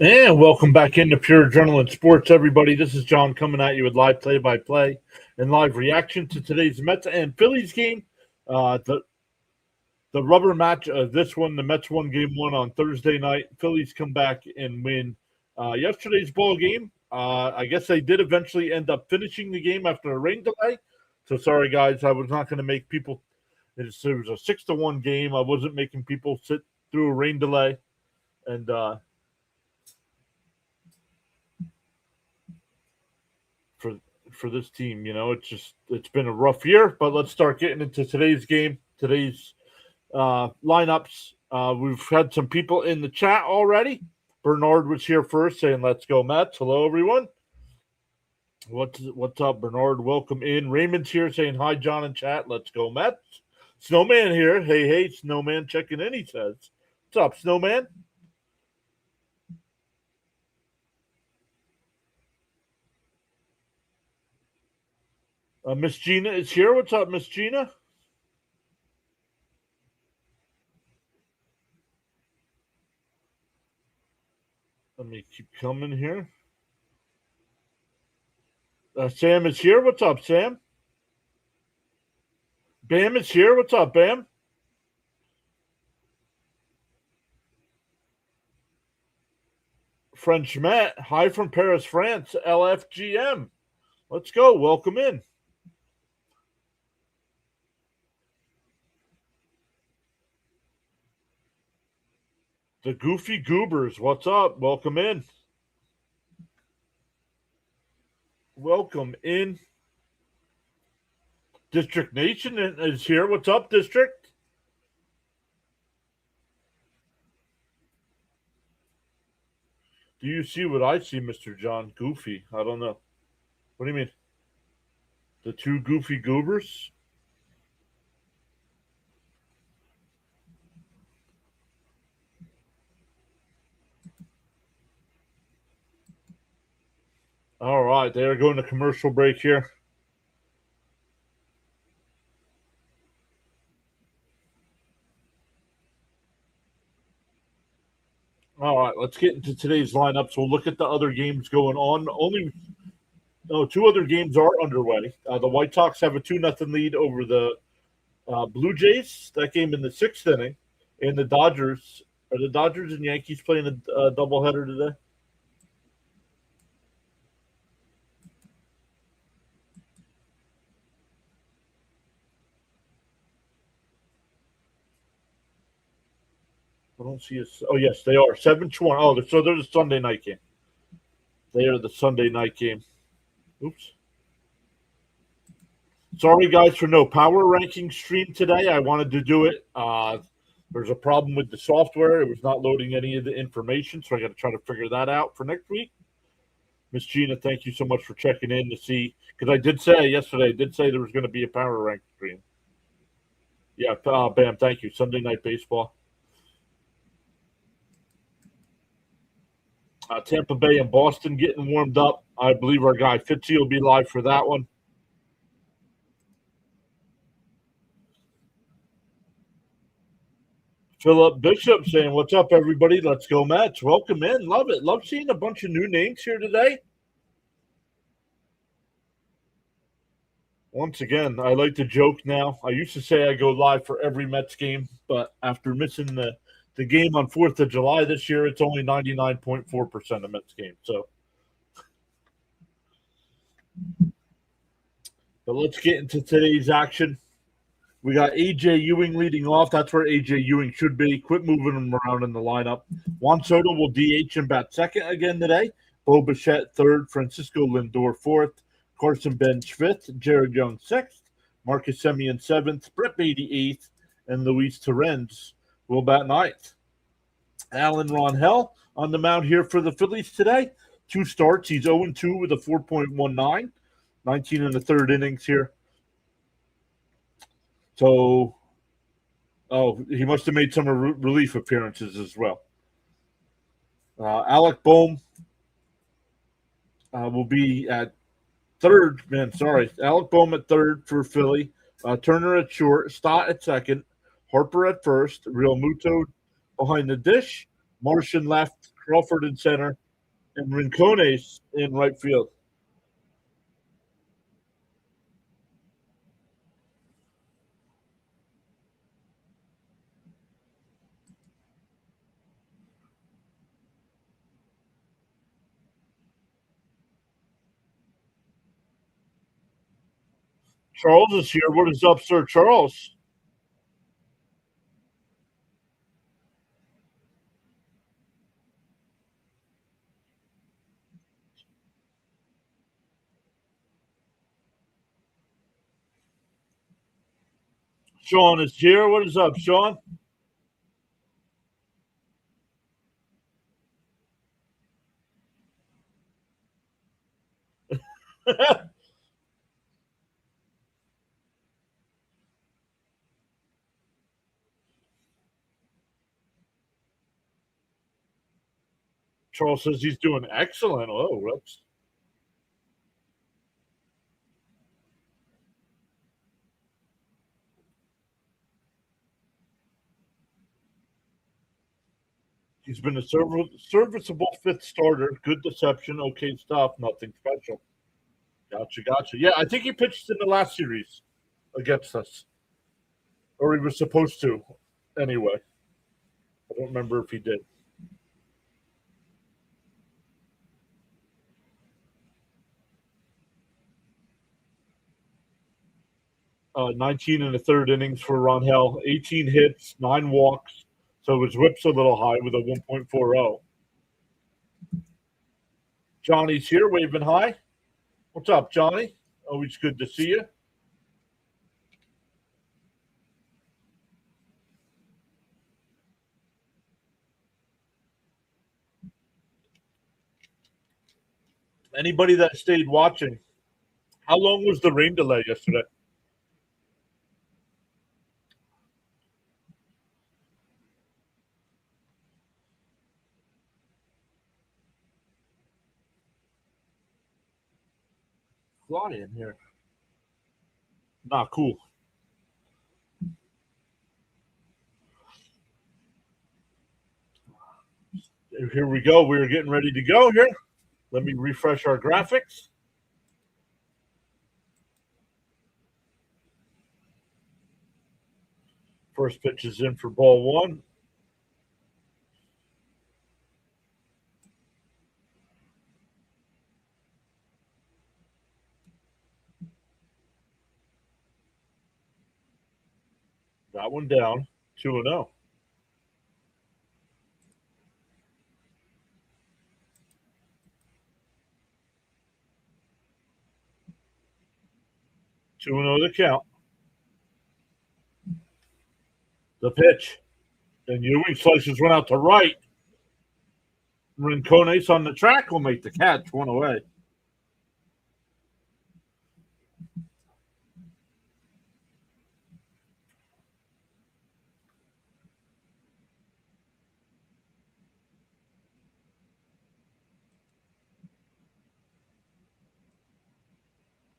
And welcome back into Pure Adrenaline Sports, everybody. This is John coming at you with live play-by-play and live reaction to today's Mets and Phillies game. The rubber match of this one, the Mets won game one on Thursday night. Phillies come back and win yesterday's ball game. I guess they did eventually end up finishing the game after a rain delay. So sorry, guys, I was not going to make people. It was a 6-1 game. I wasn't making people sit through a rain delay, and for this team, it's been a rough year. But let's start getting into today's game. Today's lineups. We've had some people in the chat already. Bernard was here first saying, "Let's go Mets." Hello, everyone. What's up, Bernard? Welcome in. Raymond's here saying, "Hi, John and chat. Let's go Mets." Snowman here. Hey, Snowman checking in, he says. What's up, Snowman? Miss Gina is here. What's up, Miss Gina? Let me keep coming here. Sam is here. What's up, Sam? Bam is here. What's up, Bam? French Matt. Hi from Paris, France. LFGM. Let's go. Welcome in. The Goofy Goobers. What's up? Welcome in. Welcome in. District Nation is here. What's up, District? Do you see what I see, Mr. John? Goofy. I don't know. What do you mean? The two Goofy Goobers? All right, they are going to commercial break here. All right, let's get into today's lineups. We'll look at the other games going on. Two other games are underway. The White Sox have a 2-0 lead over the Blue Jays. That game in the 6th inning. And the Dodgers. Are the Dodgers and Yankees playing a doubleheader today? I don't see it. Oh, yes, they are. 7-1. Oh, so they're the Sunday night game. They are the Sunday night game. Oops. Sorry, guys, for no power ranking stream today. I wanted to do it. There's a problem with the software. It was not loading any of the information, so I got to try to figure that out for next week. Miss Gina, thank you so much for checking in to see, because I did say yesterday, there was going to be a power rank stream. Yeah, Bam, thank you. Sunday Night Baseball. Tampa Bay and Boston getting warmed up. I believe our guy Fitzy will be live for that one. Philip Bishop saying, "What's up, everybody? Let's go Mets." Welcome in. Love it. Love seeing a bunch of new names here today. Once again, I like to joke now. I used to say I go live for every Mets game, but after missing the game on 4th of July this year, it's only 99.4% of Mets games. So, but let's get into today's action. We got A.J. Ewing leading off. That's where A.J. Ewing should be. Quit moving him around in the lineup. Juan Soto will DH and bat second again today. Bo Bichette third. Francisco Lindor fourth. Carson Bench fifth. Jared Young sixth. Marcus Semien seventh. Brett Beatty eighth. And Luis Torrens will bat ninth. Alan Ronhell on the mound here for the Phillies today. 2 starts. He's 0-2 with a 4.19. 19 in the third innings here. So, he must have made some relief appearances as well. Alec Bohm will be at third. Alec Bohm at third for Philly. Turner at short. Stott at second. Harper at first. Real Muto behind the dish. Martian left. Crawford in center, and Rincones in right field. Charles is here. What is up, Sir Charles? Sean is here. What is up, Sean? Charles says he's doing excellent. Oh, that's he's been a serviceable fifth starter. Good deception. Okay stuff. Nothing special. Gotcha. Yeah, I think he pitched in the last series against us, or he was supposed to. Anyway, I don't remember if he did. 19 in the third innings for Ronhell. 18 hits, 9 walks. So his whip's a little high with a 1.40. Johnny's here, waving hi. What's up, Johnny? Always good to see you. Anybody that stayed watching, how long was the rain delay yesterday? Fly in here. Not cool. Here we go. We're getting ready to go here. Let me refresh our graphics. First pitch is in for ball one. That one down. 2-0. Two and 0 the count. The pitch. And Ewing slices one out to right. Rincones on the track will make the catch. One away.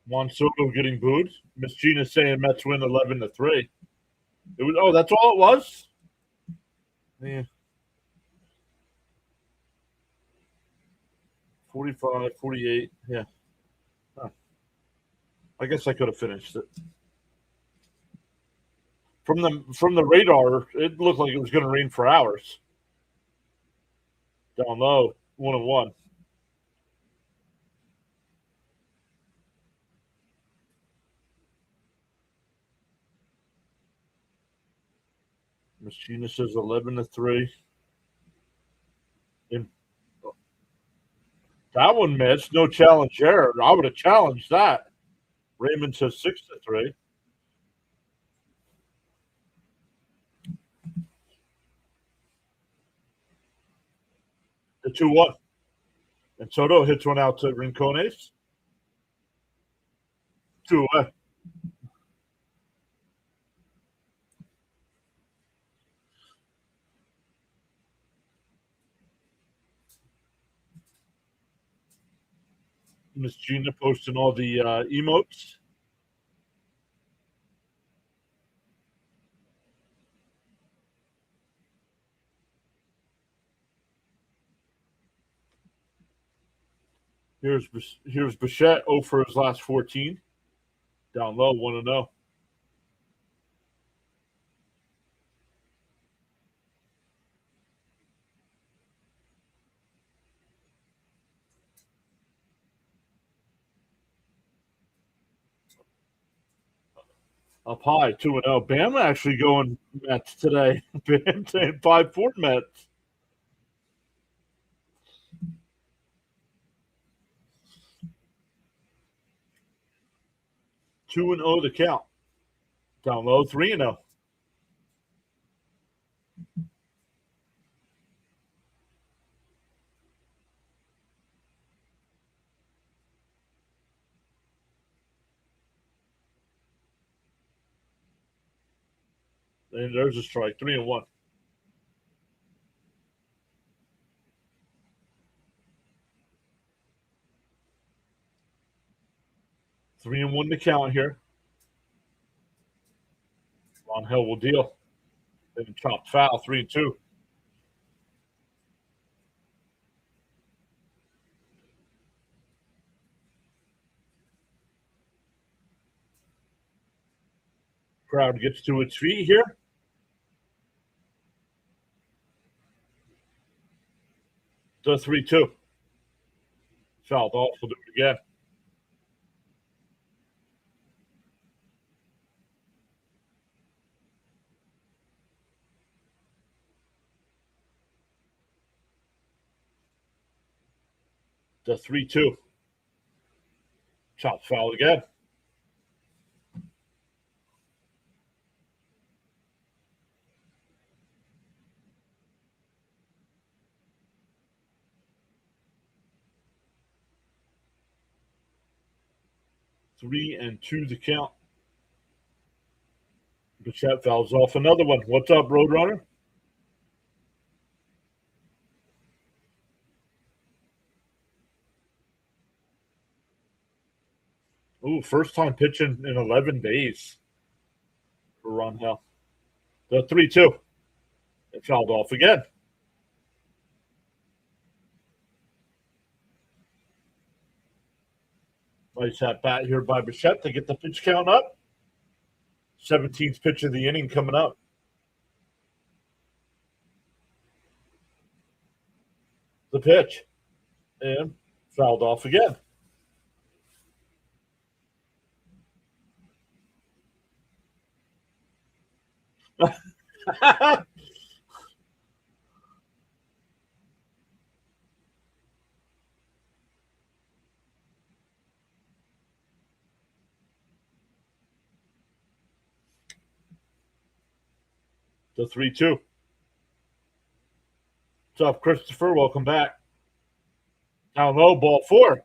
Juan Soto getting booed. Miss Gina saying Mets win 11-3. It was that's all it was? Yeah. 45, 48. Yeah. Huh. I guess I could have finished it. From the radar, it looked like it was going to rain for hours. Down low, 1-1. Miss Gina says 11-3. And that one missed. No challenge there. I would have challenged that. Raymond says 6-3. The 2-1. And Soto hits one out to Rincones. 2 away. Miss Gina posting all the emotes. Here's Bichette 0 for his last 14. Down low, 1-0. Up high, 2-0. Bam actually going Mets today. Bam saying 5-4 Mets. 2-0 the count. Down low, 3-0. And there's a strike, 3-1. 3-1 the count here. Ron Hill will deal. Then chopped foul, 3-2. Crowd gets to its feet here. The 3-2. Fouled off. We'll do it again. The 3-2. Chopped foul again. Three and two the count. Bichette fouls off another one. What's up, Roadrunner? Ooh, first time pitching in 11 days for Ron Hill. The 3-2. It fouled off again. Nice at bat here by Bichette to get the pitch count up. 17th pitch of the inning coming up. The pitch. And fouled off again. The 3-2. What's up, Christopher? Welcome back. Down low, ball 4.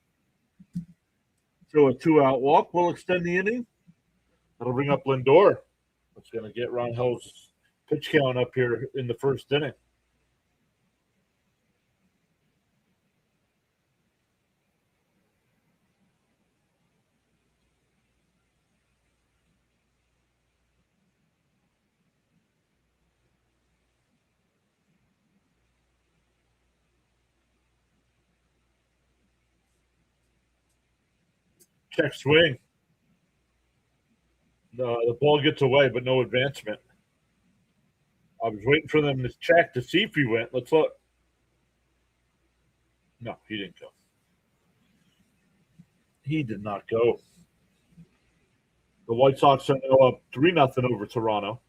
So a 2-out walk will extend the inning. That'll bring up Lindor. That's going to get Ron Hill's pitch count up here in the first inning. Check swing. The ball gets away, but no advancement. I was waiting for them to check to see if he went. Let's look. No, he didn't go. He did not go. The White Sox are now up 3-0 over Toronto.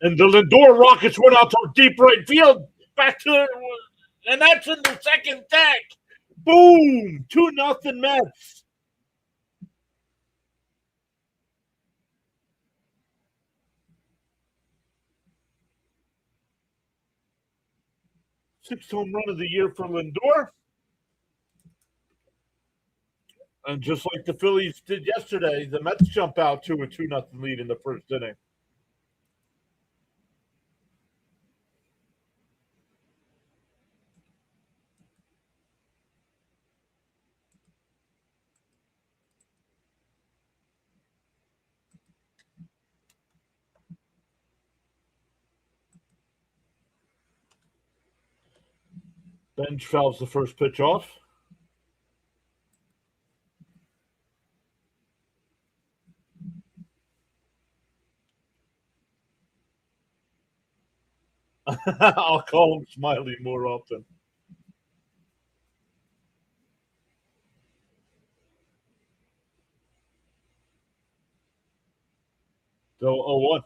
And the Lindor Rockets went out to deep right field. Back to and that's in the second deck. Boom! 2-0 Mets. Sixth home run of the year for Lindor. And just like the Phillies did yesterday, the Mets jump out to a 2-0 lead in the first inning. Bench fouls the first pitch off. I'll call him Smiley more often. So 0-1.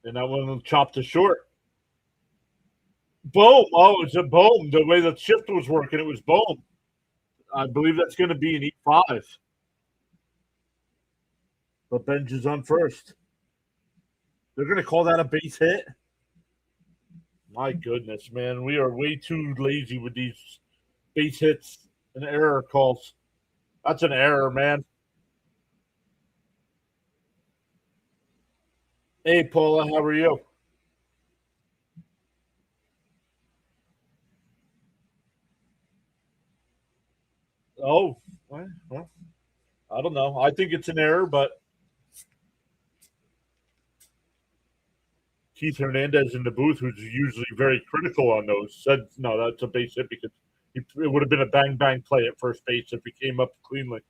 And that one chopped to short. Boom. Oh, it's a boom. The way the shift was working, it was boom. I believe that's going to be an E5. But Benj is on first. They're going to call that a base hit. My goodness, man. We are way too lazy with these base hits and error calls. That's an error, man. Hey, Paula, how are you? Oh, well, I don't know. I think it's an error, but Keith Hernandez in the booth, who's usually very critical on those, said, no, that's a base hit because it would have been a bang bang play at first base if he came up cleanly.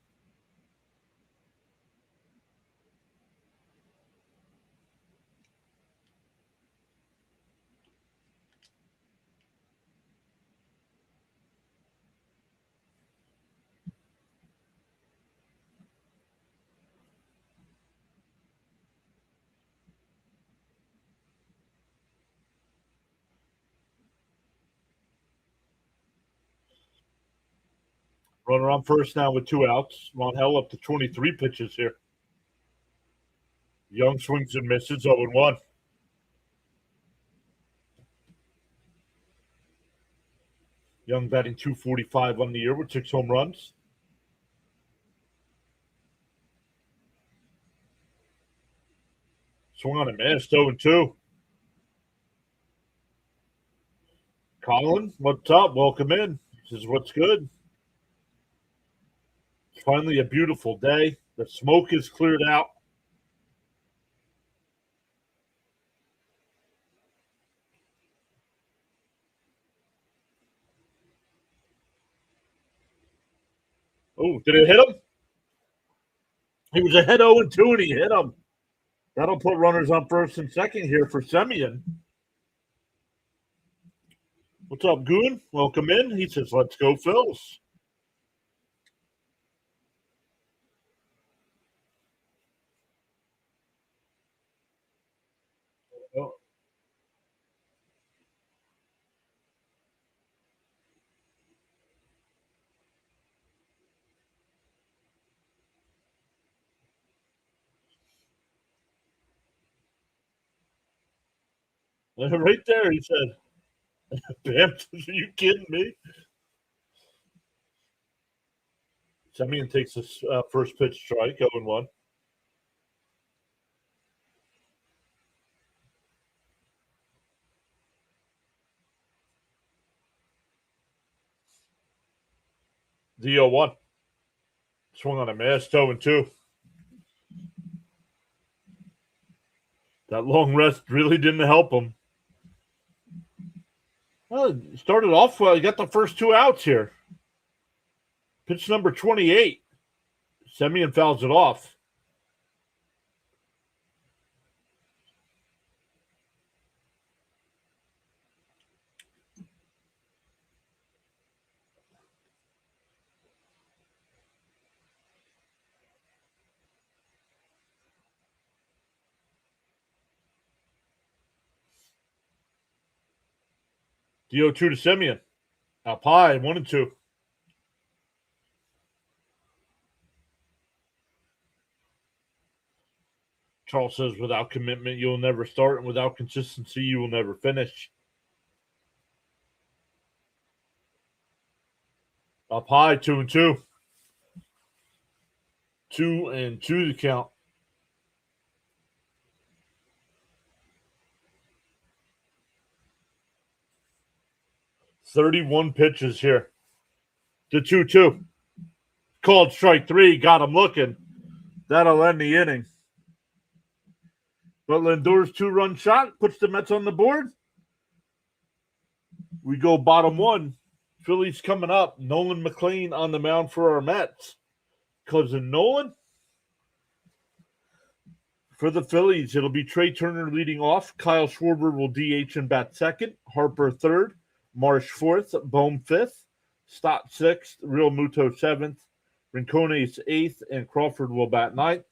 Runner on first now with 2 outs. Ron Hell up to 23 pitches here. Young swings and misses 0-1. Young batting 245 on the year with 6 home runs. Swung on a miss, 0-2. Colin, what's up? Welcome in. This is what's good. It's finally a beautiful day. The smoke is cleared out. Oh, did it hit him? He was ahead 0-2 and he hit him. That'll put runners on first and second here for Semien. What's up, Goon? Welcome in. He says, let's go, Phils. Oh. Right there, he said, Bam, are you kidding me? Semien takes his first pitch strike, 0-1. The 0-1. Swung on a miss, 0-2. That long rest really didn't help him. Well, started off well. He got the first 2 outs here. Pitch number 28. Semien fouls it off. The 0-2 to Semien. Up high, 1-2. Charles says, without commitment, you'll never start, and without consistency, you will never finish. Up high, 2-2. 2-2 to count. 31 pitches here. The 2-2. Called strike 3. Got him looking. That'll end the inning. But Lindor's 2-run shot puts the Mets on the board. We go bottom 1. Phillies coming up. Nolan McLean on the mound for our Mets. Cousin Nolan. For the Phillies, it'll be Trey Turner leading off. Kyle Schwarber will DH and bat second. Harper third. Marsh fourth. Bohm fifth. Stott sixth. Real Muto seventh. Rincone's eighth. And Crawford will bat ninth.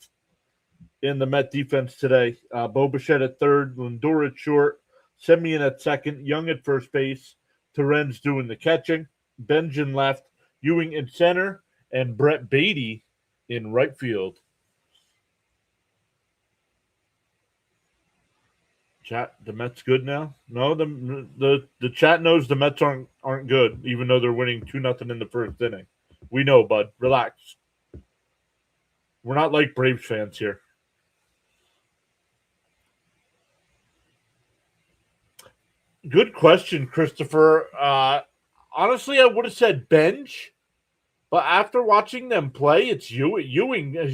In the Met defense today, Bo Bichette at third. Lindor at short. Semien at second. Young at first base. Terren's doing the catching. Benjamin left. Ewing in center. And Brett Beatty in right field. Chat, the Mets good now? No, the chat knows the Mets aren't good, even though they're winning 2-0 in the first inning. We know, bud. Relax. We're not like Braves fans here. Good question, Christopher. Honestly, I would have said bench, but after watching them play, it's Ewing has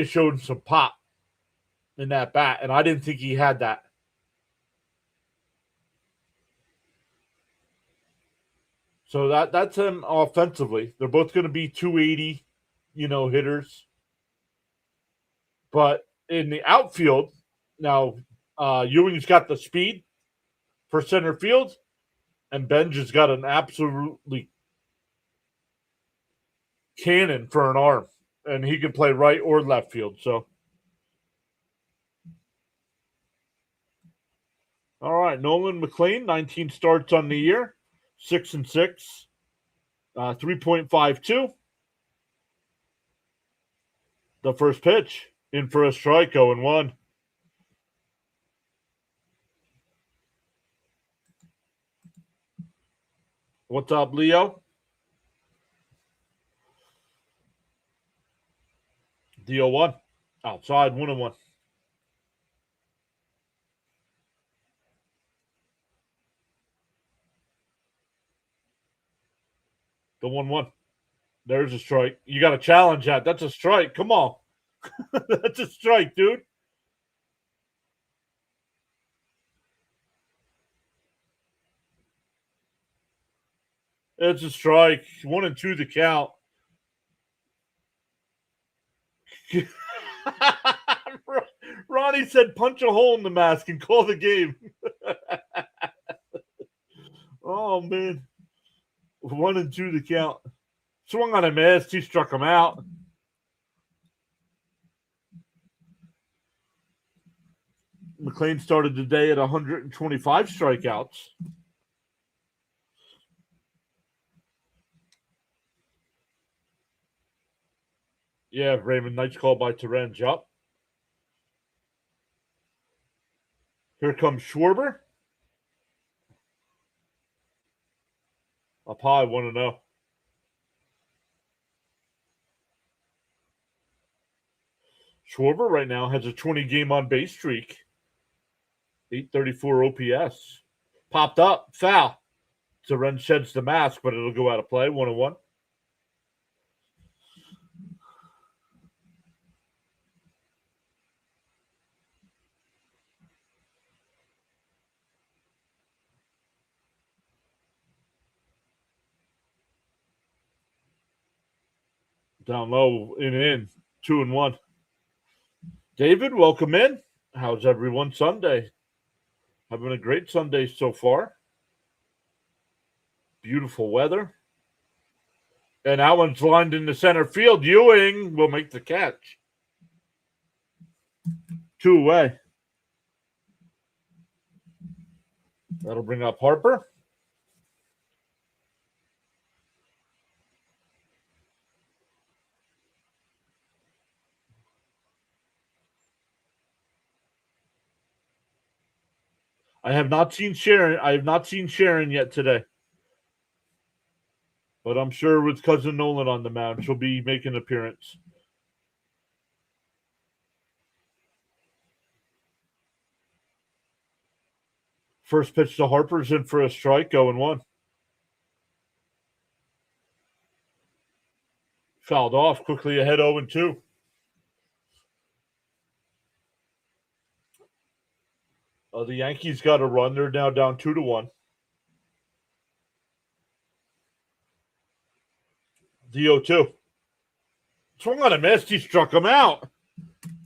shown some pop in that bat, and I didn't think he had that. So that's him offensively. They're both going to be 280, hitters. But in the outfield, now Ewing's got the speed for center field, and Benj has got an absolutely cannon for an arm, and he can play right or left field. So, all right, Nolan McLean, 19 starts on the year, 6-6, 3.52. The first pitch in for a strike, 0-1. What's up, Leo? The 0-1. Outside, 1-1. The 1-1. There's a strike. You got to challenge that. That's a strike. Come on. That's a strike, dude. It's a strike. 1-2 the count. Ronnie said punch a hole in the mask and call the game. Oh, man. 1-2 the count. Swung on a miss. He struck him out. McLean started the day at 125 strikeouts. Yeah, Raymond. Nice call by Terrenz. Yup. Here comes Schwarber. Up high, 1-0. Schwarber right now has a 20-game on-base streak. 834 OPS. Popped up. Foul. Terrenz sheds the mask, but it'll go out of play. 1-1. Down low, in. 2-1. David, welcome in. How's everyone Sunday? Having a great Sunday so far. Beautiful weather. And that one's lined in the center field. Ewing will make the catch. 2 away. That'll bring up Harper. I have not seen Sharon yet today. But I'm sure with cousin Nolan on the mound, she'll be making an appearance. First pitch to Harper's in for a strike, 0-1. Fouled off, quickly ahead 0-2. The Yankees got a run. They're now down 2-1. DO2. Swung on a miss. He struck him out.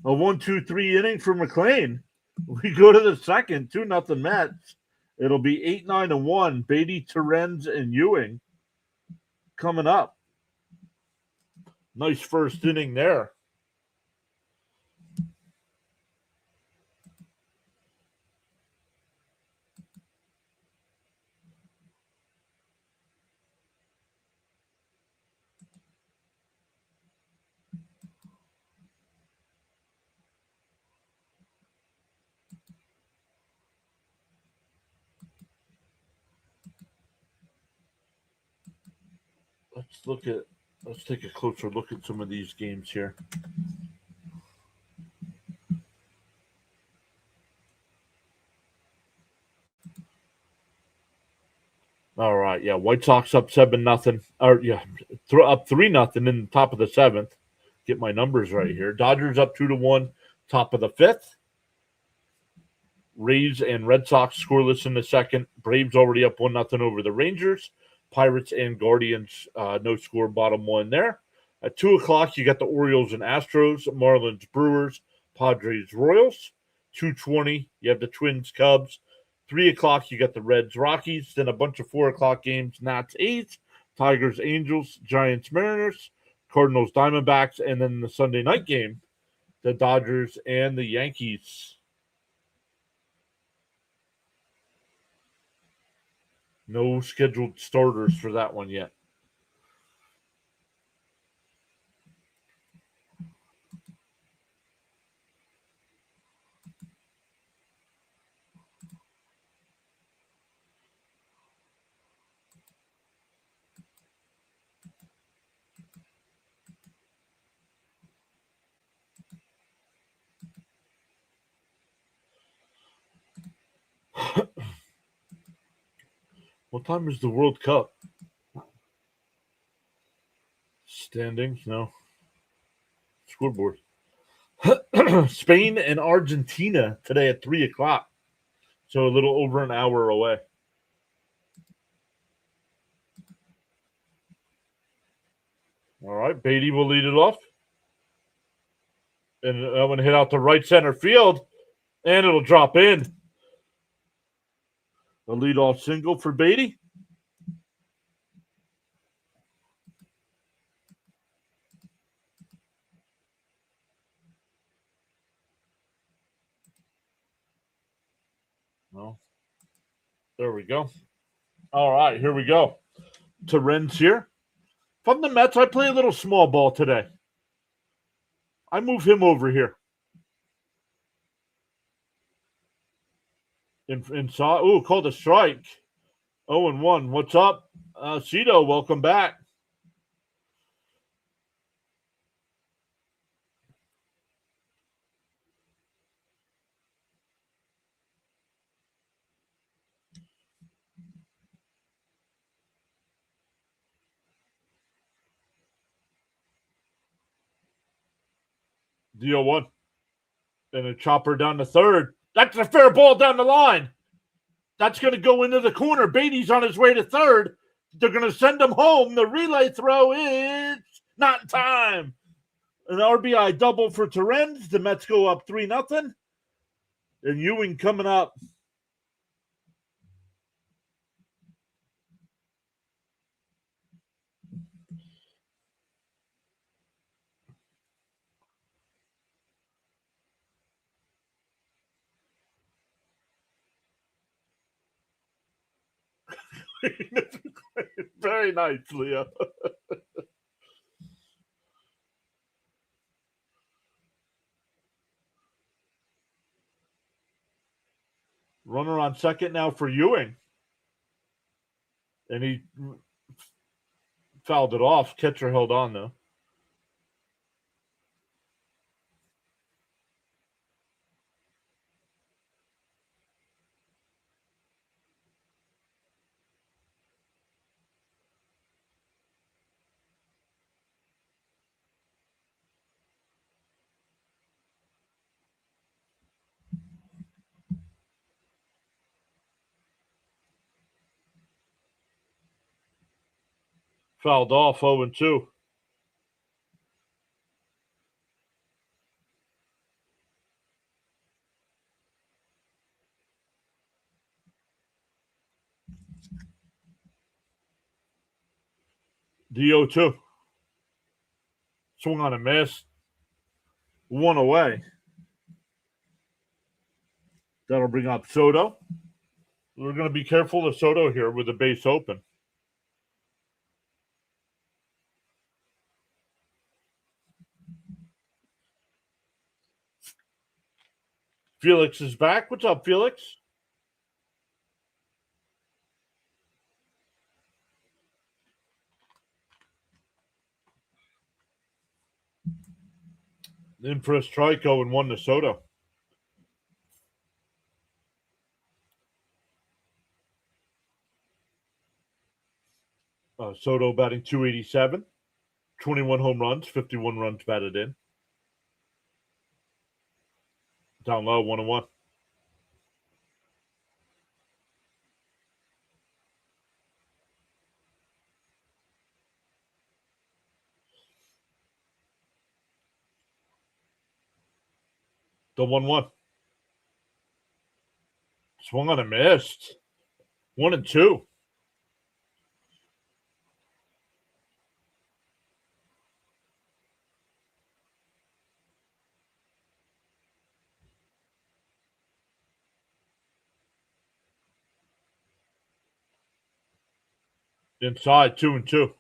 A 1-2-3 inning for McLean. We go to the second, 2-0 Mets. It'll be 8-9-1. Beatty, Terens, and Ewing coming up. Nice first inning there. Let's take a closer look at some of these games here. All right, yeah, White Sox up 7-0, or yeah, up 3-0 in the top of the seventh. Get my numbers right here. Dodgers up 2-1, top of the fifth. Rays and Red Sox scoreless in the second. Braves already up 1-0 over the Rangers. Pirates and Guardians, no score, bottom one there. At 2 o'clock, you got the Orioles and Astros, Marlins, Brewers, Padres, Royals. 2:20, you have the Twins, Cubs. 3 o'clock, you got the Reds, Rockies. Then a bunch of 4 o'clock games, Nats, A's, Tigers, Angels, Giants, Mariners, Cardinals, Diamondbacks, and then the Sunday night game, the Dodgers and the Yankees. No scheduled starters for that one yet. What time is the World Cup? Standings? No. Scoreboard. Spain and Argentina today at 3 o'clock. So a little over an hour away. All right, Beatty will lead it off. And I'm going to hit out to right center field, and it'll drop in. A leadoff single for Beatty. Well, there we go. All right, here we go. Terens here. From the Mets, I play a little small ball today. I move him over here. Inside. Ooh, called a strike. 0-1. What's up? Cito, welcome back. DO1. And a chopper down the third. That's a fair ball down the line. That's going to go into the corner. Beatty's on his way to third. They're going to send him home. The relay throw is not in time. An RBI double for Terens. The Mets go up 3-0. And Ewing coming up. Very nice, Leo. Runner on second now for Ewing. And he fouled it off. Catcher held on, though. Fouled off 0-2. The 0-2. Swung on a miss. One away. That'll bring up Soto. We're going to be careful of Soto here with the base open. Felix is back. What's up, Felix? In for a strike, 0-1 to Soto. Soto batting .287, 21 home runs, 51 runs batted in. Down low, 1-1. The 1-1. Swung on a missed. 1-2. Inside, 2-2.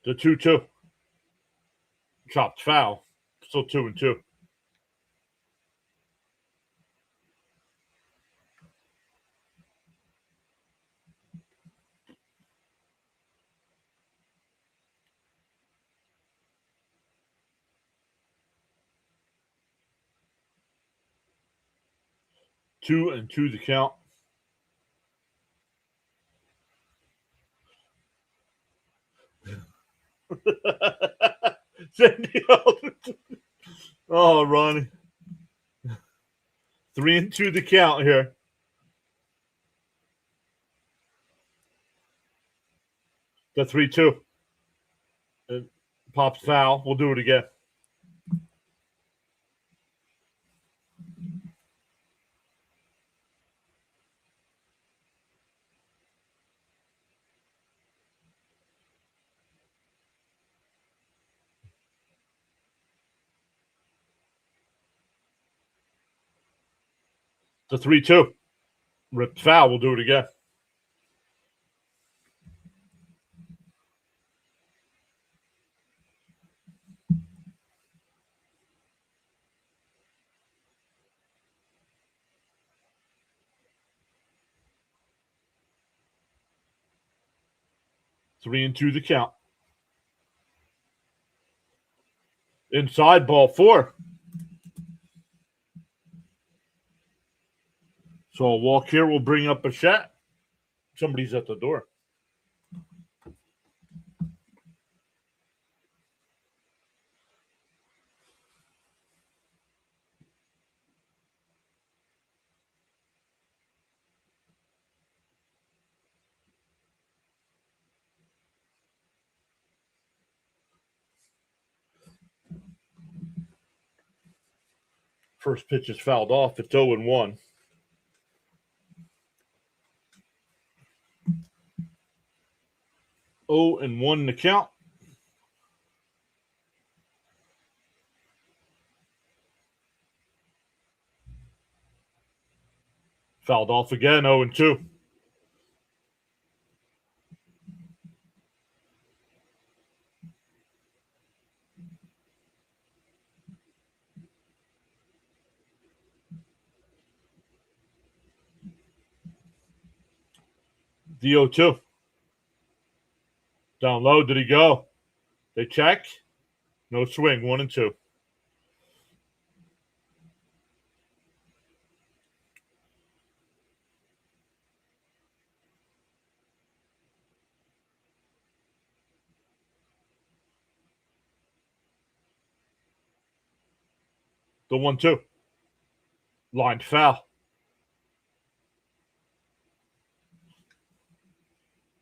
The 2-2. Chopped foul. Still 2-2. Two and two the count. Oh, Ronnie. 3-2 the count here. The 3-2. Pops foul. We'll do it again. The 3-2. Ripped foul. We'll do it again. Three and two the count. Inside, ball 4. So a walk here will bring up a shot. Somebody's at the door. First pitch is fouled off. It's 0-1. Oh, and 1 to count. Fouled off again, 0-2. The 0-2. Down low, did he go? They check. No swing, 1-2. The 1-2. Lined foul.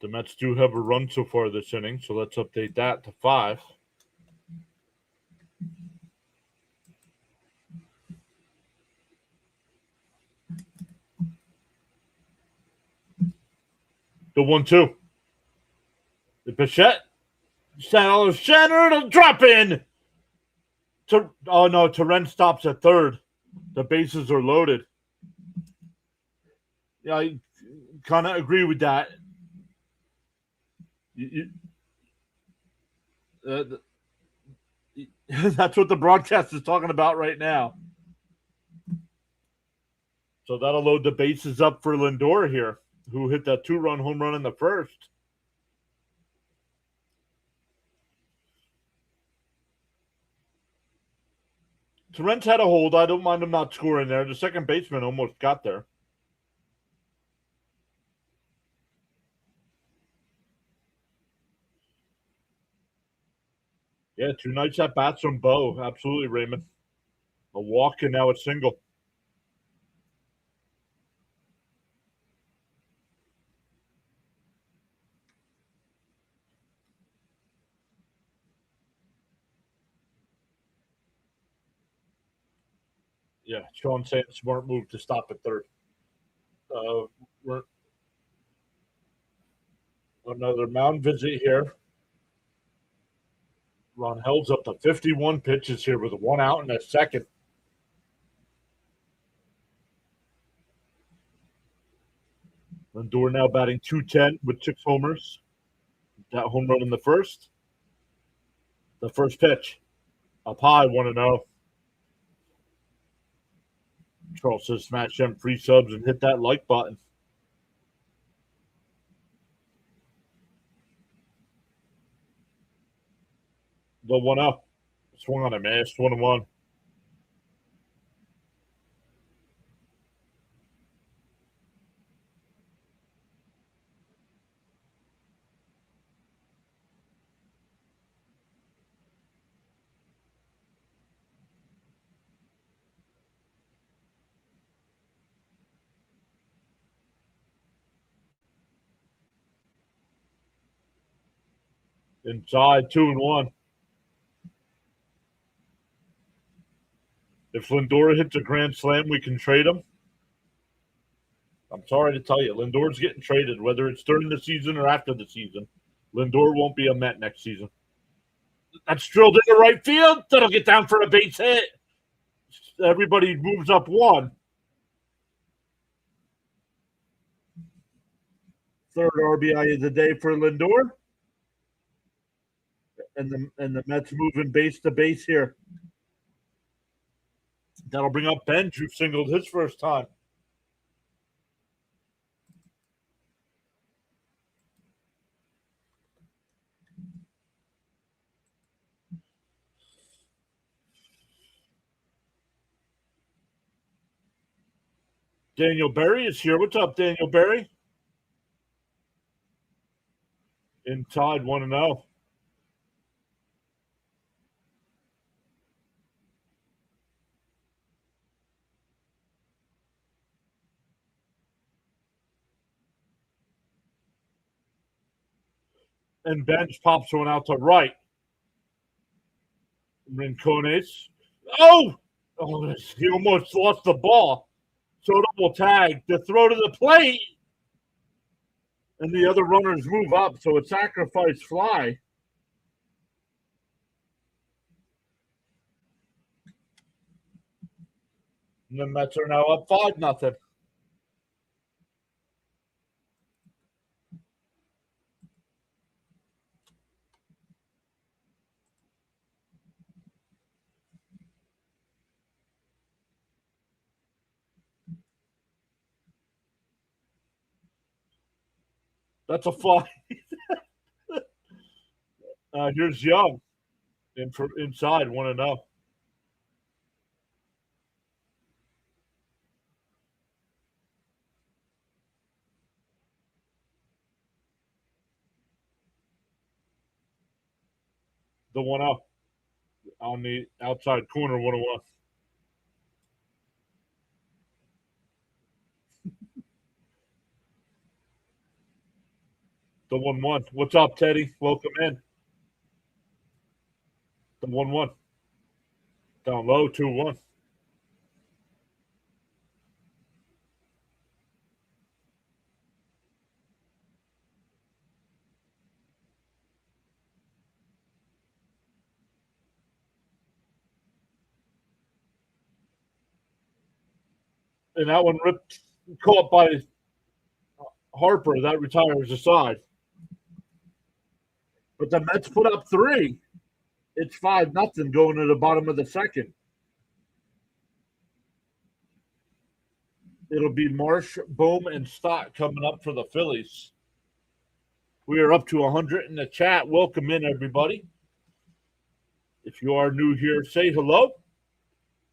The Mets do have a run so far this inning, so let's update that to 5. The 1-2. The Bichette. Center to drop in. Terren stops at third. The bases are loaded. Yeah, I kind of agree with that. That's what the broadcast is talking about right now. So that'll load the bases up for Lindor here, who hit that 2-run home run in the first. Torrens had a hold. I don't mind him not scoring there. The second baseman almost got there. Yeah, 2 nice at bats from Bo. Absolutely, Raymond. A walk and now a single. Yeah, Sean saying smart move to stop at third. Another mound visit here. Ron Hell's up to 51 pitches here with 1 out and a second. Lindor now batting .210 with 6 homers. That home run in the first. The first pitch. Up high, 1-0. Charles says smash them free subs and hit that like button. The 1-0. Swung on a miss, 1-1. Inside, 2-1. If Lindor hits a grand slam, we can trade him. I'm sorry to tell you, Lindor's getting traded, whether it's during the season or after the season. Lindor won't be a Met next season. That's drilled into right field. That'll get down for a base hit. Everybody moves up 1. Third RBI of the day for Lindor. And the Mets moving base to base here. That'll bring up Benj, who singled his first time. Daniel Berry is here. What's up, Daniel Berry? Inside, 1-0. And Benj pops one out to right. Rincones. Oh, he almost lost the ball. Soto will tag. The throw to the plate. And the other runners move up, so a sacrifice fly. And the Mets are now up 5-0. That's a fly. Here's Young inside, 1-0. The 1-0 on the outside corner, 1-1. The 1-1. What's up, Teddy? Welcome in. The 1-1. Down low, 2-1. And that one ripped, caught by Harper. That retires aside. But the Mets put up 3. It's 5-0 going to the bottom of the second. It'll be Marsh, Bohm, and Stott coming up for the Phillies. We are up to 100 in the chat. Welcome in, everybody. If you are new here, say hello.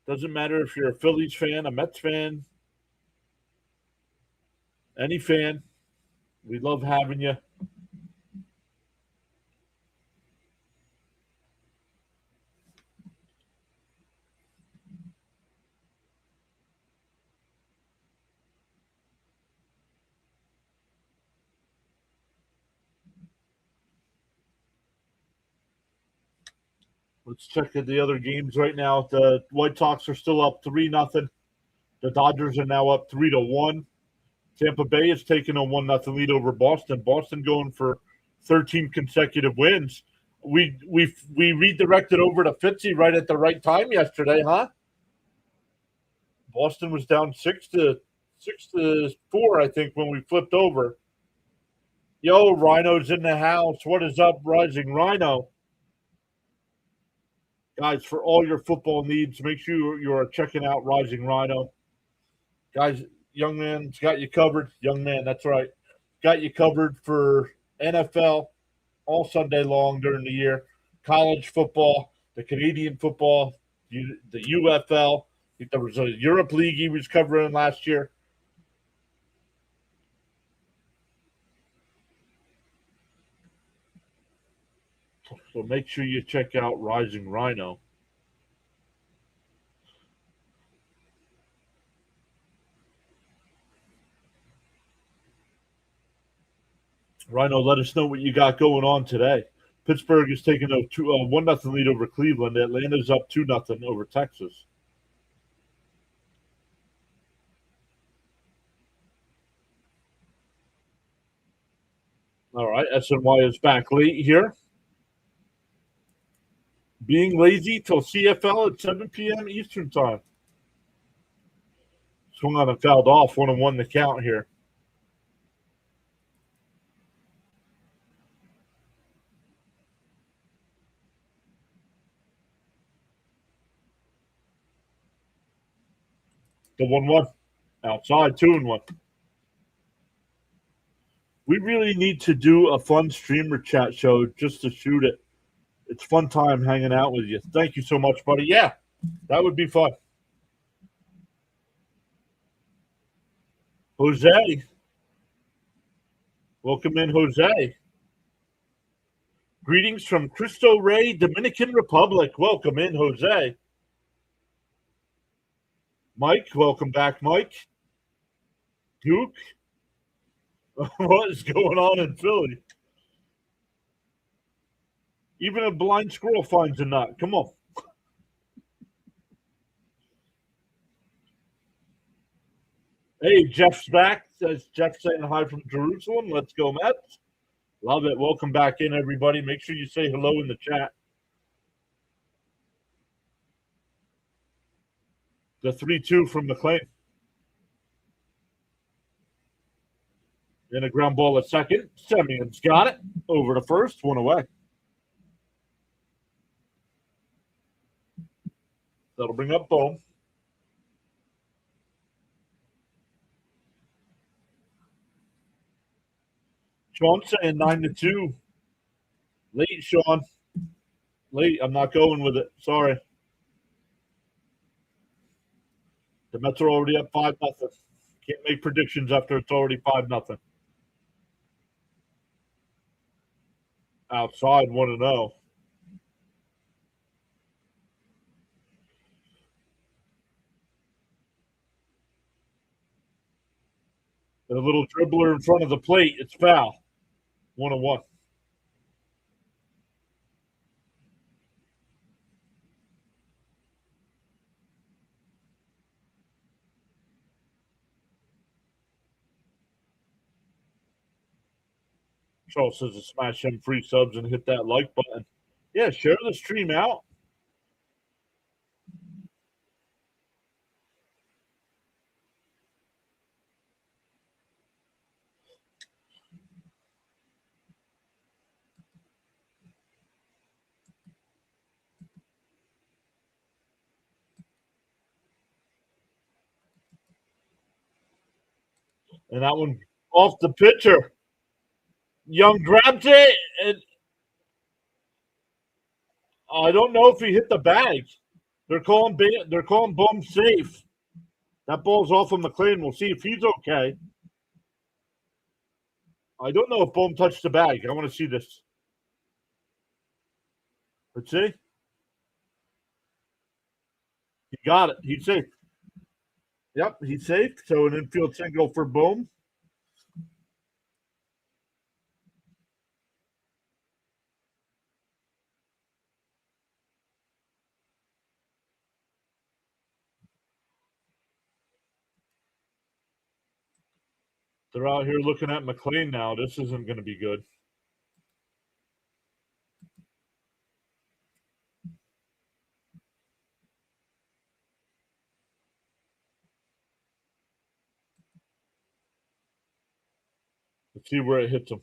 Doesn't matter if you're a Phillies fan, a Mets fan, any fan. We love having you. Let's check at the other games right now. The White Sox are still up 3-0. The Dodgers are now up 3-1. Tampa Bay is taking a 1-0 lead over Boston. Boston going for 13 consecutive wins. We redirected over to Fitzy right at the right time yesterday, huh? Boston was down 6-4, I think, when we flipped over. Yo, Rhino's in the house. What is up, Rising Rhino? Guys, for all your football needs, make sure you are checking out Rising Rhino. Guys, young man's got you covered. Young man, that's right. Got you covered for NFL all Sunday long during the year. College football, the Canadian football, the UFL. There was a Europe League he was covering last year. So make sure you check out Rising Rhino. Rhino, let us know what you got going on today. Pittsburgh is taking a 1-0 lead over Cleveland. Atlanta's up 2-0 over Texas. All right, SNY is back late here. Being lazy till CFL at 7 p.m. Eastern time. Swung on and fouled off. 1-1 the count here. The 1-1. Outside, 2-1. We really need to do a fun streamer chat show just to shoot it. It's fun time hanging out with you. Thank you so much, buddy. Yeah, that would be fun. Jose. Welcome in, Jose. Greetings from Cristo Rey, Dominican Republic. Welcome in, Jose. Mike, welcome back, Mike. Duke. What is going on in Philly? Even a blind squirrel finds a nut. Come on. Hey, Jeff's back. Says Jeff saying hi from Jerusalem. Let's go, Mets. Love it. Welcome back in, everybody. Make sure you say hello in the chat. The 3-2 from McLean. In a ground ball at second. Semion's got it. Over to first. 1 away. That'll bring up Bohm. Sean saying 9-2. Late, Sean. Late. I'm not going with it. Sorry. The Mets are already up 5-0. Can't make predictions after it's already 5-0. Outside 1-0. And a little dribbler in front of the plate. It's foul. 1-1. Charles says to smash them free subs and hit that like button. Yeah, share the stream out. And that one off the pitcher. Young grabs it, and I don't know if he hit the bag. They're calling Bum safe. That ball's off of McLean. We'll see if he's okay. I don't know if Bum touched the bag. I want to see this. Let's see. He got it. He's safe. Yep, he's safe. So an infield single for Boom. They're out here looking at McLean now. This isn't going to be good. Let's see where it hits him.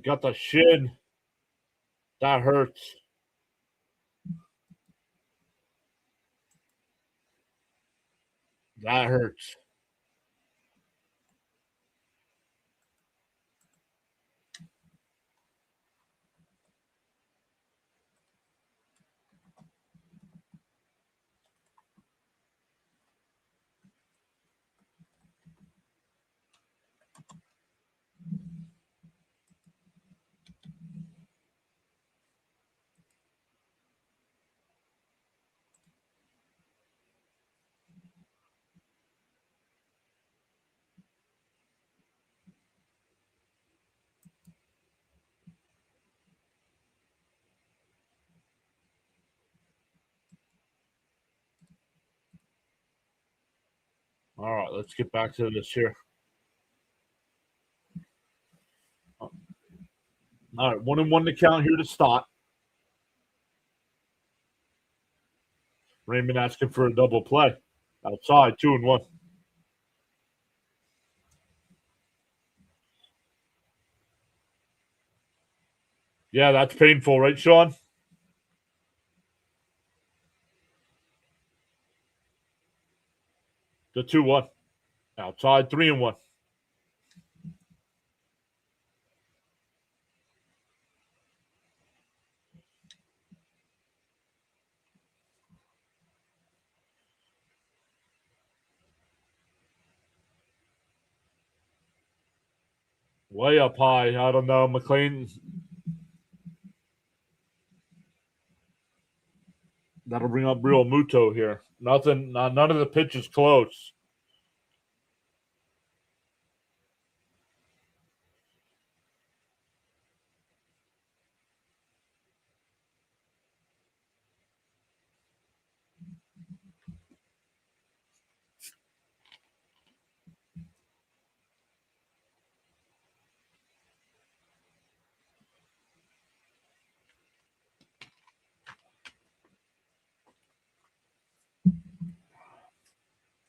Got the shin. That hurts. That hurts. All right, let's get back to this here. All right, 1-1 to count here to start. Raymond asking for a double play. Outside, 2-1. Yeah, that's painful, right, Sean? The 2-1. Outside, 3-1. Way up high. I don't know. McLean. That'll bring up Real Muto here. Nothing. None of the pitches close.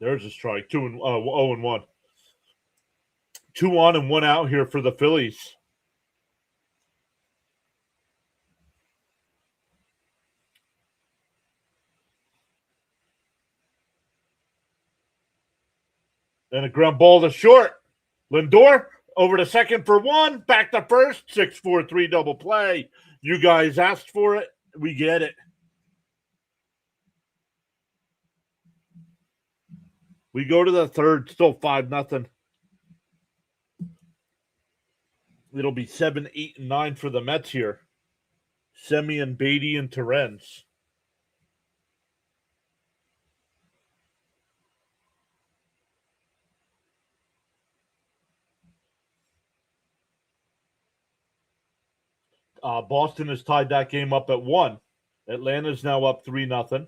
There's a strike. 0-1. 2 on and 1 out here for the Phillies. And a ground ball to short. Lindor over to second for 1. Back to first. 6-4-3 double play. You guys asked for it. We get it. We go to the third. Still 5-0. It'll be 7, 8, and 9 for the Mets here. Semien, Beatty, and Terrence. Boston has tied that game up at 1. Atlanta's now up 3-0.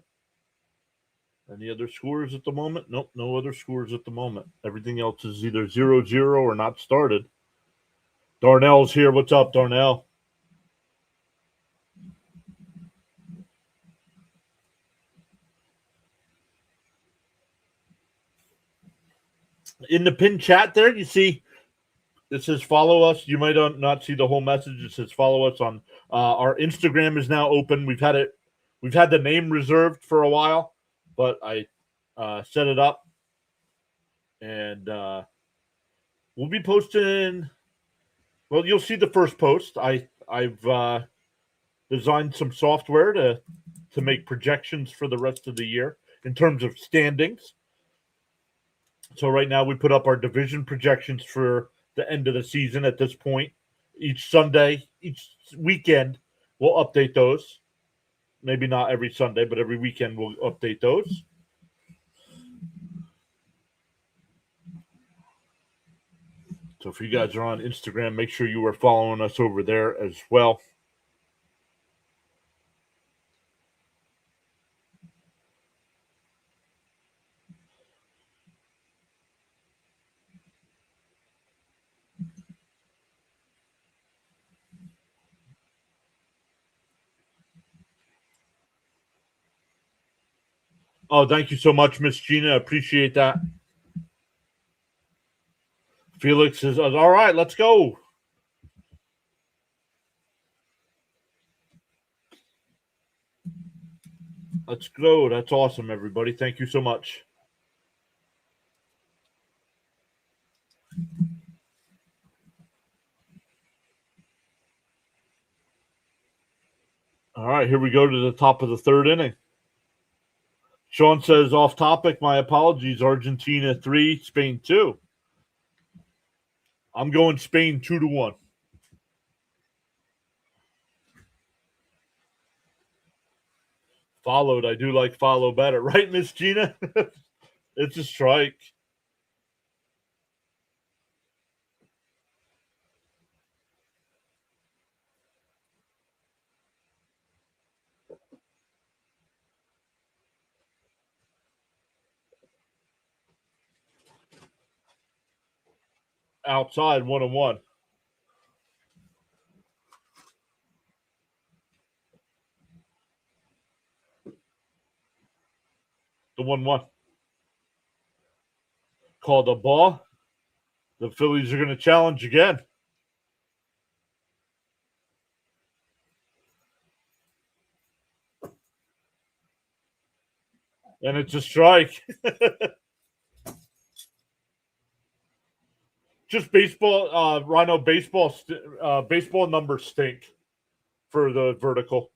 Any other scores at the moment? Nope, no other scores at the moment. Everything else is either 0-0 or not started. Darnell's here. What's up, Darnell? In the pinned chat there, you see it says follow us. You might not see the whole message. It says follow us on our Instagram is now open. We've had the name reserved for a while, but I set it up, and we'll be posting. Well, you'll see the first post. I've designed some software to make projections for the rest of the year in terms of standings. So right now we put up our division projections for the end of the season at this point. Each Sunday, each weekend, we'll update those. Maybe not every Sunday, but every weekend we'll update those. So if you guys are on Instagram, make sure you are following us over there as well. Oh, thank you so much, Miss Gina. I appreciate that. Felix says, all right, let's go. Let's go. That's awesome, everybody. Thank you so much. All right, here we go to the top of the third inning. Sean says, off topic, my apologies. Argentina 3, Spain 2. I'm going Spain 2-1. Followed. I do like follow better. Right, Miss Gina? It's a strike. Outside 1-1. The 1-1. Called a ball. The Phillies are going to challenge again. And it's a strike. Just baseball, Rhino, baseball numbers stink for the vertical.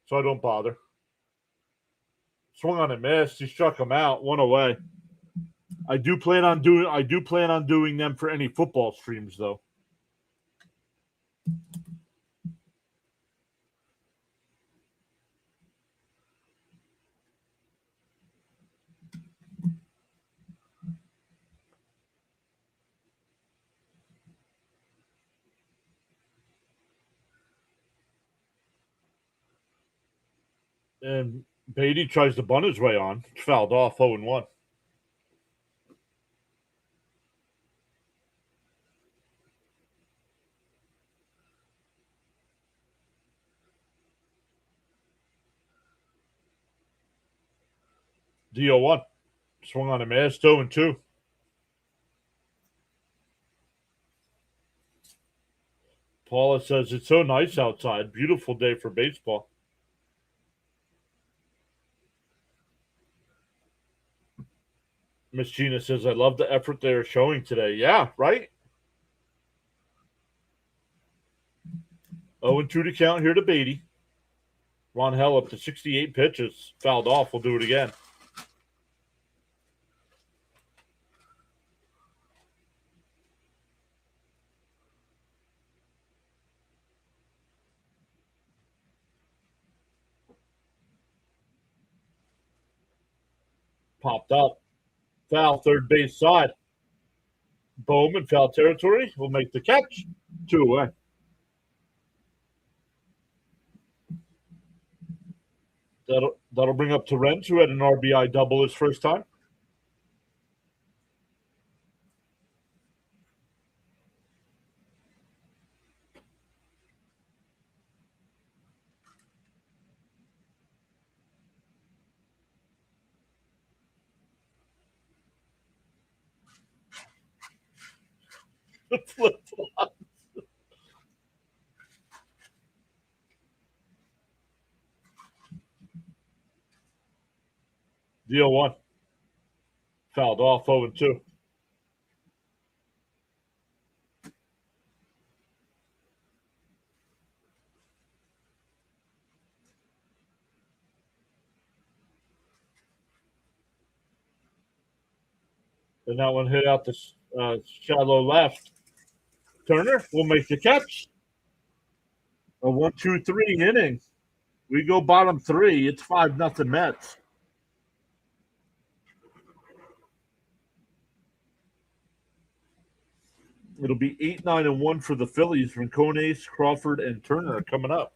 So I don't bother. Swung on and missed. He struck him out. One away. I do plan on doing them for any football streams, though. And Beatty tries to bunt his way on. Fouled off 0-1. D-0-1. Swung on a missed 0-2. Paula says, it's so nice outside. Beautiful day for baseball. Miss Gina says, I love the effort they're showing today. Yeah, right? 0-2 to count here to Beatty. Ron Hell up to 68 pitches. Fouled off. We'll do it again. Popped up. Foul, third base side. Bowman, foul territory. Will make the catch. 2 away. That'll bring up Torrens, who had an RBI double his first time. Flip-flop. Deal one. Fouled off 0-2. And that one hit out the shallow left. Turner will make the catch. A 1-2-3 inning. We go bottom three. It's 5-0 Mets. It'll be 8-9-1 for the Phillies. Rincones, Crawford, and Turner are coming up.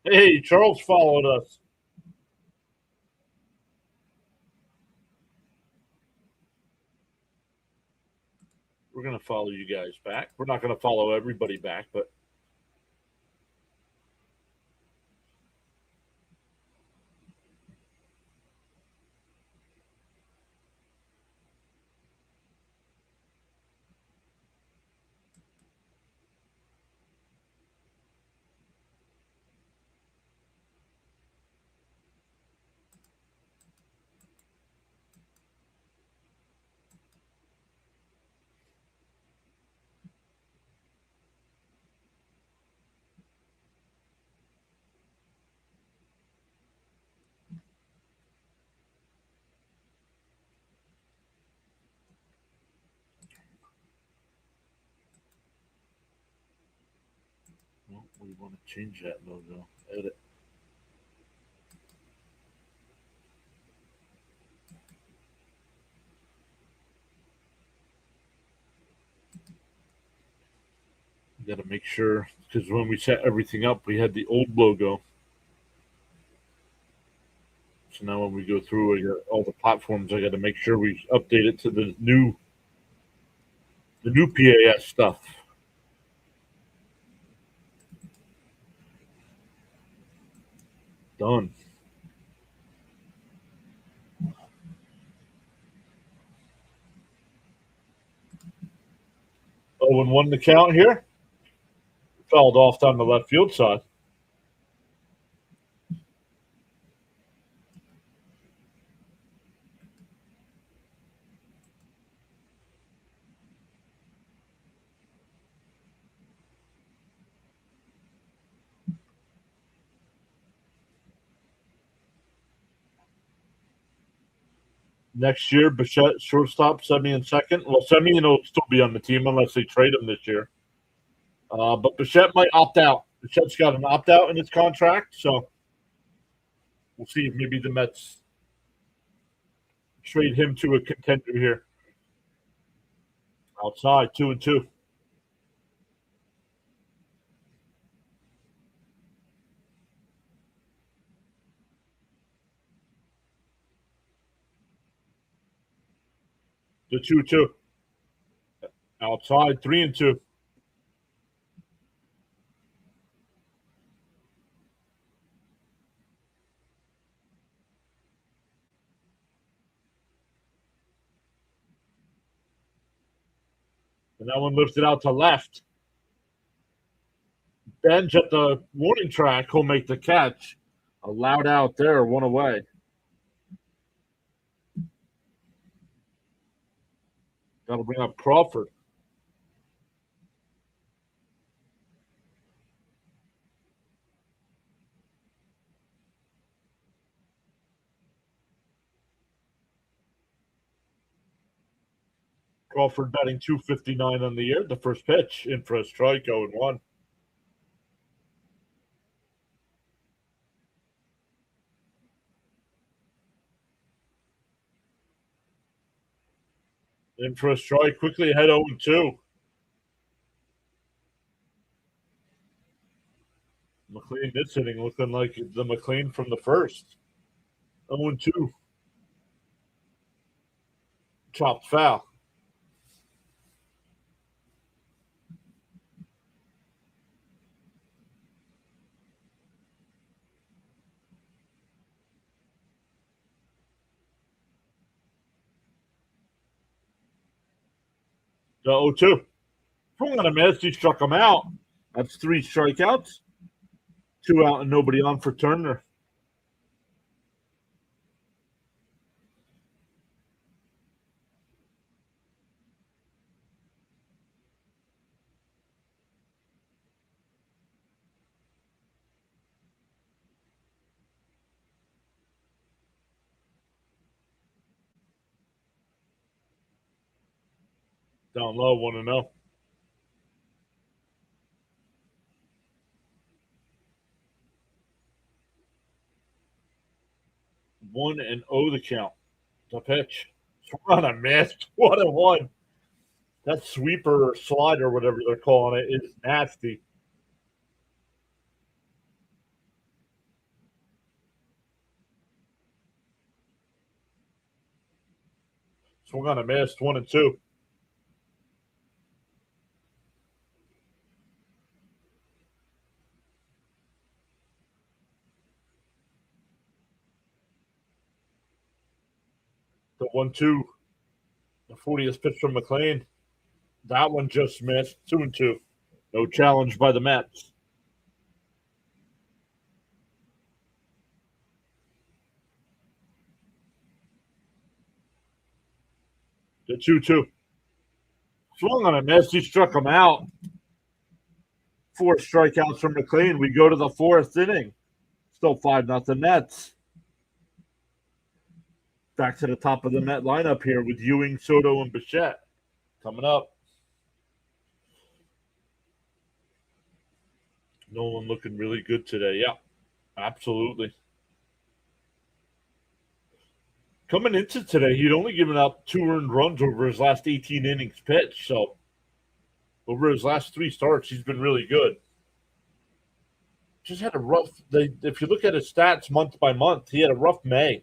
Hey, Charles followed us. We're going to follow you guys back. We're not going to follow everybody back, but we want to change that logo. Edit. We got to make sure, because when we set everything up, we had the old logo. So now when we go through all the platforms, I got to make sure we update it to the new PAS stuff. Done. 0-1 the count here. Fouled off down the left field side. Next year, Bichette shortstop, Semien second. Well, Semien will still be on the team unless they trade him this year. But Bichette might opt out. Bichette's got an opt out in his contract, so we'll see if maybe the Mets trade him to a contender here. Outside, 2-2. The 2-2. Outside, 3-2. And that one lifted out to left. Bench at the warning track will make the catch. Allowed out there, one away. That'll bring up Crawford. Crawford batting .259 on the year. The first pitch in for a strike, 0-1. In for a strike, quickly ahead 0-2. McLean this inning looking like the McLean from the first. 0-2. Chopped foul. The 0-2. Swung on a miss. He struck him out. That's 3 strikeouts. 2 out and nobody on for Turner. Down low, 1-0. 1-0 the count. The pitch. Swung on a miss. 1-1. That sweeper or slide or whatever they're calling it is nasty. Swung on a miss. 1-2. The 1-2. The 40th pitch from McLean. That one just missed. 2-2. No challenge by the Mets. The 2-2. Swung on a miss. He struck him out. 4 strikeouts from McLean. We go to the 4th inning. Still 5-0 Mets. Back to the top of the Met lineup here with Ewing, Soto, and Bichette coming up. Nolan looking really good today. Yeah, absolutely. Coming into today, he'd only given up 2 earned runs over his last 18 innings pitched. So over his last 3 starts, he's been really good. Just had a rough. If you look at his stats month by month, he had a rough May.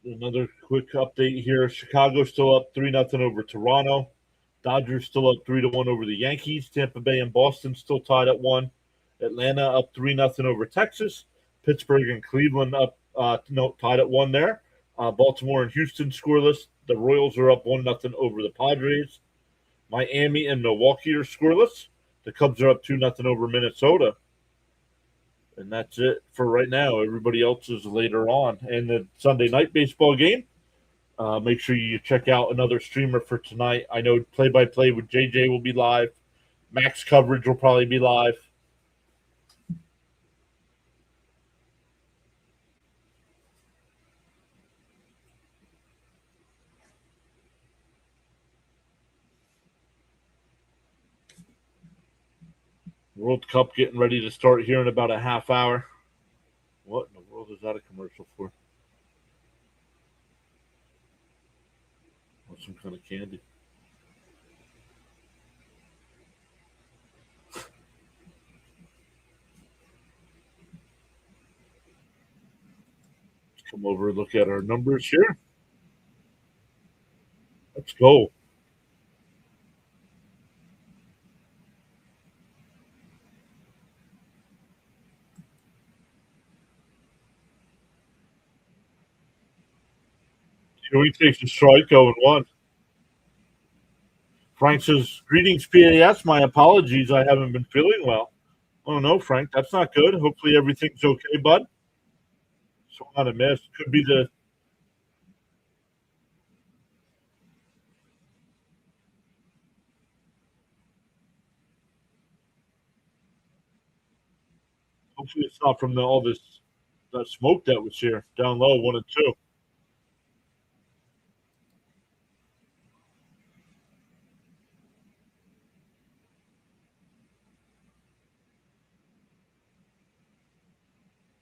Another quick update here. Chicago still up 3-0 over Toronto. Dodgers still up 3-1 over the Yankees. Tampa Bay and Boston still tied at 1. Atlanta up 3-0 over Texas. Pittsburgh and Cleveland up tied at 1 there. Baltimore and Houston scoreless. The Royals are up 1-0 over the Padres. Miami and Milwaukee are scoreless. The Cubs are up 2-0 over Minnesota. And that's it for right now. Everybody else is later on. And the Sunday night baseball game, make sure you check out another streamer for tonight. I know play-by-play with JJ will be live. Max coverage will probably be live. World Cup getting ready to start here in about a half hour. What in the world is that a commercial for? Some kind of candy. Let's come over and look at our numbers here. Let's go. He takes a strike, 0-1. Frank says, "Greetings, PAS. My apologies. I haven't been feeling well." Oh, no, Frank. That's not good. Hopefully everything's okay, bud. Swung on a miss. Could be the Hopefully it's not from all this that smoke that was here. Down low, 1-2.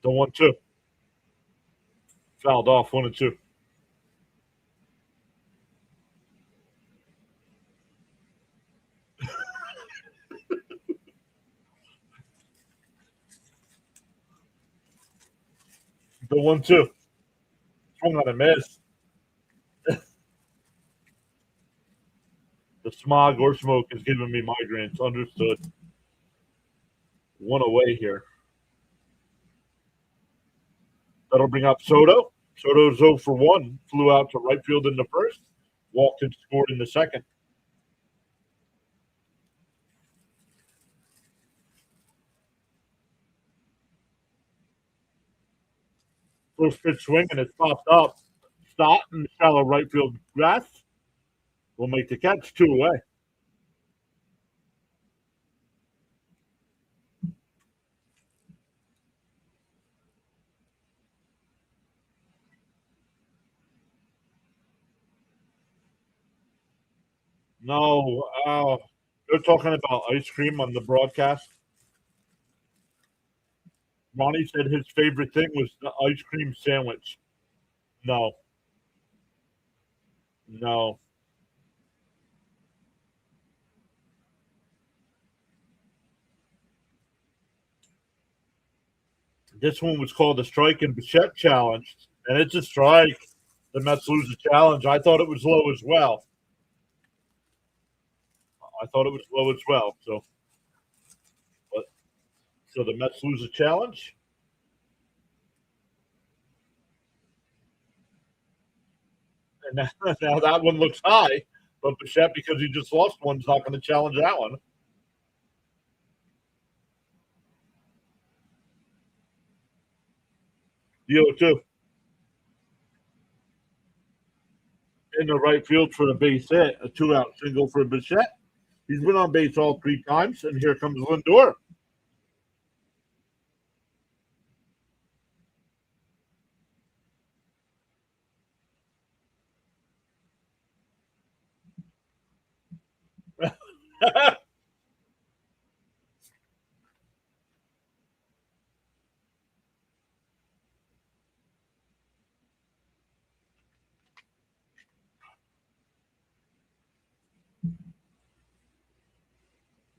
The 1-2. Fouled off, 1-2. The 1-2. Swung on a miss. The smog or smoke is giving me migraines. Understood. One away here. That'll bring up Soto. Soto's 0 for 1. Flew out to right field in the first. Walked and scored in the second. First pitch swing and it's popped up. Stott in the shallow right field grass will make the catch. 2 away. No, they're talking about ice cream on the broadcast. Ronnie said his favorite thing was the ice cream sandwich. No, no. This one was called the Strike and Bichette Challenge, and it's a strike. The Mets lose the challenge. I thought it was low as well. But so the Mets lose the challenge. And now that one looks high, but Bichette, because he just lost one, is not going to challenge that one. The 0-2 in the right field for the base hit, a 2-out single for Bichette. He's been on base all 3 times, and here comes Lindor.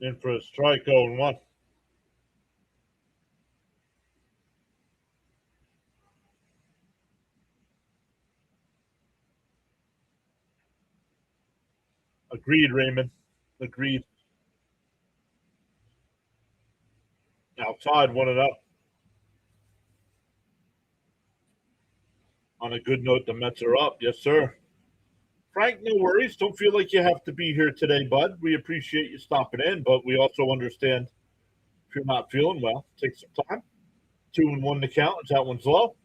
In for a strike, 0-1. Agreed, Raymond. Agreed. Outside, 1-0. On a good note, the Mets are up. Yes, sir. Frank, no worries. Don't feel like you have to be here today, bud. We appreciate you stopping in, but we also understand if you're not feeling well, take some time. 2-1 to count. That one's low.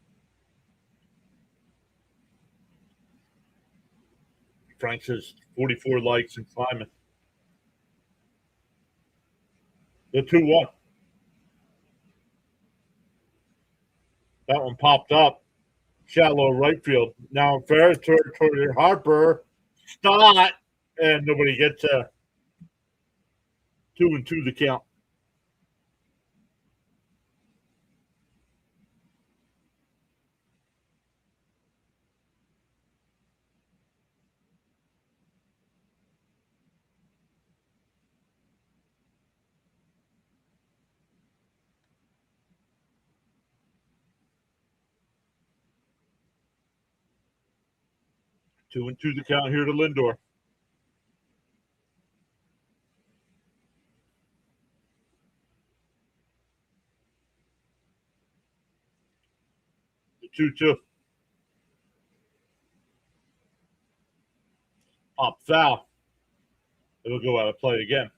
Frank says 44 likes and climbing. The 2-1. That one popped up. Shallow right field. Now fair territory. Harper. Stott. And nobody gets a 2-2 the count. Two and two the count here to Lindor. The 2-2. Pop foul. It'll go out of play again.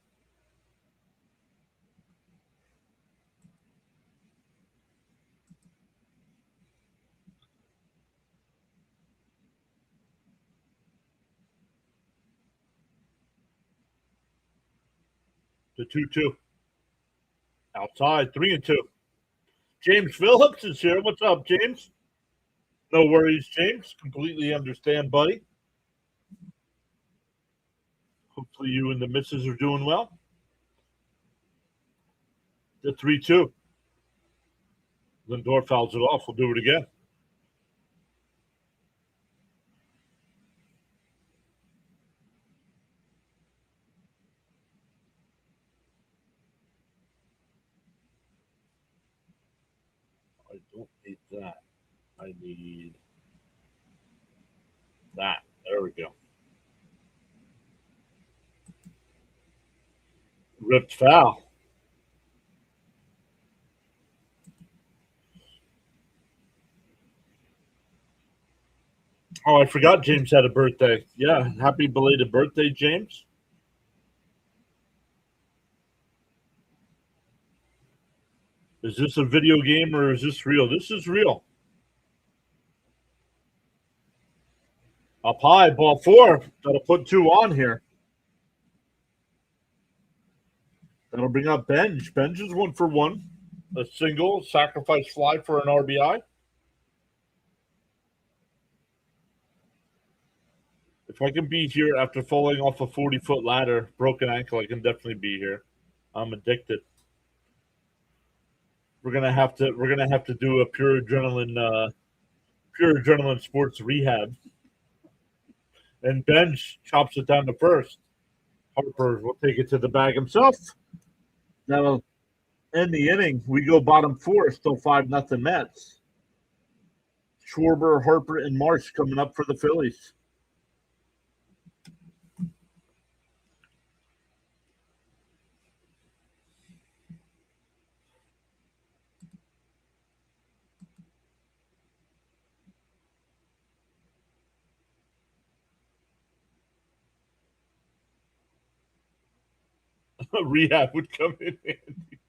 The 2-2. Outside, 3-2. James Phillips is here. What's up, James? No worries, James. Completely understand, buddy. Hopefully you and the missus are doing well. The 3-2. Lindor fouls it off. We'll do it again. I don't need that. I need that. There we go. Ripped foul. Oh, I forgot James had a birthday. Yeah, happy belated birthday, James. Is this a video game or is this real? This is real. Up high, ball 4. Got to put 2 on here. That'll bring up Benj. Benj is 1 for 1. A single, sacrifice fly for an RBI. If I can be here after falling off a 40-foot ladder, broken ankle, I can definitely be here. I'm addicted. We're gonna have to do a pure adrenaline sports rehab. And Benj chops it down to first. Harper will take it to the bag himself. That'll end the inning. We go bottom 4, still 5-0 Mets. Schwarber, Harper, and Marsh coming up for the Phillies. Rehab would come in handy.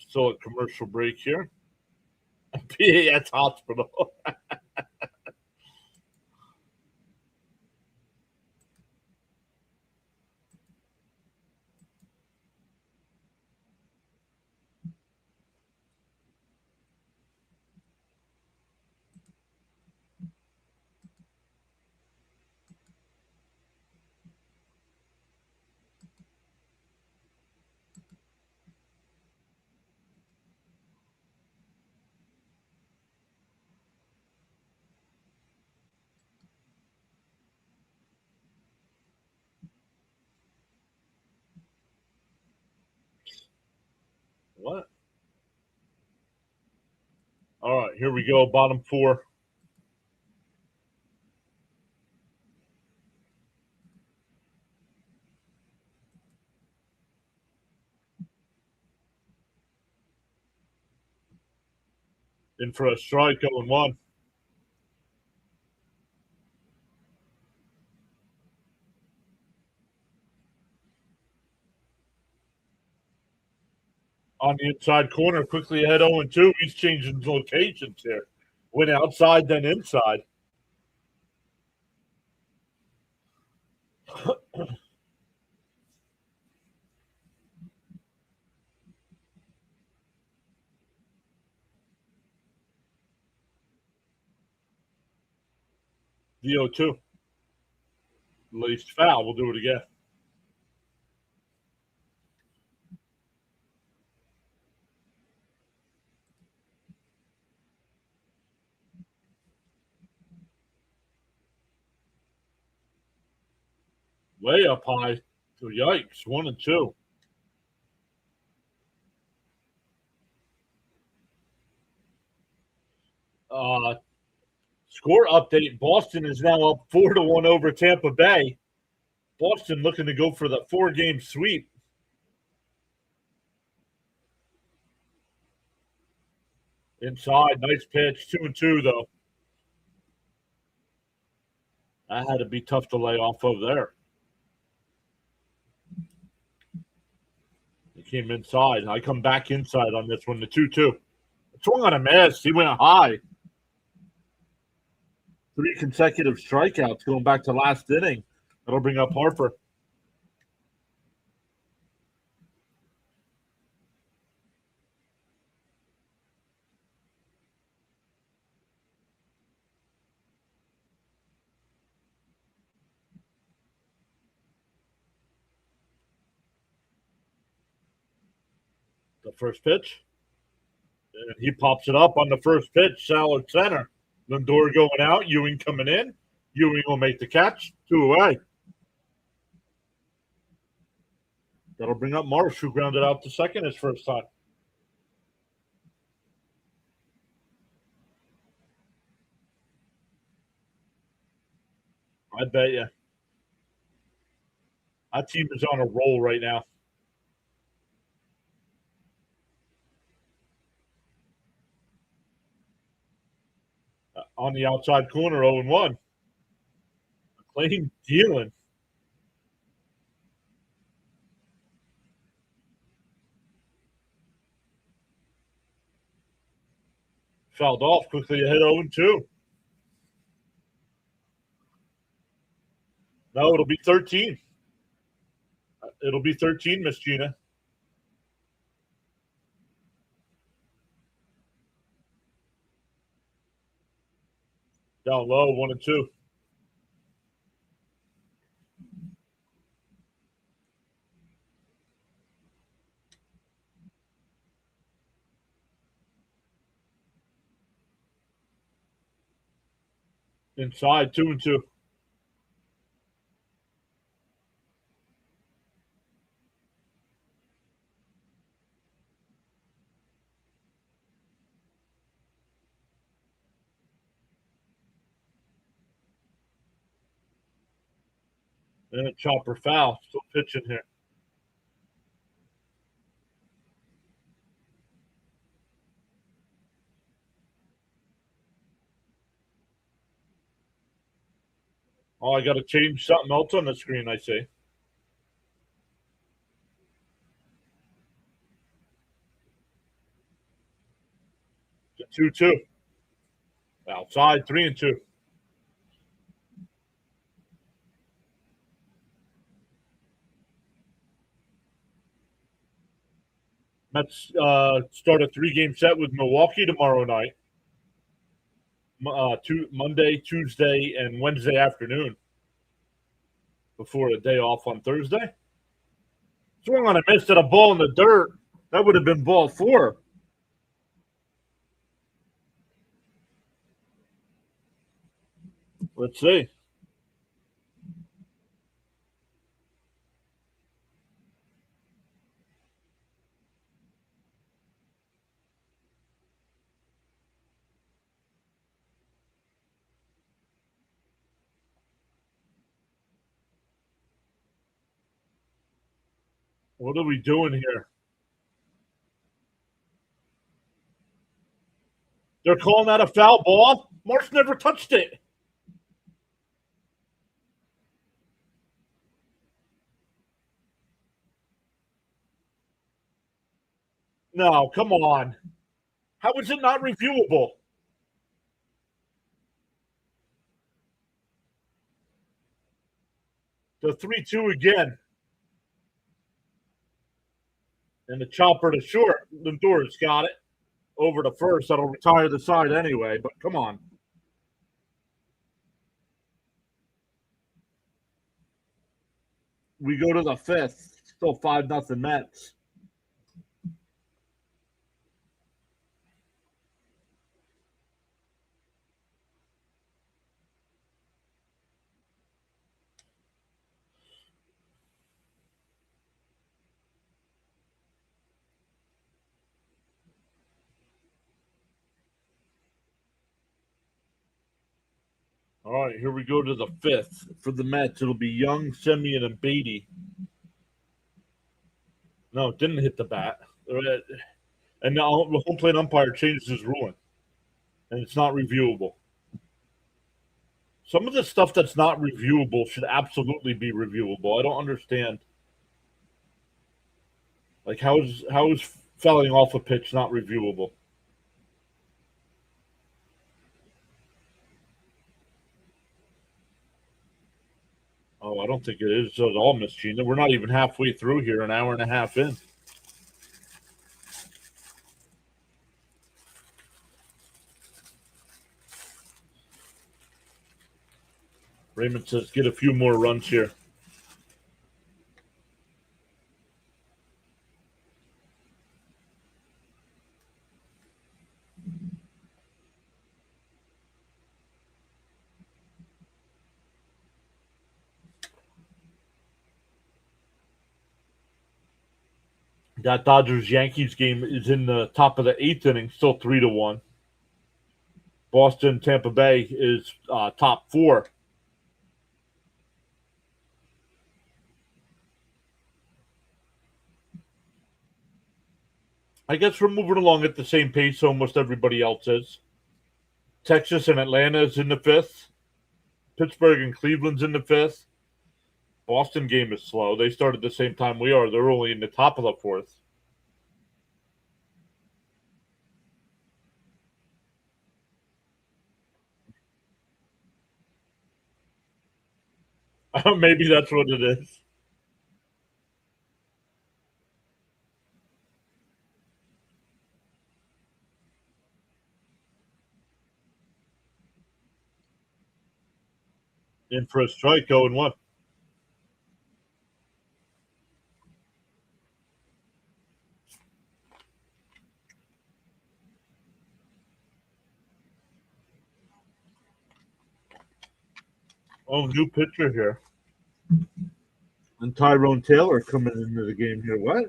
Still a commercial break here. PAS Hospital. What? All right, here we go. Bottom 4. In for a strike, 0-1. On the inside corner, quickly ahead 0-2. He's changing locations here. Went outside, then inside. The 0-2. Laced foul. We'll do it again. Way up high. So yikes. 1-2. Score update. Boston is now up 4-1 over Tampa Bay. Boston looking to go for the 4-game sweep. Inside, nice pitch. 2-2 though. That had to be tough to lay off of there. He came inside. I come back inside on this one. The 2-2. Swung on a miss. He went high. 3 consecutive strikeouts going back to last inning. That'll bring up Harper. The first pitch. And he pops it up on the first pitch. Salad center. Lindor going out. Ewing coming in. Ewing will make the catch. 2 away. That'll bring up Marsh, who grounded out to second his first time. I bet you. That team is on a roll right now. On the outside corner, 0-1. McLean dealing. Fouled off quickly ahead 0-2. No, it'll be 13. It'll be 13, Miss Gina. Down low, 1-2. Inside, 2-2. And a chopper foul. Still pitching here. Oh, I got to change something else on the screen, I see. The 2-2. Outside, 3-2. Mets start a 3-game set with Milwaukee tomorrow night. Monday, Tuesday, and Wednesday afternoon before a day off on Thursday. Swung on a miss at a ball in the dirt. That would have been ball 4. Let's see. What are we doing here? They're calling that a foul ball. Marsh never touched it. No, come on. How is it not reviewable? The 3-2 again. And the chopper to short. Lindor's got it. Over to first. That'll retire the side anyway, but come on. We go to the 5th. Still 5-0 Mets. All right, here we go to the fifth. For the Mets, it'll be Young, Simeon, and Beatty. No, it didn't hit the bat. And now the home plate umpire changed his ruling, and it's not reviewable. Some of the stuff that's not reviewable should absolutely be reviewable. I don't understand. Like how is fouling off a pitch not reviewable? Oh, I don't think it is at all, Miss Gina. We're not even halfway through here, an hour and a half in. Raymond says, get a few more runs here. That Dodgers Yankees game is in the top of the eighth inning, still 3-1. Boston Tampa Bay is top four. I guess we're moving along at the same pace almost everybody else is. Texas and Atlanta is in the fifth. Pittsburgh and Cleveland's in the fifth. Boston game is slow. They started the same time we are. They're only in the top of the fourth. Maybe that's what it is. In for a strike, 0-1. Oh, new pitcher here. And Tyrone Taylor coming into the game here. What?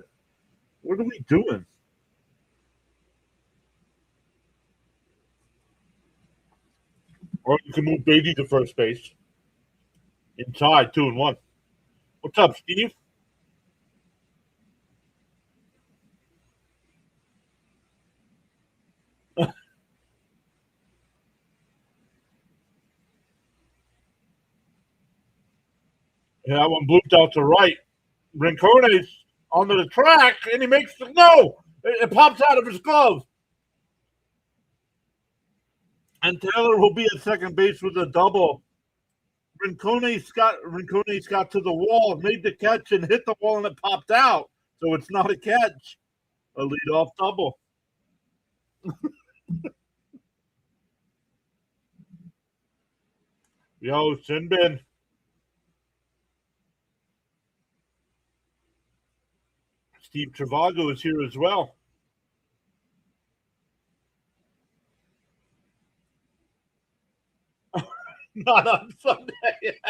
What are we doing? Or you can move Beatty to first base. Inside, 2-1. What's up, Steve? Yeah, that one blooped out to right. Rincone's onto the track, and he makes the no. It pops out of his glove. And Taylor will be at second base with a double. Rincone's got to the wall, made the catch, and hit the wall, and it popped out. So it's not a catch. A leadoff double. Yo, Sinbin. Steve Travago is here as well. Not on Sunday.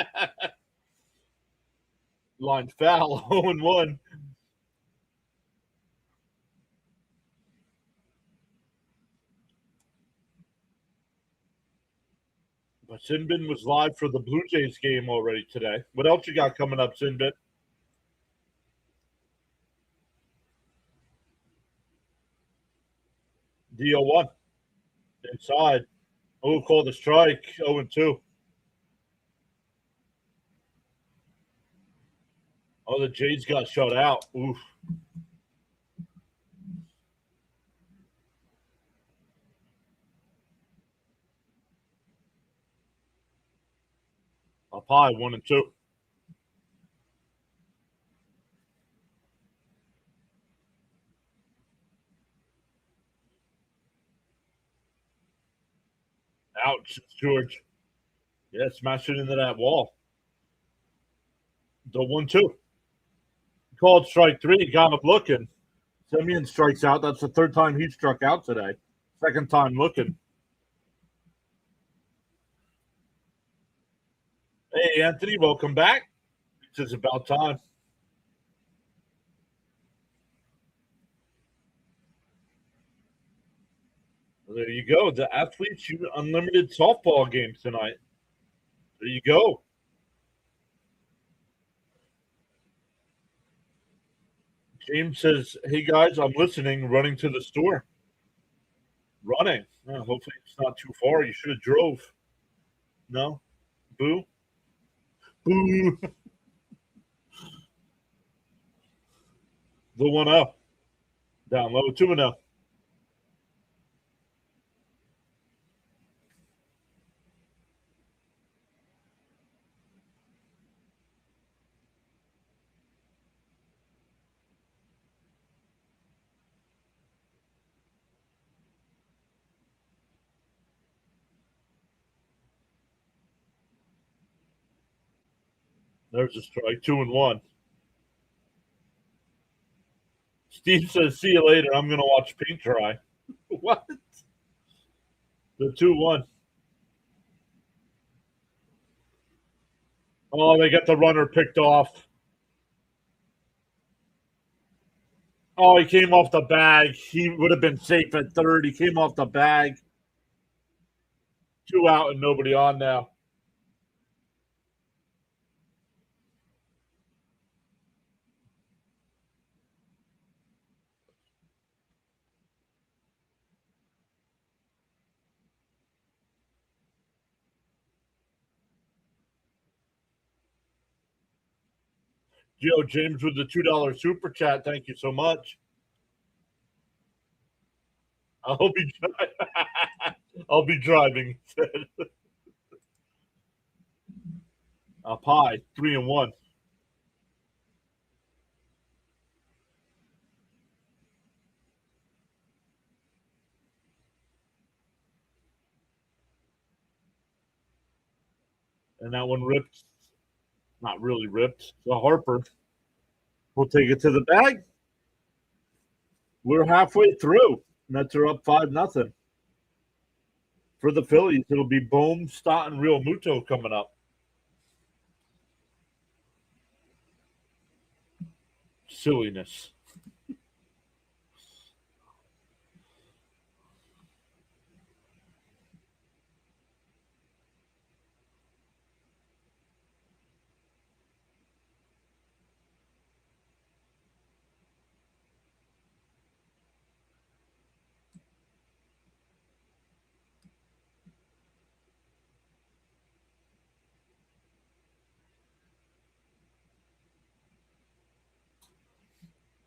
Line foul, 0-1. But Sinbin was live for the Blue Jays game already today. What else you got coming up, Sinbin? DO1. Inside. Oh, called a strike. 0-2. Oh, the Jays got shut out. Oof. Up high, 1-2. Ouch, George. Yeah, smash it into that wall. The 1-2. Called strike three, got him looking. Simeon strikes out. That's the third time he struck out today. Second time looking. Hey, Anthony, welcome back. It's just about time. Well, there you go. The Athletes Unlimited softball game tonight. There you go. James says, "Hey guys, I'm listening. Running to the store. Running. Hopefully it's not too far. You should have drove. No, boo, boo. The 1-0 down low 2-0. There's a strike. 2-1. Steve says, "See you later. I'm gonna watch paint dry." What? The 2-1. Oh, they got the runner picked off. Oh, he came off the bag. He would have been safe at third. He came off the bag. 2 out and nobody on now. Joe James with the $2 super chat. Thank you so much. I'll be I'll be driving. A pie, 3-1. And that one ripped. Not really ripped. The Harper. We'll take it to the bag. We're halfway through. Mets are up 5-0. For the Phillies, it'll be Bohm, Stott, and Real Muto coming up. Silliness.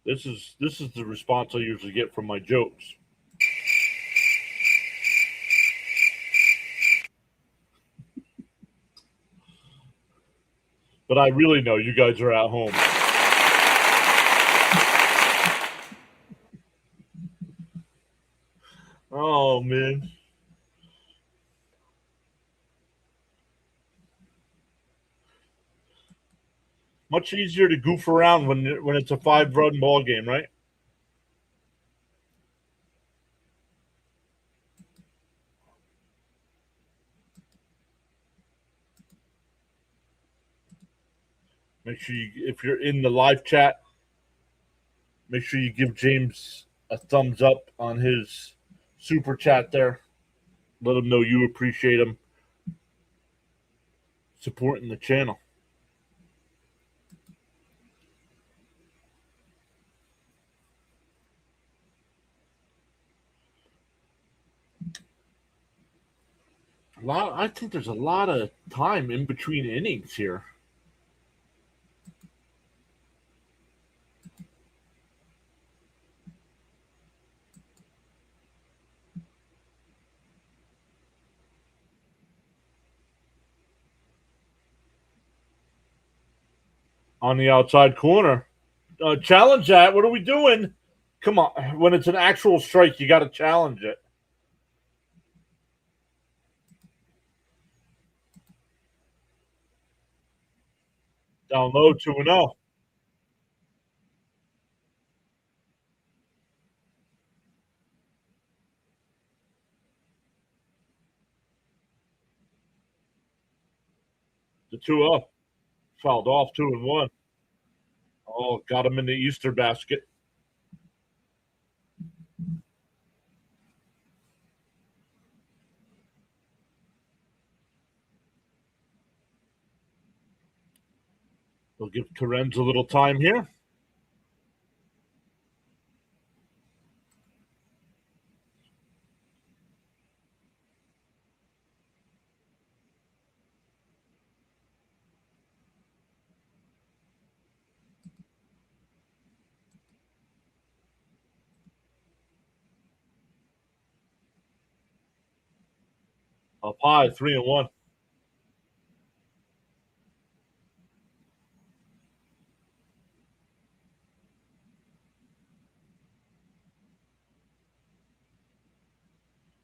This is the response I usually get from my jokes. But I really know you guys are at home. Oh man. Much easier to goof around when it's a 5-run ball game, right? Make sure you, if you're in the live chat, make sure you give James a thumbs up on his super chat there. Let him know you appreciate him supporting the channel. I think there's a lot of time in between innings here. On the outside corner. Challenge that. What are we doing? Come on. When it's an actual strike, you got to challenge it. Down low, 2-0. The 2-0. Fouled off, 2-1. Oh, got him in the Easter basket. We'll give Terens a little time here. Up high, 3-1.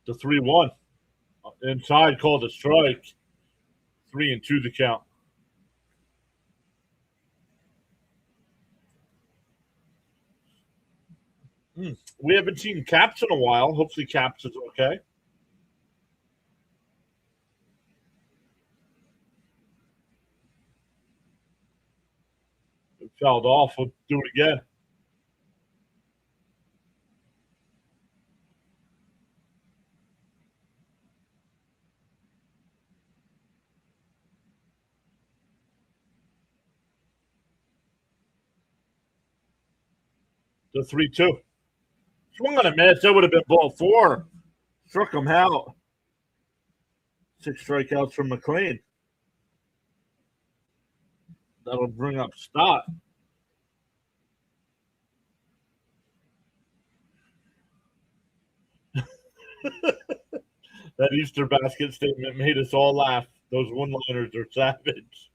The 3-1. Inside, called a strike. 3-2 the count. We haven't seen Caps in a while. Hopefully Caps is okay. It fouled off. We'll do it again. The 3-2. Swung on a miss. That would have been ball 4. Struck him out. 6 strikeouts from McLean. That'll bring up Stott. That Easter basket statement made us all laugh. Those one-liners are savage.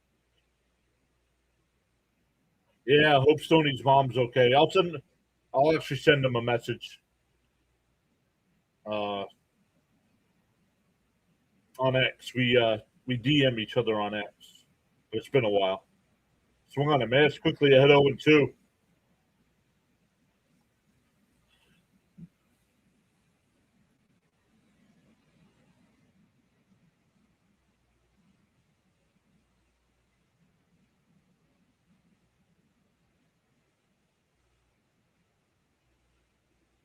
Yeah, I hope Stoney's mom's okay. I'll actually send him a message on X. We DM each other on X. It's been a while. Swung on a miss quickly ahead 0-2.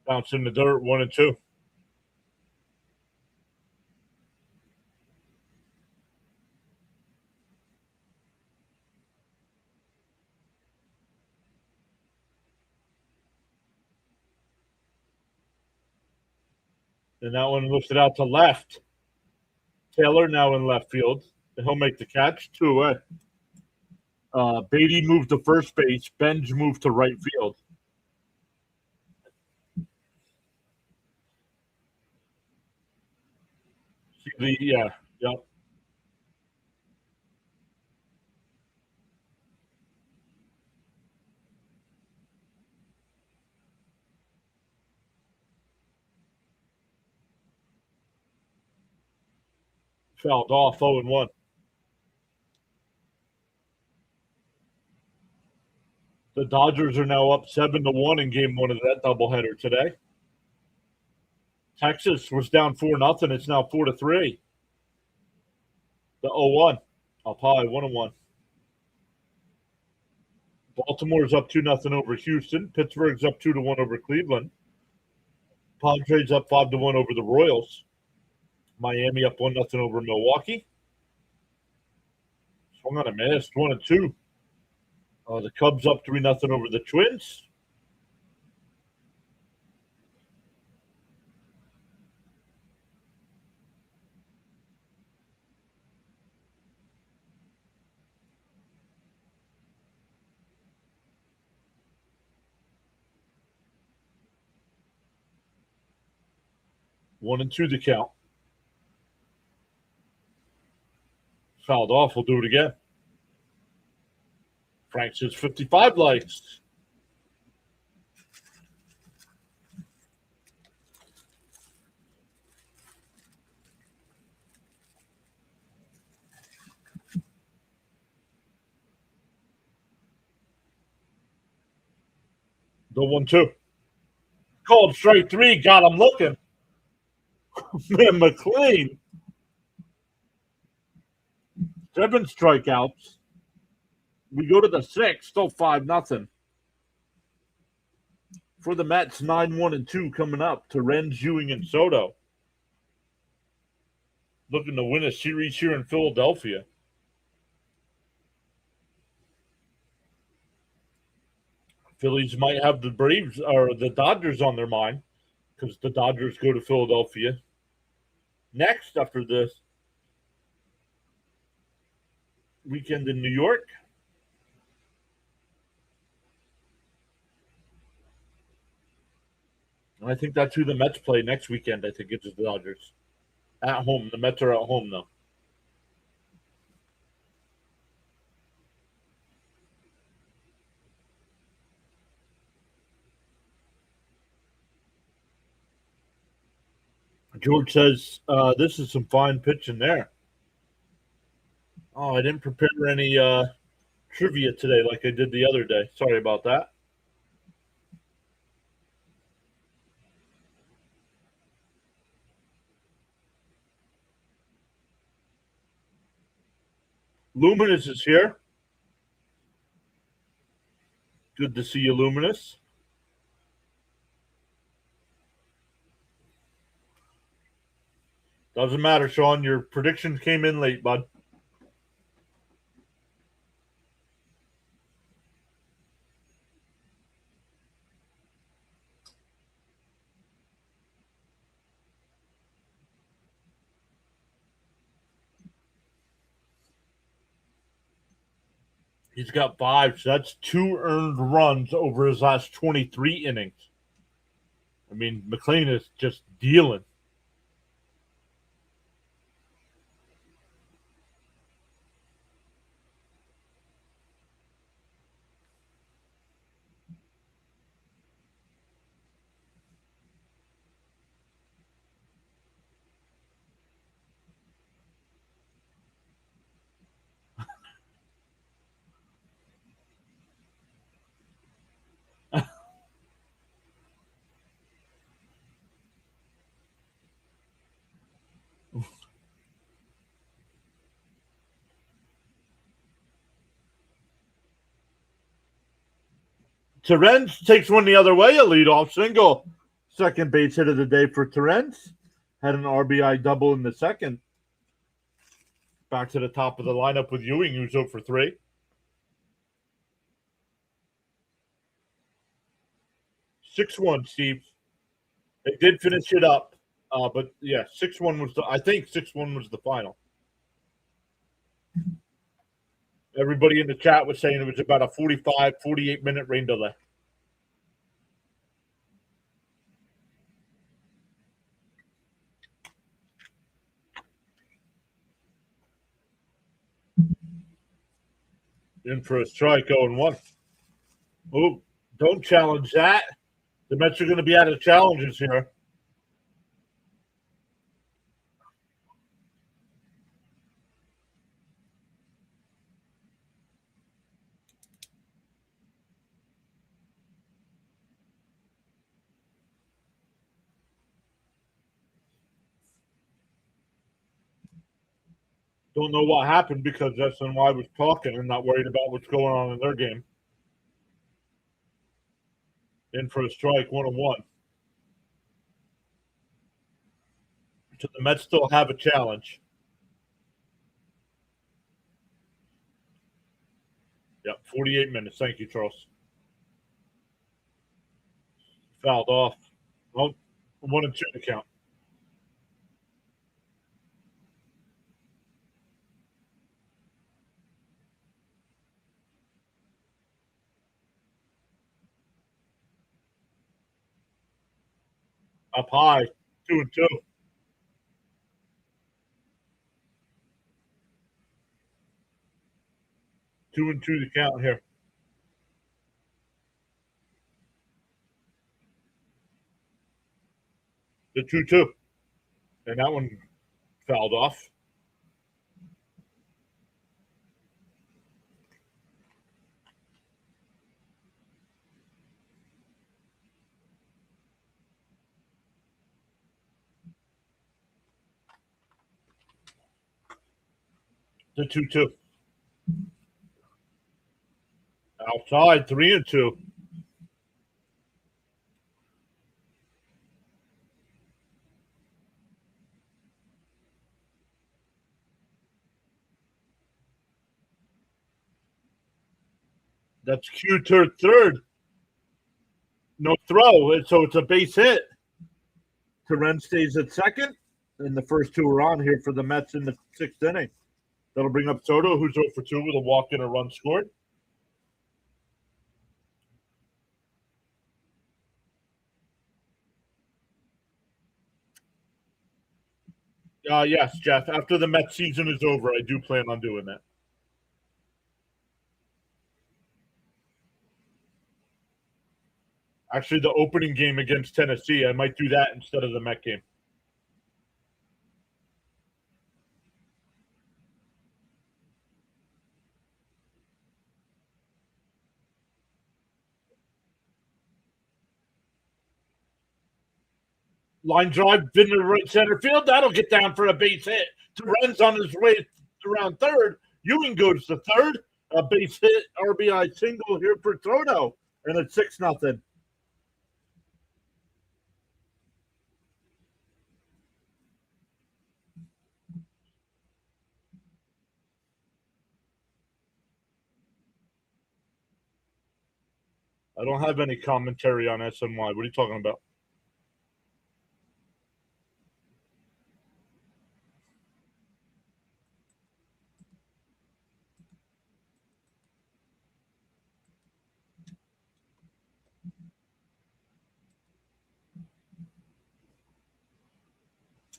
Bounce in the dirt, 1-2. And that one lifted out to left. Taylor now in left field. He'll make the catch. 2-away. Beatty moved to first base. Benj moved to right field. Yep. Fouled off 0-1. The Dodgers are now up 7-1 in game 1 of that doubleheader today. Texas was down 4-0. It's now 4-3. The 0-1. Up high, 1-1. Baltimore's up 2-0 over Houston. Pittsburgh's up 2-1 over Cleveland. Padres up 5-1 over the Royals. Miami up 1-0 over Milwaukee. Swung on a miss, 1-2. The Cubs up 3-0 over the Twins. One and two the count. Fouled off. We'll do it again. Frank says 55 likes. The 1-2. Called strike 3. Got him looking. Man, McLean. 7 strikeouts. We go to the 6th, still 5-0. For the Mets, 9-1-2 coming up. Terens, Ewing, and Soto. Looking to win a series here in Philadelphia. Phillies might have the Braves or the Dodgers on their mind because the Dodgers go to Philadelphia next after this weekend in New York. And I think that's who the Mets play next weekend. I think it's the Dodgers at home. The Mets are at home though. George says this is some fine pitching there. Oh, I didn't prepare any trivia today like I did the other day. Sorry about that. Luminous is here. Good to see you, Luminous. Doesn't matter, Sean. Your predictions came in late, bud. He's got 5, so that's 2 earned runs over his last 23 innings. I mean, McLean is just dealing. Terence takes one the other way, a leadoff single. Second base hit of the day for Terence. Had an RBI double in the second. Back to the top of the lineup with Ewing, who's 0 for 3. 6-1, Steve. They did finish it up. But yeah, 6-1 was I think 6-1 was the final. Everybody in the chat was saying it was about a 45, 48-minute rain delay. In for a strike, 0-1. Oh, don't challenge that. The Mets are going to be out of challenges here. Don't know what happened because SNY was talking and not worried about what's going on in their game. In for a strike, 1-1. So the Mets still have a challenge. Yep, 48 minutes. Thank you, Charles. Fouled off. Well, 1-2 to count. Up high, 2-2. 2-2 to count here. The 2-2. And that one fouled off. The 2-2. Outside, 3-2. That's Q third. No throw, so it's a base hit. Terren stays at second, and the first two are on here for the Mets in the sixth inning. That'll bring up Soto, who's 0 for 2 with a walk and a run scored. Yes, Jeff. After the Mets season is over, I do plan on doing that. Actually, the opening game against Tennessee, I might do that instead of the Met game. Line drive into right center field. That'll get down for a base hit. Terren's on his way around third. Ewing goes to third. A base hit, RBI single here for Soto, and it's 6-0. I don't have any commentary on SNY. What are you talking about?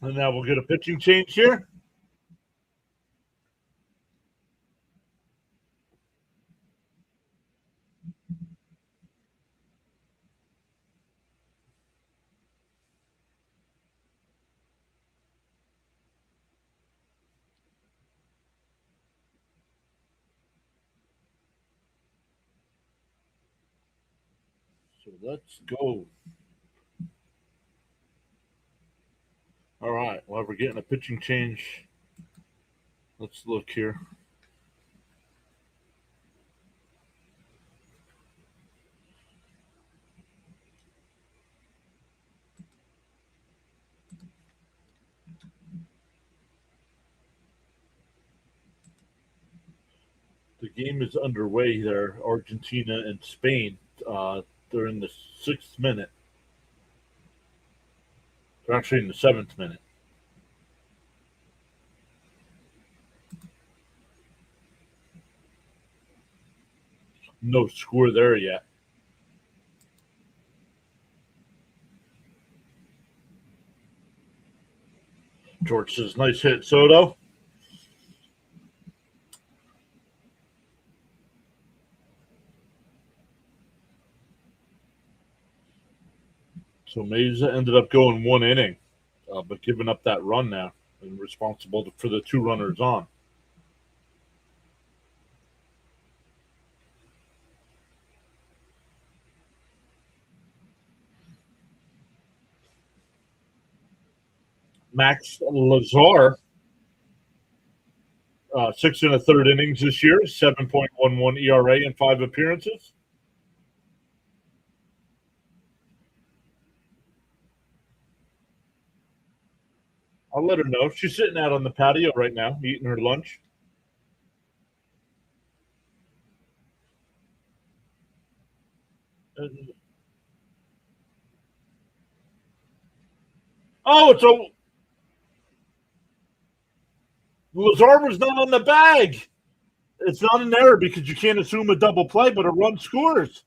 And now we'll get a pitching change here. So let's go. All right. Well, we're getting a pitching change. Let's look here. The game is underway there. Argentina and Spain. They're in the 6th minute. They're actually in the 7th minute. No score there yet. George says, nice hit, Soto. So Mesa ended up going 1 inning, but giving up that run now and responsible for the 2 runners on. Max Lazar, 6 1/3 innings this year, 7.11 ERA in 5 appearances. I'll let her know. She's sitting out on the patio right now, eating her lunch. Oh, it's a Lazar was not on the bag. It's not an error because you can't assume a double play, but a run scores.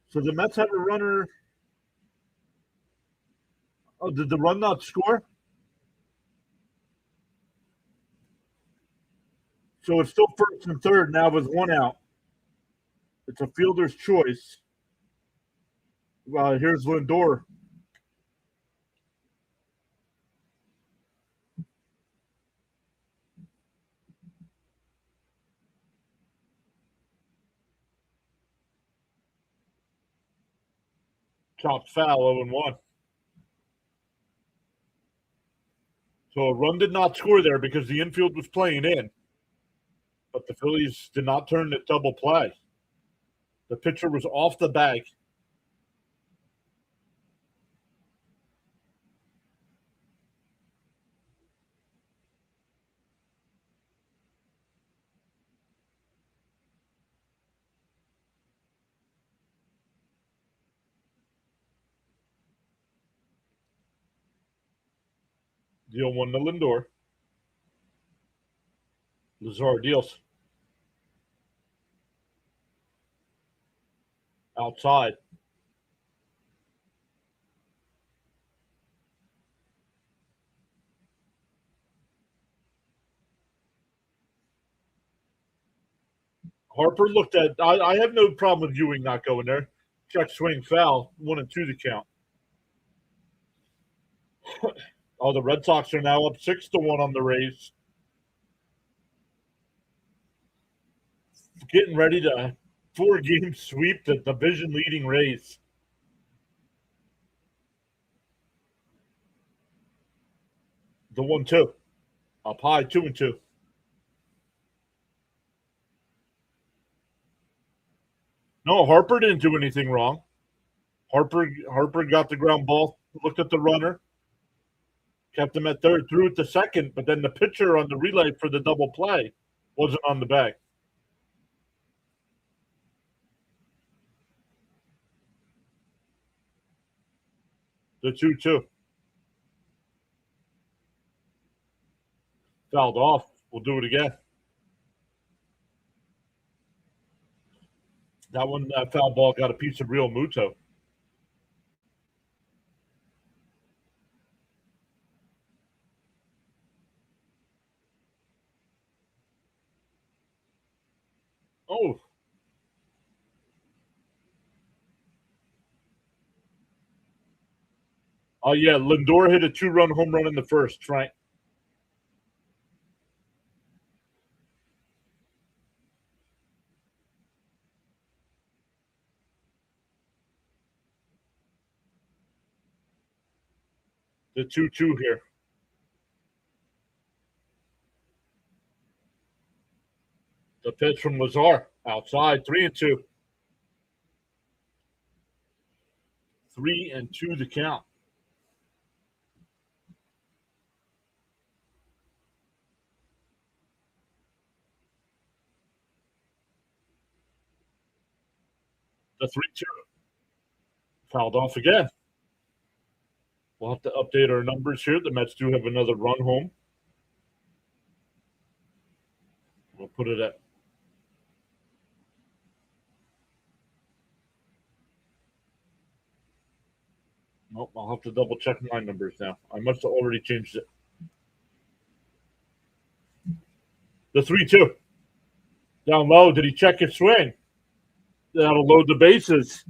So the Mets have a runner. Oh, did the run not score? So it's still first and third now with 1 out. It's a fielder's choice. Here's Lindor. Chopped foul, 0-1. So a run did not score there because the infield was playing in. But the Phillies did not turn the double play. The pitcher was off the bag. Deal one to Lindor. Lazar deals. Outside. Harper looked at. I have no problem with Ewing not going there. Check swing foul. 1-2 the count. Oh, the Red Sox are now up 6-1 on the Rays. Getting ready to 4-game sweep the division leading Rays. The 1-2. Up high, 2-2. No, Harper didn't do anything wrong. Harper got the ground ball, looked at the runner, kept him at third, threw it to second, but then the pitcher on the relay for the double play wasn't on the bag. The 2-2. Fouled off. We'll do it again. That foul ball got a piece of real Muto. Oh. Oh, yeah. Lindor hit a 2-run home run in the first, Frank. The 2-2 here. The pitch from Lazar outside, 3-2. 3-2 the count. The 3-2. Fouled off again. We'll have to update our numbers here. The Mets do have another run home. We'll put it at. Nope, I'll have to double check my numbers now. I must have already changed it. The 3-2. Down low. Did he check his swing? That'll load the bases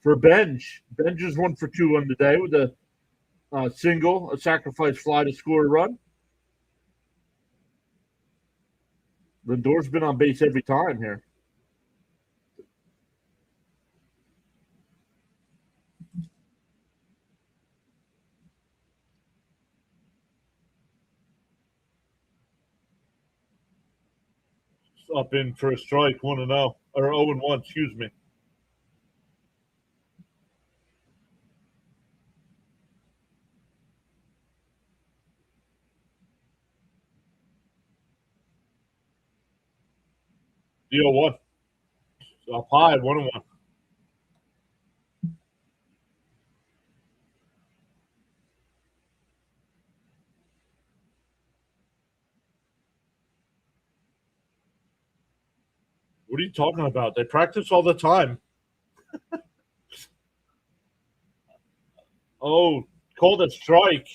for Benj. Benj is 1-for-2 on the day with a single, a sacrifice fly to score a run. Lindor's been on base every time here. Up in for a strike, 1-0 or 0-1. Excuse me. Deal one. Up high, 1-1. What are you talking about? They practice all the time. Oh, called a strike.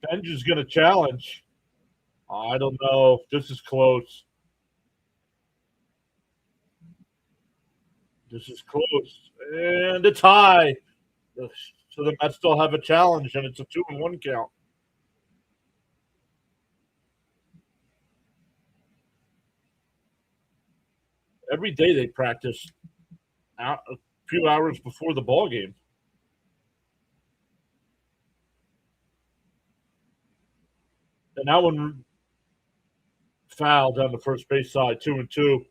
Benj is going to challenge. I don't know. This is close. This is close. And it's high. So the Mets still have a challenge, and it's a 2-1 count. Every day they practice a few hours before the ball game. And that one foul down the first base side, 2-2.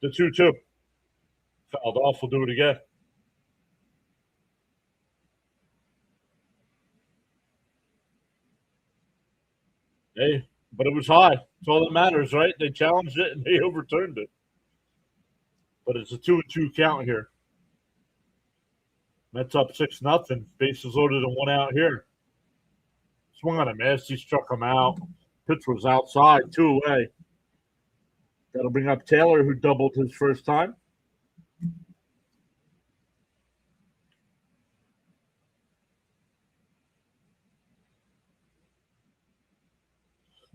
The 2-2. Fouled off. We'll do it again. Hey, but it was high. That's all that matters, right? They challenged it and they overturned it. But it's a 2-2 count here. Mets up 6-0. Bases loaded and one out here. Swung on a miss. He struck him out. Pitch was outside, 2 away. That'll bring up Taylor, who doubled his first time.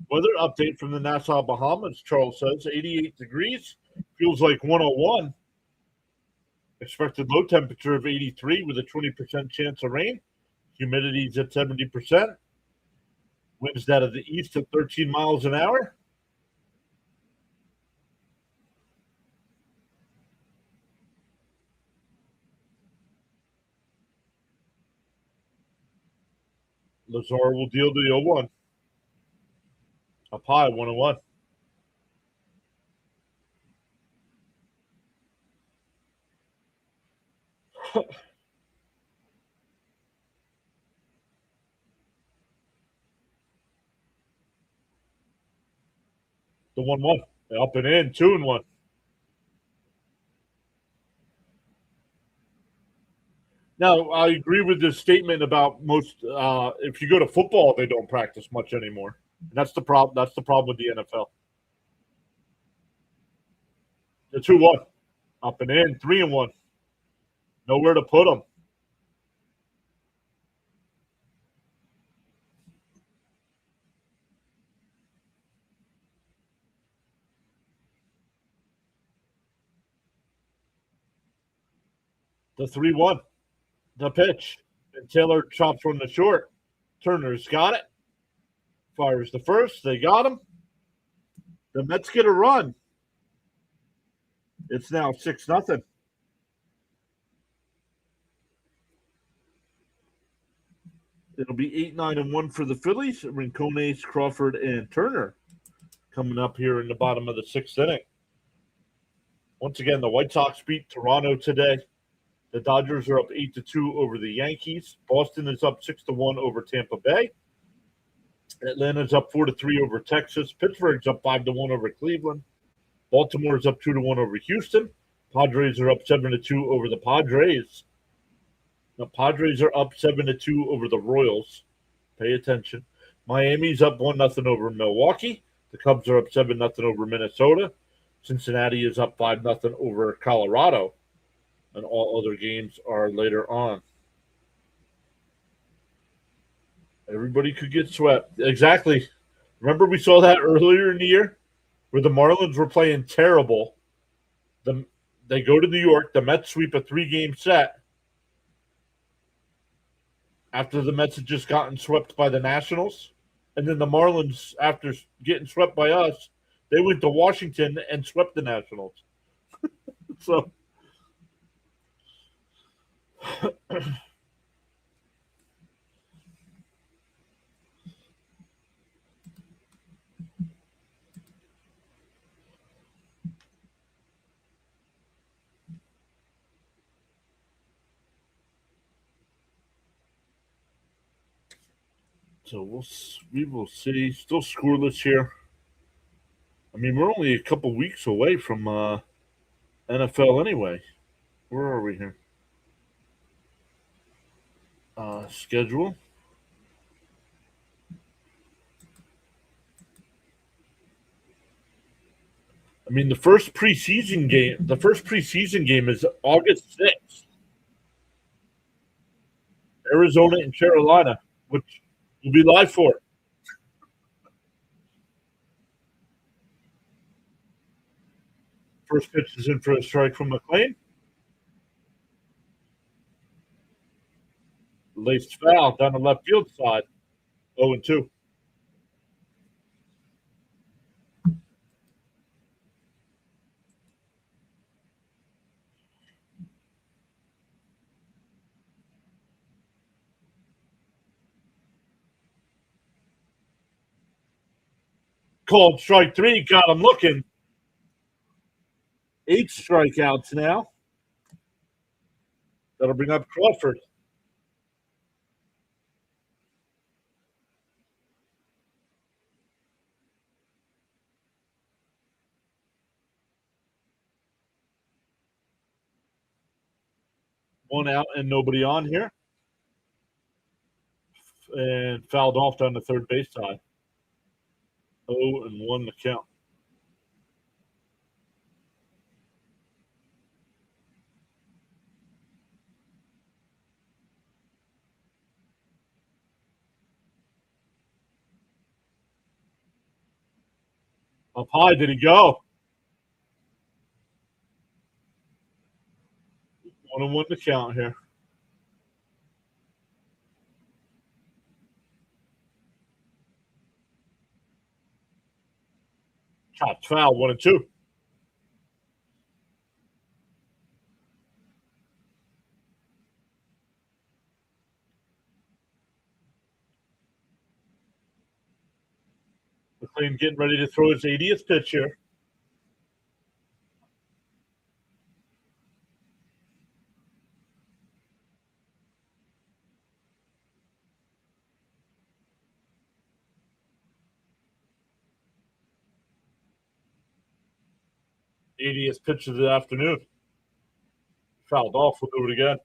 Weather update from the Nassau Bahamas, Charles says. 88 degrees. Feels like 101. Expected low temperature of 83 with a 20% chance of rain. Humidity's at 70%. Winds out of the east at 13 miles an hour. Lazar will deal the 0-1. Up high, 1-1. The 1-1. Up and in, 2-1. Now, I agree with this statement about most. If you go to football, they don't practice much anymore. And that's the problem. That's the problem with the NFL. The 2-1. Up and in, 3-1. Nowhere to put them. The 3-1. The pitch. And Taylor chops from the short. Turner's got it. Fires the first. They got him. The Mets get a run. It's now 6-0. It'll be 8-9-1 for the Phillies. Rincones, Crawford, and Turner coming up here in the bottom of the 6th inning. Once again, the White Sox beat Toronto today. The Dodgers are up 8-2 over the Yankees. Boston is up 6-1 over Tampa Bay. Atlanta's up 4-3 over Texas. Pittsburgh's up 5-1 over Cleveland. Baltimore is up 2-1 over Houston. Padres are up 7-2 over the Padres. The Padres are up 7-2 over the Royals. Pay attention. Miami's up 1-0 over Milwaukee. The Cubs are up 7-0 over Minnesota. Cincinnati is up 5-0 over Colorado. And all other games are later on. Everybody could get swept. Exactly. Remember we saw that earlier in the year where the Marlins were playing terrible. They go to New York. The Mets sweep a 3-game set after the Mets had just gotten swept by the Nationals. And then the Marlins, after getting swept by us, they went to Washington and swept the Nationals. So we will see. Still scoreless here. I mean, we're only a couple weeks away from NFL anyway. Where are we here? Schedule. I mean, the first preseason game is August 6th. Arizona and Carolina, which we'll be live for. First pitch is in for a strike from McLean. Laced foul down the left field side. 0-2. Called strike 3. Got him looking. 8 strikeouts now. That'll bring up Crawford. One out and nobody on here. And fouled off down the third base side. 0-1 the count. Up high, did he go? 1-1 the count here. Chopped foul, 1-2. McLean getting ready to throw his 80th pitch here. '80th pitch of the afternoon. Fouled off. We'll do it again.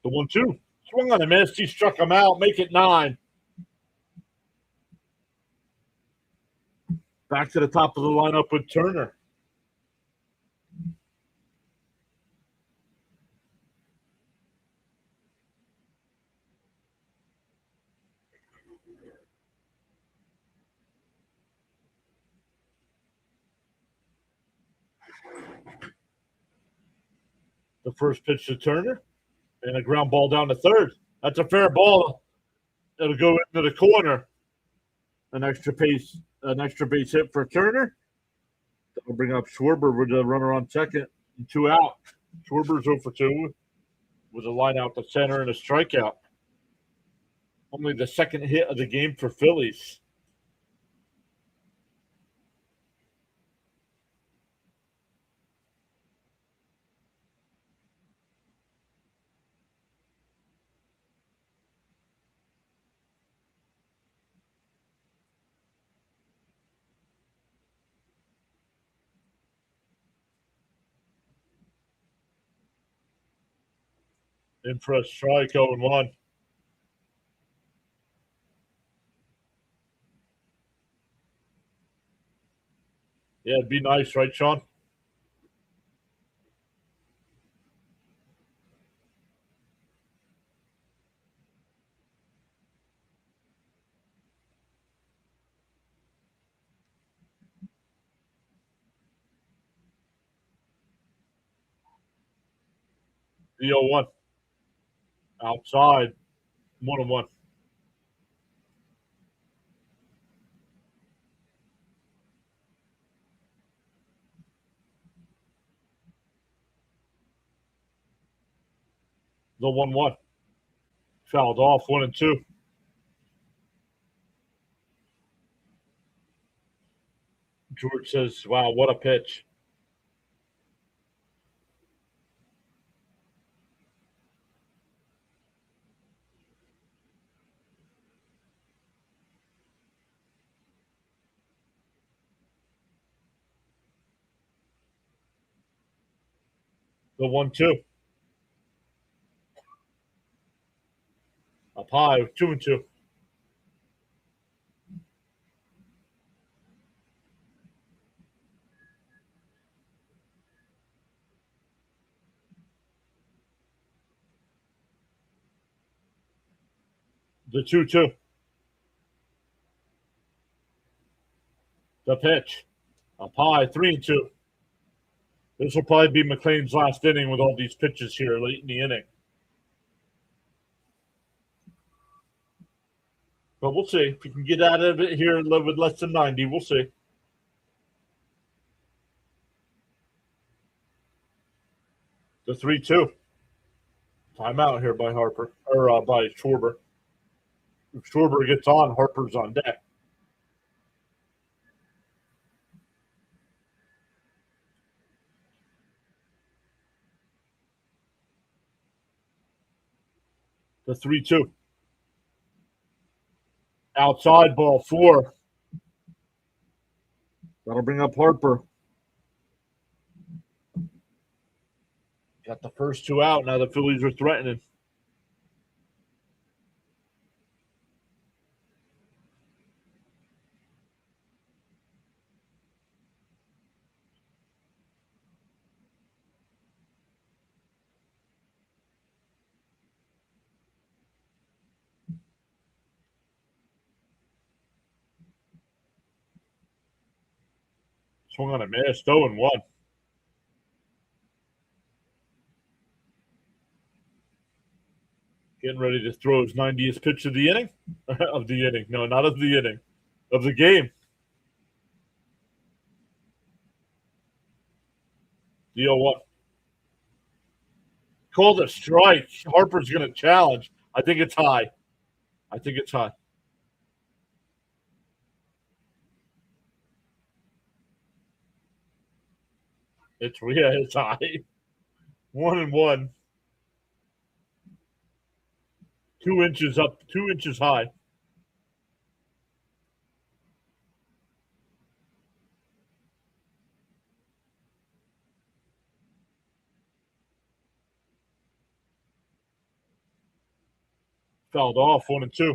The 1-2. Swung on a miss. He struck him out. Make it 9. Back to the top of the lineup with Turner. The first pitch to Turner. And a ground ball down to third. That's a fair ball. It'll go into the corner. An extra base hit for Turner. That'll bring up Schwarber with a runner on second and 2 out. Schwarber's 0 for 2 with a line out to center and a strikeout. Only the second hit of the game for Phillies. In for a strike, 0-1. Yeah, it'd be nice, right, Sean? The 0-1. Outside. 1-1. The 1-1. Fouled off, 1-2. George says, wow, what a pitch. The 1-2. Up high, 2-2. The 2-2. The pitch. Up high, 3-2. This will probably be McLean's last inning with all these pitches here late in the inning. But we'll see. If we can get out of it here with less than 90, we'll see. The 3-2. Timeout here by Harper or by Schwarber. If Schwarber gets on, Harper's on deck. The 3-2. Outside ball 4. That'll bring up Harper. Got the first 2 out. Now the Phillies are threatening. Swung on a miss. 0-1. Getting ready to throw his 90th pitch of the inning. Of the inning. No, not of the inning. Of the game. The 0-1. Called a strike. Harper's going to challenge. I think it's high. It's high. 1-1. 2 inches up, 2 inches high. Fouled off. 1-2.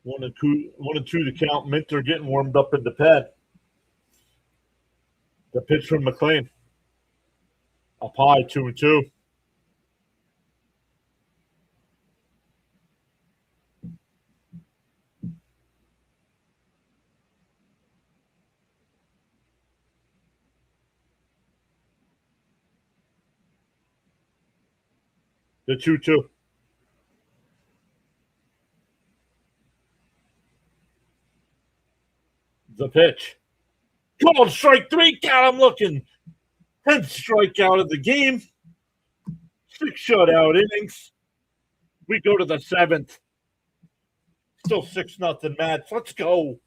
One and two to count. Minter getting warmed up in the pen. The pitch from McLean. Up high, 2-2. The 2-2. The pitch. Called strike 3. God, I'm looking. 10th strikeout of the game. 6 shutout innings. We go to the 7th. Still 6-0 match. Let's go.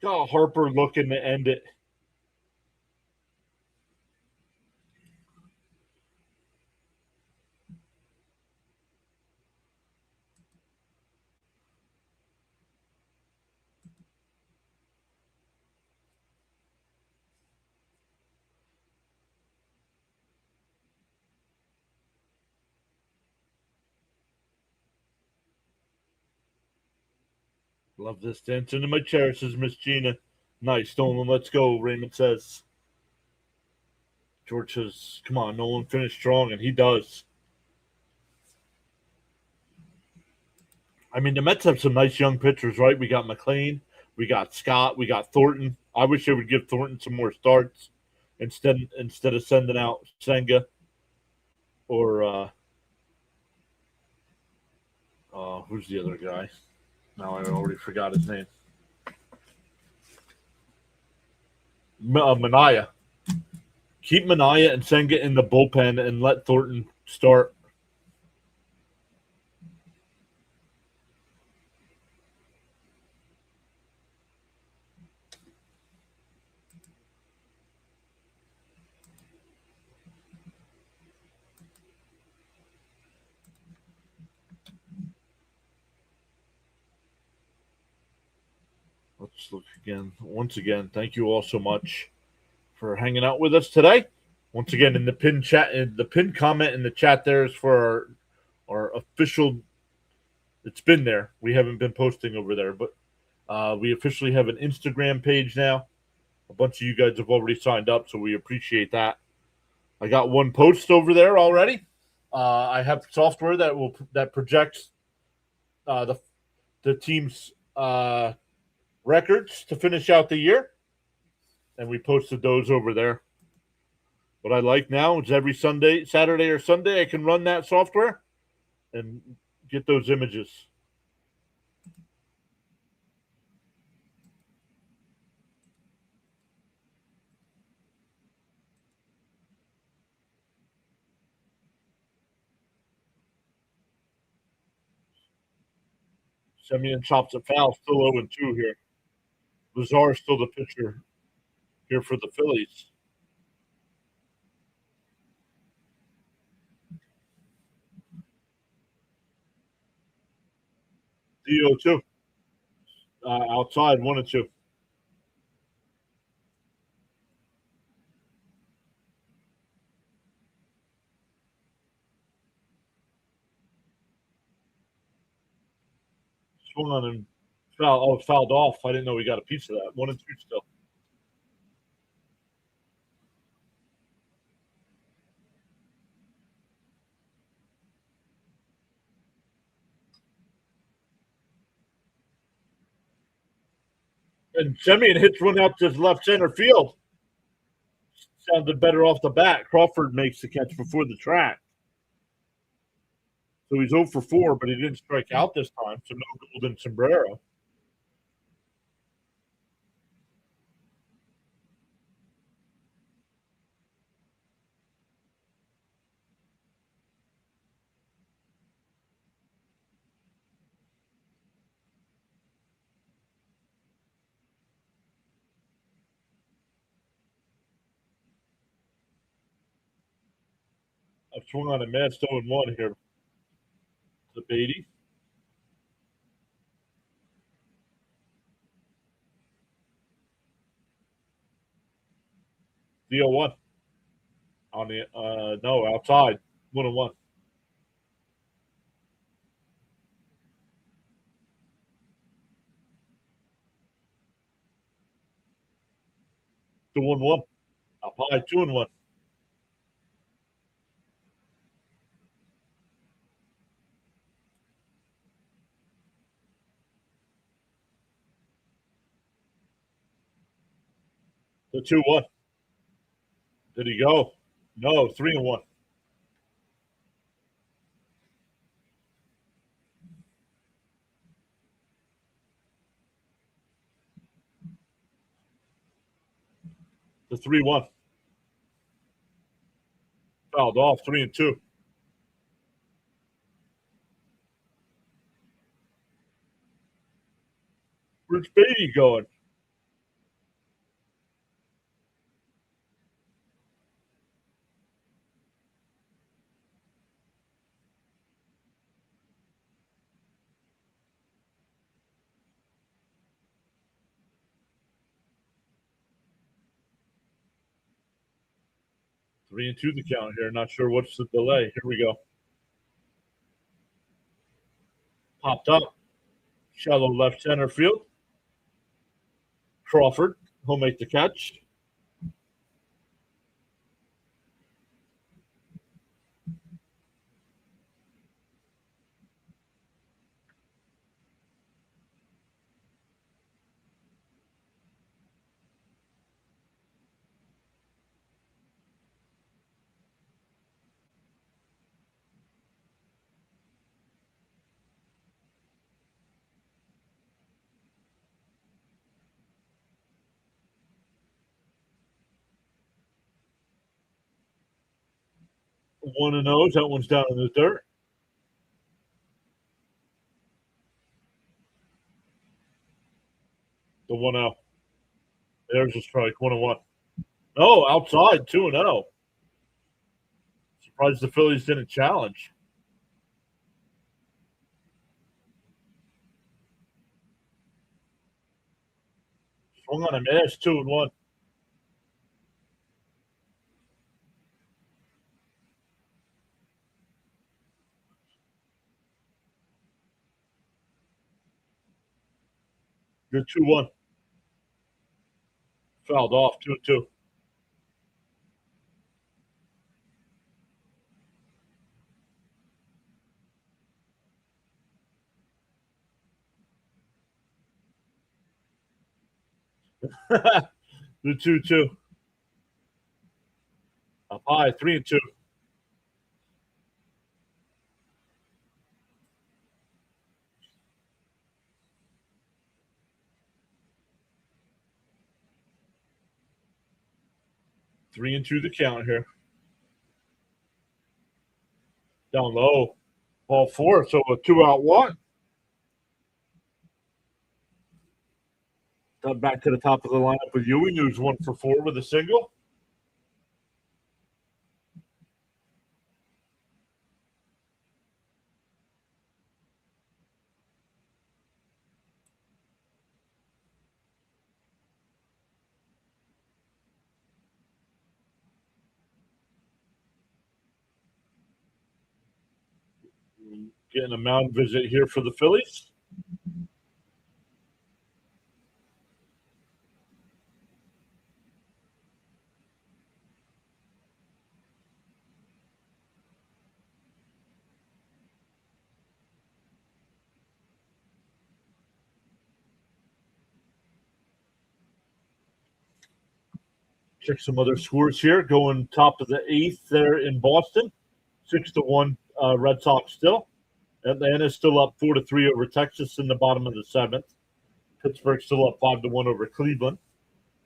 Oh, Harper looking to end it. Love this dance into my chair, says Miss Gina. Nice, Nolan. Let's go, Raymond says. George says, come on, Nolan, finish strong, and he does. I mean, the Mets have some nice young pitchers, right? We got McLean, we got Scott, we got Thornton. I wish they would give Thornton some more starts instead of sending out Senga or who's the other guy? Now I already forgot his name. Mania. Keep Mania and Senga in the bullpen and let Thornton start. Let's look again. Once again, thank you all so much for hanging out with us today. Once again, in the pin chat, in the pin comment in the chat, there is for our official. It's been there. We haven't been posting over there, but we officially have an Instagram page now. A bunch of you guys have already signed up, so we appreciate that. I got one post over there already. I have software that projects the team's records to finish out the year, and we posted those over there. What I like now is every Sunday, Saturday or Sunday, I can run that software and get those images. Semyon chops a foul, still 0-2 here. Lazar is still the pitcher here for the Phillies. The 0-2. Outside, 1-2. Swung on him. Fouled off. I didn't know we got a piece of that. 1-2 still. And Semyon hits one out to left center field. Sounded better off the bat. Crawford makes the catch before the track. So he's 0 for 4, but he didn't strike out this time, so no golden sombrero. I've swung on a mad 0-1 here. The Beatty. The 0-1. On the no, outside. 1-1. The 1-1. Up high, 2-1. The 2-1. Did he go? No, 3-1. The 3-1. Fouled off, 3-2. Where's Beatty going? Three and two the count here. Not sure what's the delay. Here we go. Popped up. Shallow left center field. Crawford. He'll make the catch. One and O's. That one's down in the dirt. The 1-0. There's a strike. 1-1. Oh, outside. 2-0. Surprised the Phillies didn't challenge. Swung on a mash. 2-1. Good 2-1. Fouled off. 2-2. The 2-2. Up high, 3-2. Three and two the count here. Down low. Ball four, so a 2-out walk. Back to the top of the lineup with Ewing, who's 1 for 4 with a single. Getting a mound visit here for the Phillies. Check some other scores here. Going top of the 8th there in Boston. 6-1 Red Sox still. Atlanta's still up 4-3 over Texas in the bottom of the 7th. Pittsburgh still up 5-1 over Cleveland.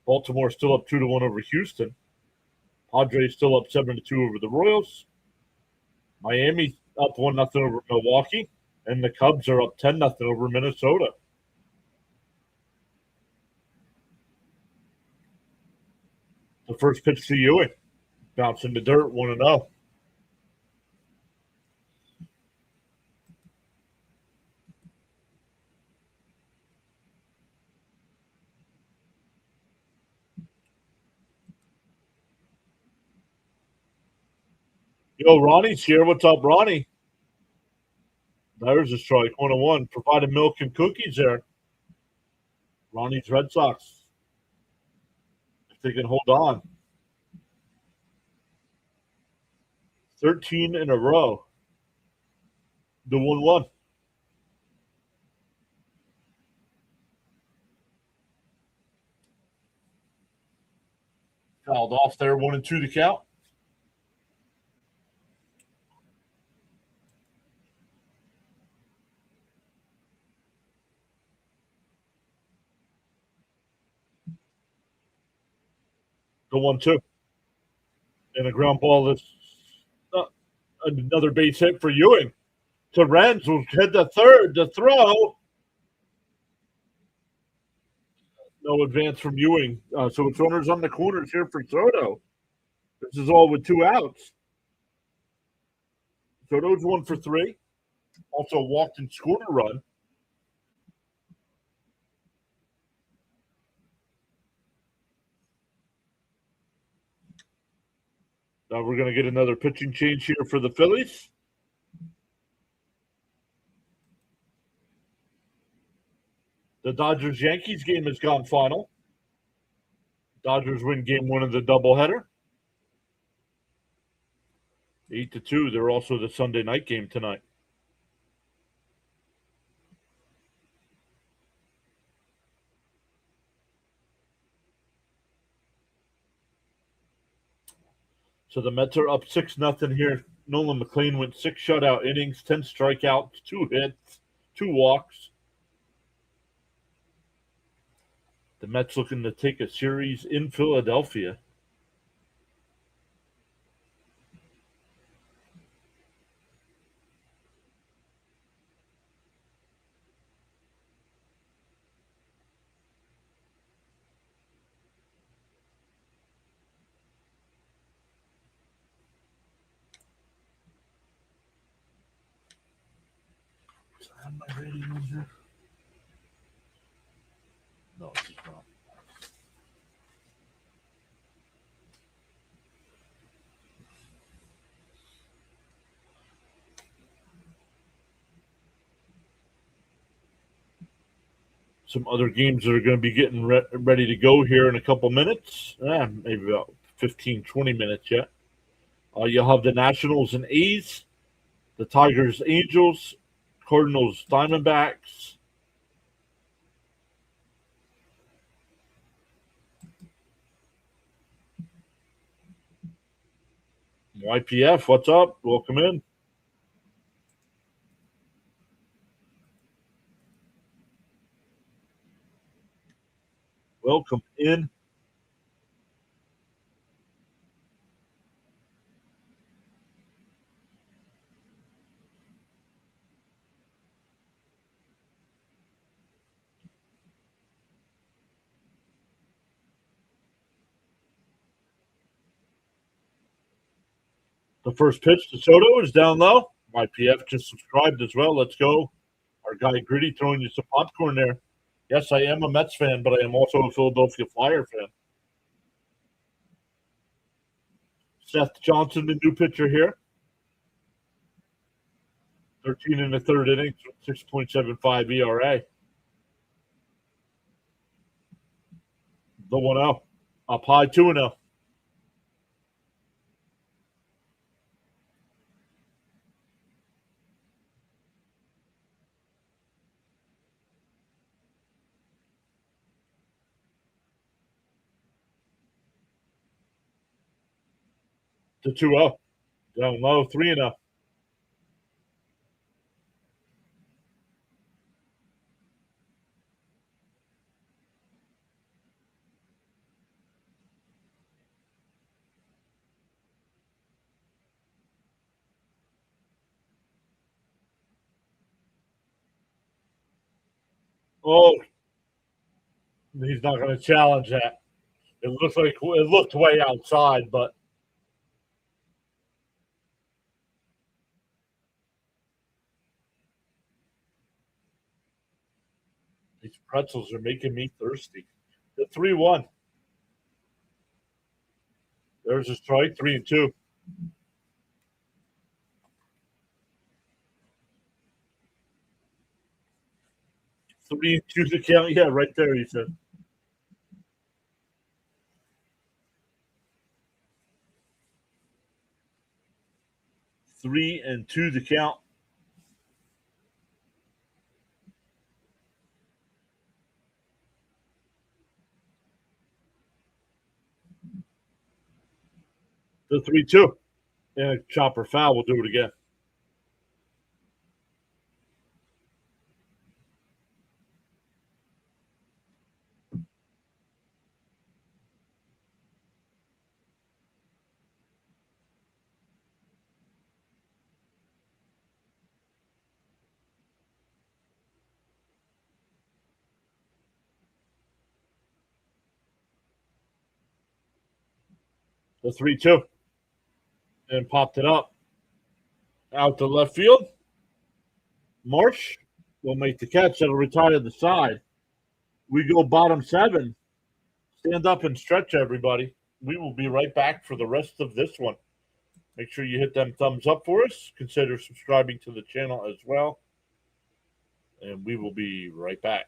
Baltimore still up 2-1 over Houston. Padres still up 7-2 over the Royals. Miami up 1-0 over Milwaukee. And the Cubs are up 10-0 over Minnesota. The first pitch to Ewing. Bouncing the dirt, 1-0. Yo, Ronnie's here. What's up, Ronnie? There's a strike, 1-1. Provided milk and cookies there. Ronnie's Red Sox. If they can hold on. 13 in a row. The 1-1. Fouled off there, 1-2 the count. The 1-2. And a ground ball that's another base hit for Ewing. Torrens will head to third to throw. No advance from Ewing. So it's runners on the corners here for Soto. This is all with 2 outs. Soto's 1 for 3. Also walked and scored a run. Now we're going to get another pitching change here for the Phillies. The Dodgers-Yankees game has gone final. Dodgers win game 1 of the doubleheader. 8-2. They're also the Sunday night game tonight. So the Mets are up 6-0 here. Nolan McLean went 6 shutout innings, 10 strikeouts, 2 hits, 2 walks. The Mets looking to take a series in Philadelphia. Do I have my rating on here? No, it's not. Some other games that are going to be getting ready to go here in a couple minutes. Maybe about 15, 20 minutes yet. You'll have the Nationals and A's, the Tigers, Angels, Cardinals, Diamondbacks. YPF, what's up? Welcome in. Welcome in. The first pitch to Soto is down low. YPF just subscribed as well. Let's go. Our guy Gritty throwing you some popcorn there. Yes, I am a Mets fan, but I am also a Philadelphia Flyer fan. Seth Johnson, the new pitcher here. 13 in the third inning, 6.75 ERA. The 1-0. Up high 2-0. To 2-0. Down low, 3-0. Oh, he's not going to challenge that. It looked way outside, but these pretzels are making me thirsty. The 3-1. There's a strike, 3-2. 3-2 to count. Yeah, right there, he said. 3-2 to count. The 3-2. And a chopper foul. We'll do it again. The 3-2. And popped it up. Out to left field. Marsh will make the catch. That'll retire the side. We go bottom 7. Stand up and stretch, everybody. We will be right back for the rest of this one. Make sure you hit them thumbs up for us. Consider subscribing to the channel as well. And we will be right back.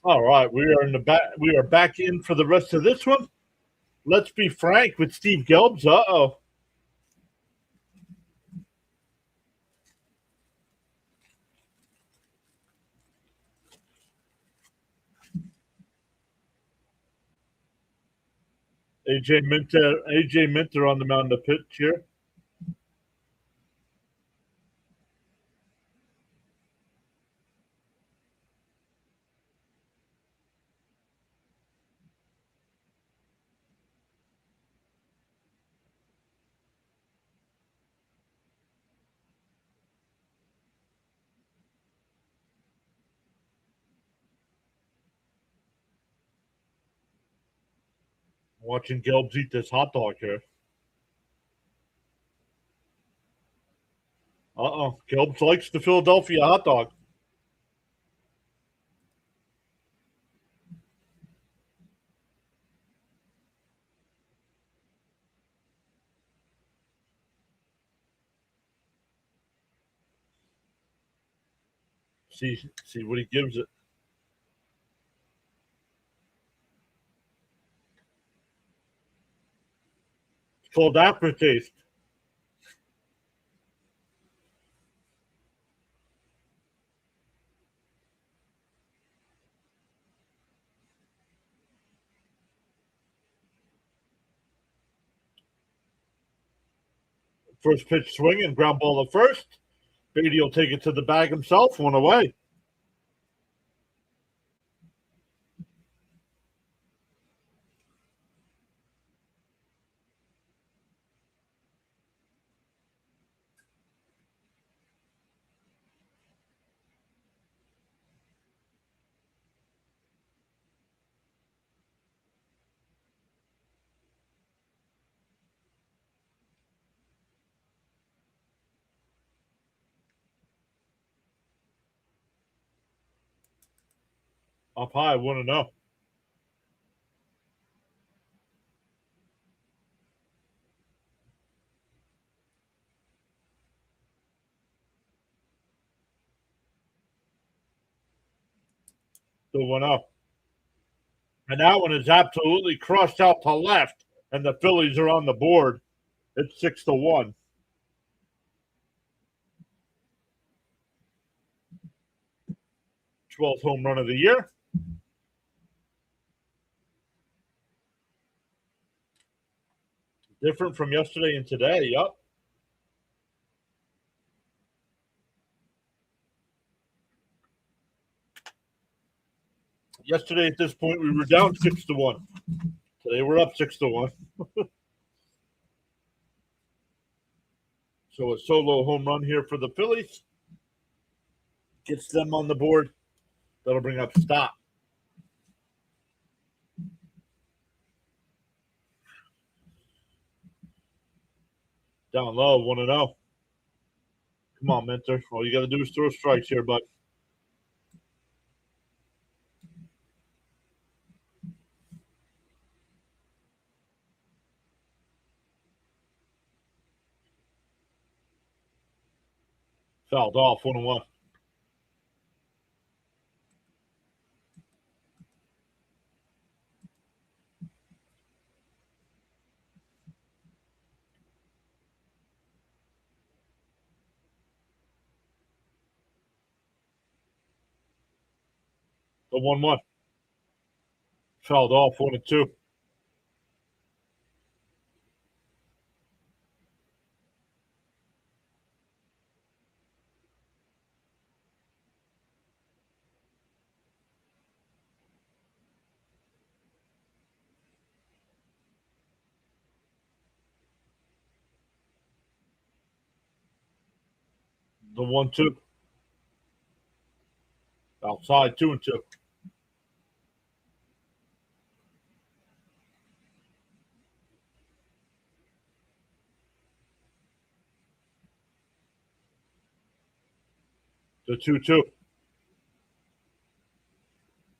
All right, we are in the back. We are back in for the rest of this one. Let's be frank with Steve Gelbs. Uh-oh. AJ Minter on the mound to pitch here. Watching Gelbs eat this hot dog here. Uh-oh. Gelbs likes the Philadelphia hot dog. See what he gives it. It's called aftertaste. First pitch swing and ground ball to first. Beatty will take it to the bag himself, one away. Up high, 1-0. The 1-0. And that one is absolutely crushed out to left, and the Phillies are on the board. It's 6-1. 12th home run of the year. Different from yesterday and today. Yup. Yesterday at this point we were down 6-1. Today we're up 6-1. So a solo home run here for the Phillies gets them on the board. That'll bring up Stop. Down low, 1-0. Come on, Minter. All you got to do is throw strikes here, bud. Fouled off, 1-1. The 1-1. Fouled off, 1-2. The 1-2. Outside, 2-2. The 2-2.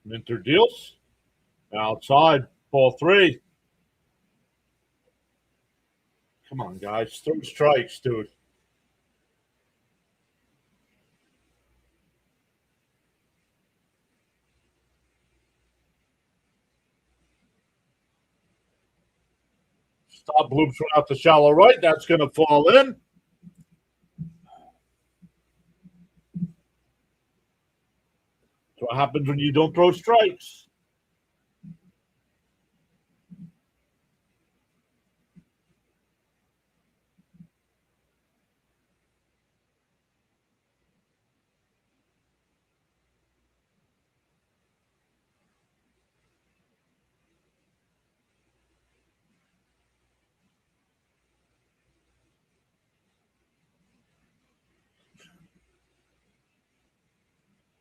Minter deals. Outside, ball 3. Come on, guys. Throw strikes, dude. Stop loops went out to shallow right. That's going to fall in. That's what happens when you don't throw strikes.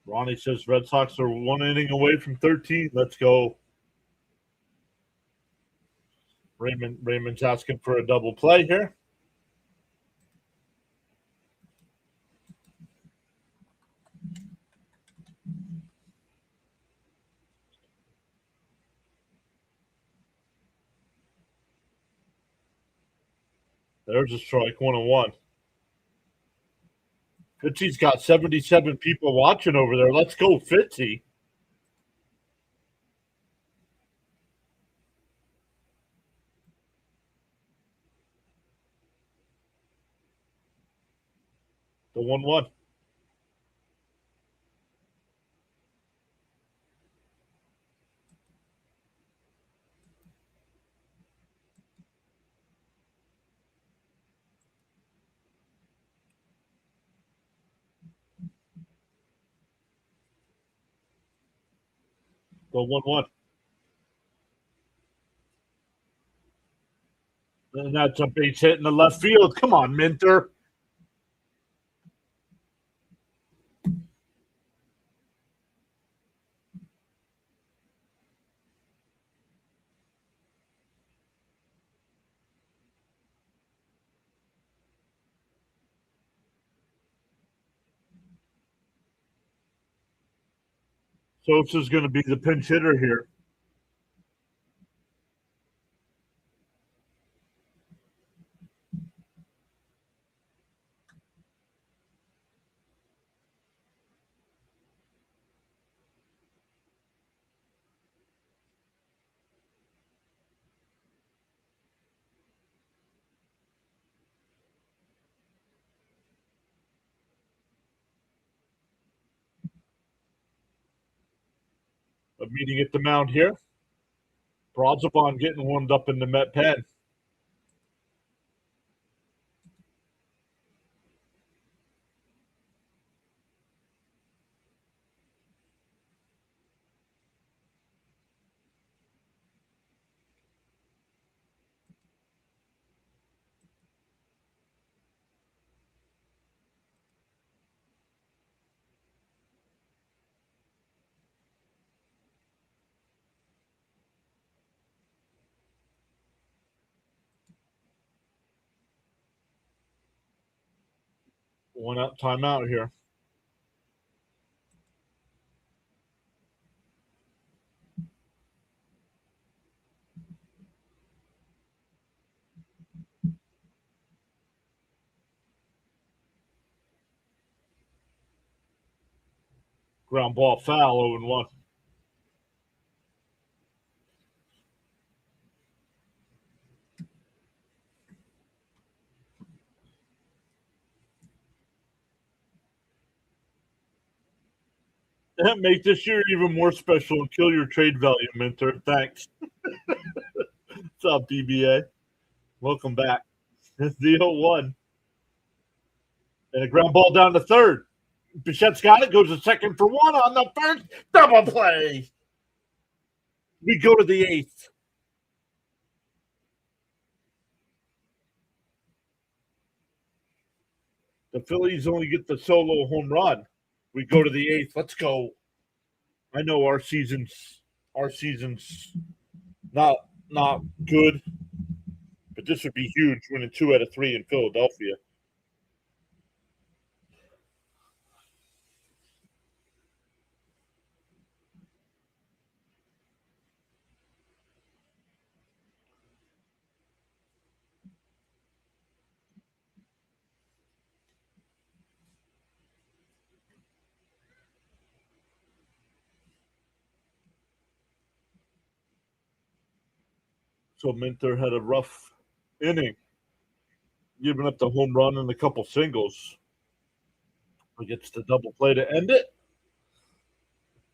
Ronnie says Red Sox are 1 inning away from 13. Let's go. Raymond's asking for a double play here. There's a strike, 1-1. Fitzy's got 77 people watching over there. Let's go, Fitzy. The 1-1. The 1-1. And that's a base hit in the left field. Come on, Minter. Sosa's going to be the pinch hitter here. A meeting at the mound here. Broadzabon getting warmed up in the Met pen. One out timeout here. Ground ball foul, 0-1. Make this year even more special and kill your trade value, Minter. Thanks. What's up, BBA? Welcome back. It's the 0-1. And a ground ball down to third. Bichette's got it, goes to second for one on the first. Double play. We go to the eighth. The Phillies only get the solo home run. We go to the eighth. Let's go. I know our season's not good, but this would be huge, winning 2 out of 3 in Philadelphia. So Minter had a rough inning, giving up the home run and a couple singles. He gets the double play to end it.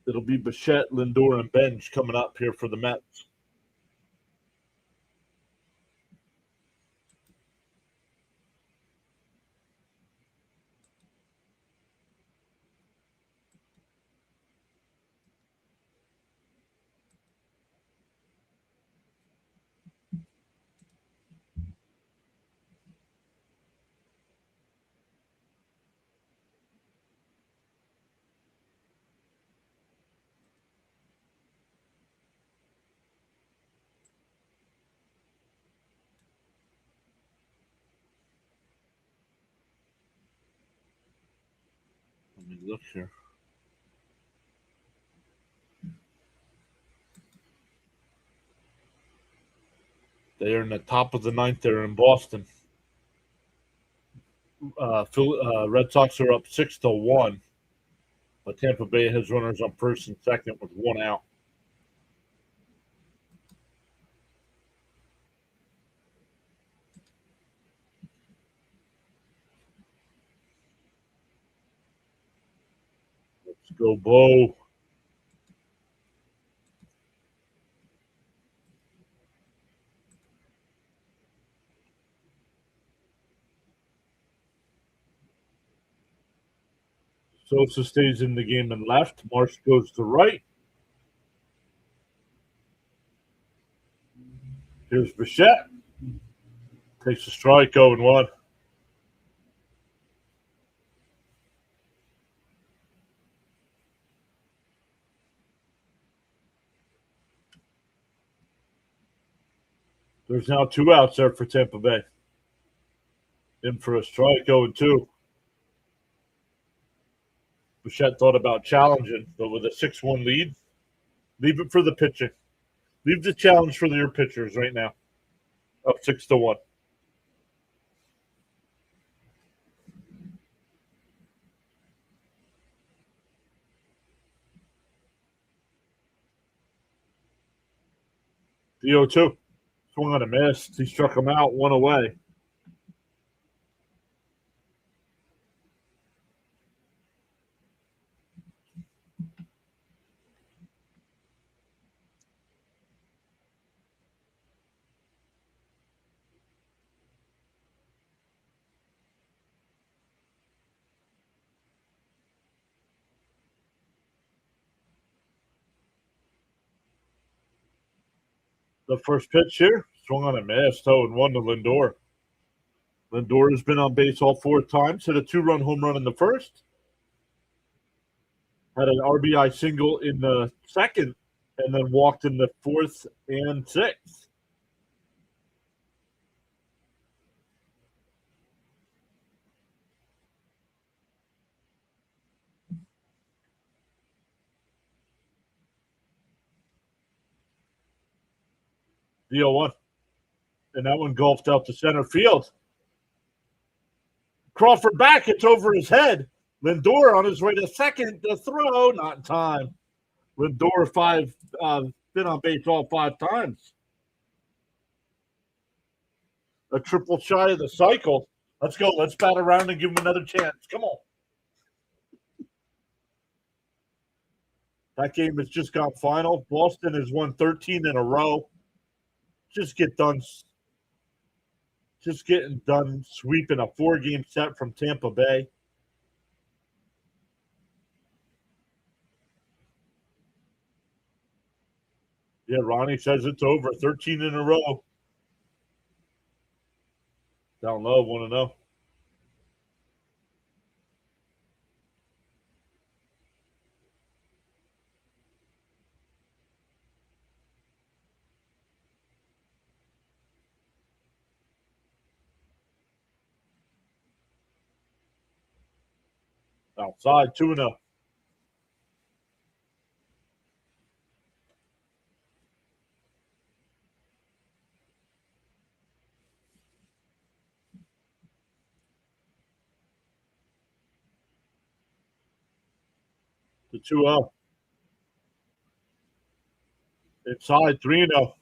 It'll be Bichette, Lindor, and Benj coming up here for the Mets. Let me look here. They are in the top of the ninth. They're in Boston. Red Sox are up 6-1, but Tampa Bay has runners on first and second with one out. Let's go, Bo. Sosa stays in the game and left. Marsh goes to right. Here's Bichette. Takes a strike, 0-1. There's now two outs there for Tampa Bay. In for a strike, 0-2. Bichette thought about challenging, but with a 6-1 lead, leave it for the pitching. Leave the challenge for your pitchers right now. Up 6-1. The 0-2. Swung on a miss. He struck him out, one away. The first pitch here, swung on a miss, 0-1 to Lindor. Lindor has been on base all four times, hit a two-run home run in the first, had an RBI single in the second, and then walked in the fourth and sixth. The 0-1. And that one golfed out to center field. Crawford back, it's over his head. Lindor on his way to second, the throw, not in time. Lindor been on base all five times. A triple shy of the cycle. Let's go. Let's bat around and give him another chance. Come on. That game has just gone final. Boston has won 13 in a row. Just getting done sweeping a 4-game set from Tampa Bay. Yeah, Ronnie says it's over. 13 in a row. Down low, 1-0. Outside, 2-0. The 2-0. Inside, 3-0.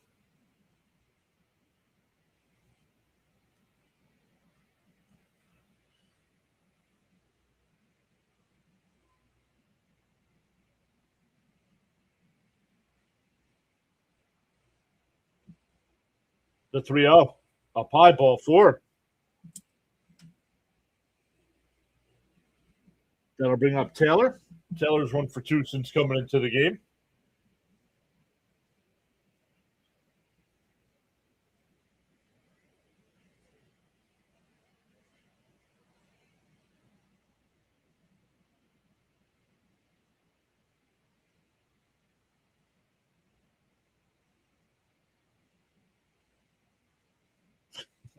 The 3-0. Up high, ball 4. That'll bring up Taylor. Taylor's 1 for 2 since coming into the game.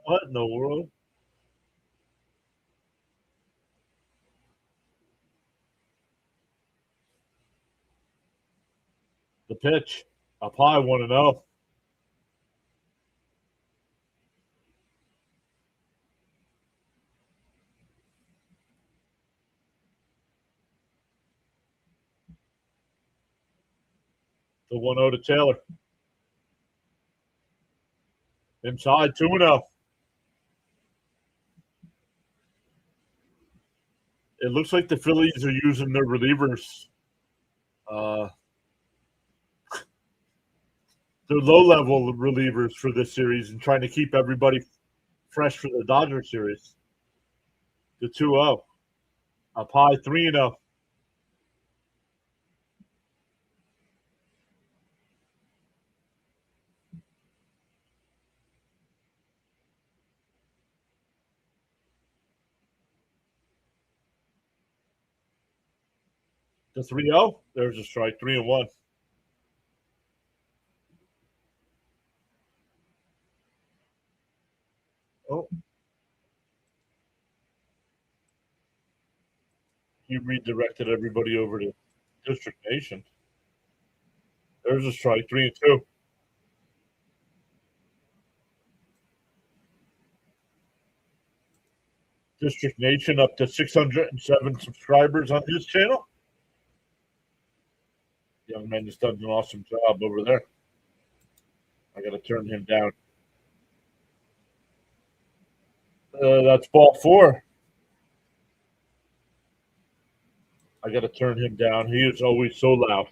What in the world? The pitch. Up high, 1-0. The 1-0 to Taylor. Inside, 2-0. It looks like the Phillies are using their relievers. They're low-level relievers for this series and trying to keep everybody fresh for the Dodger series. The 2-0. Up high, 3-0. The 3-0. There's a strike. 3-1. Oh. He redirected everybody over to District Nation. There's a strike. 3-2. District Nation up to 607 subscribers on his channel. Young man just done an awesome job over there. I got to turn him down. That's ball 4. I got to turn him down. He is always so loud.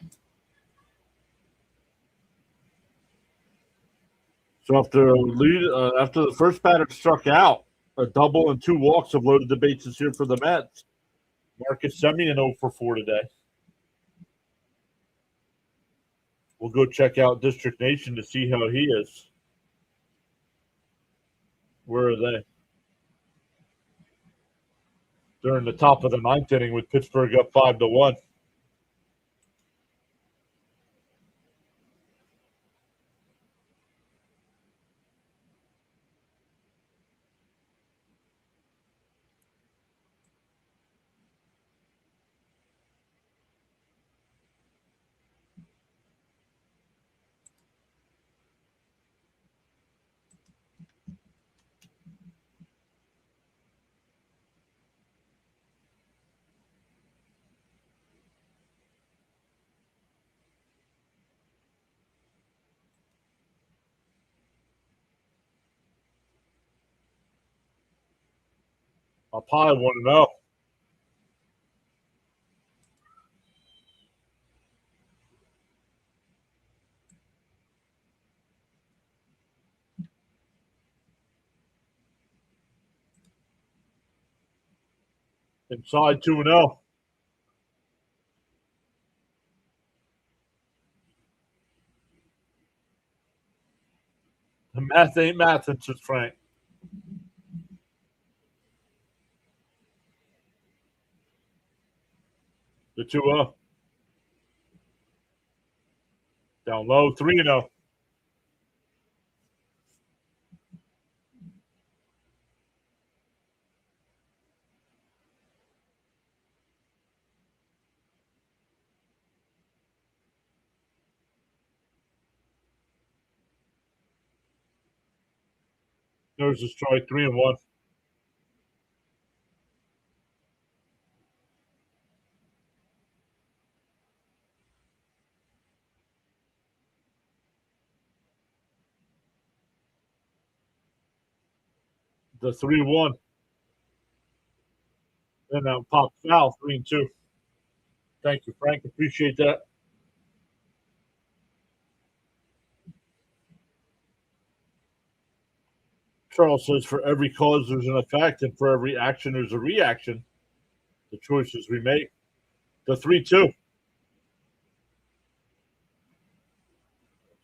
So after the first batter struck out, a double and 2 walks have loaded the bases here for the Mets. Marcus Semien 0 for 4 today. We'll go check out District Nation to see how he is. Where are they? They're in the top of the 9th inning with Pittsburgh up 5-1. Up high, 1-0. Inside, 2-0. The math ain't math, it's just Frank. The 2-0. Down low, 3-0. There's a strike, 3-1. The 3-1. And now pop foul, 3-2. Thank you, Frank. Appreciate that. Charles says, for every cause, there's an effect, and for every action, there's a reaction. The choices we make. The 3-2.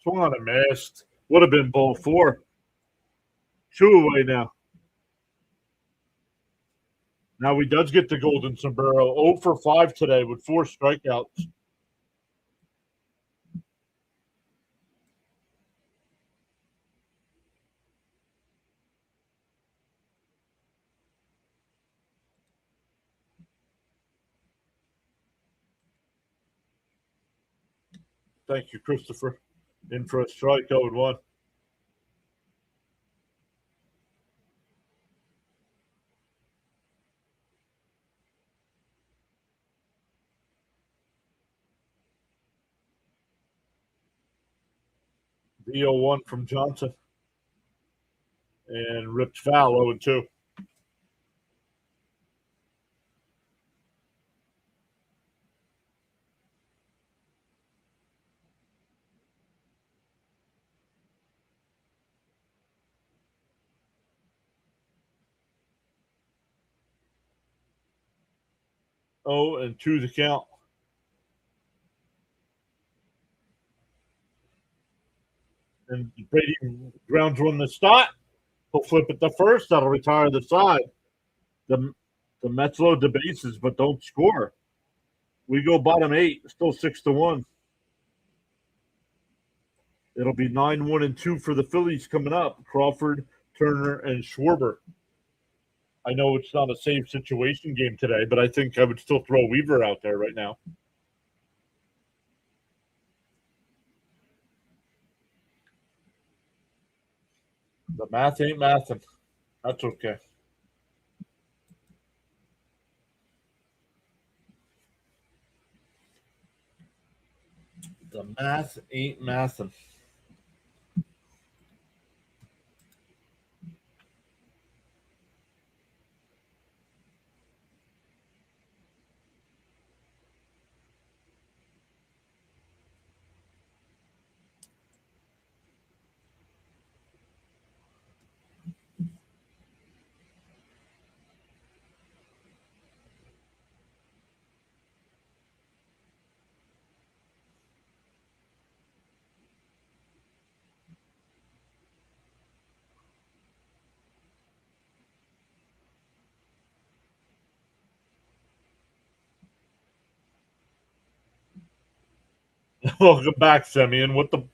Swung on a missed. Would have been ball 4. 2 away now. Now he does get the golden sombrero. 0 for 5 today with 4 strikeouts. Thank you, Christopher. In for a strike, 0-1. The 0-1 from Johnson. And ripped foul, 0-2. Oh, and 2 the count. And Brady grounds one the stop. He'll flip it to first. That'll retire the side. The Mets load the bases, but don't score. We go bottom 8, still 6-1. It'll be 9-1-2 for the Phillies coming up. Crawford, Turner, and Schwarber. I know it's not a save situation game today, but I think I would still throw Weaver out there right now. The math ain't mathing. That's okay. The math ain't mathing. Welcome back, Semyon. What the?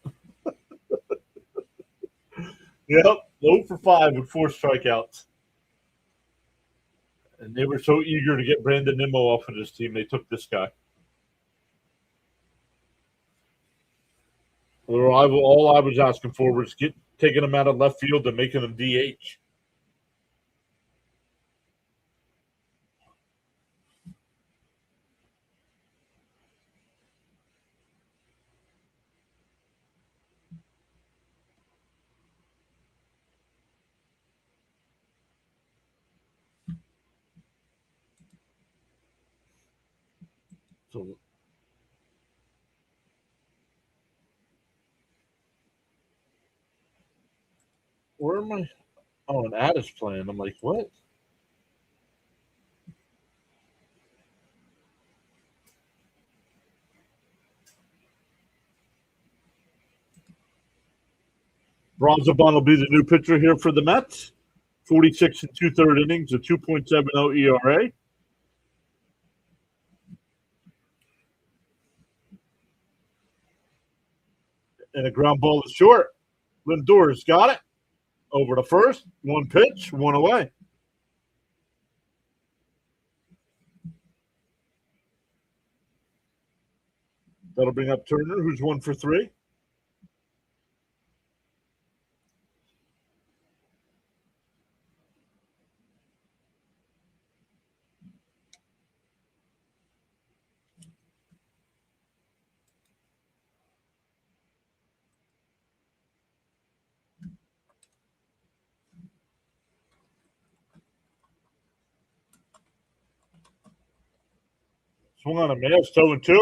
Yep, 0 for 5 with 4 strikeouts. And they were so eager to get Brandon Nimmo off of this team, they took this guy. All I was asking for was taking him out of left field and making him DH. So where am I? Oh, an ad is playing. I'm like, what? Bronzabon will be the new pitcher here for the Mets. 46 and 2/3 innings, a 2.70 ERA. And a ground ball is short. Lindor's got it. Over to first. 1 pitch, 1 away. That'll bring up Turner, who's 1 for 3. Swung on a miss, 0-2.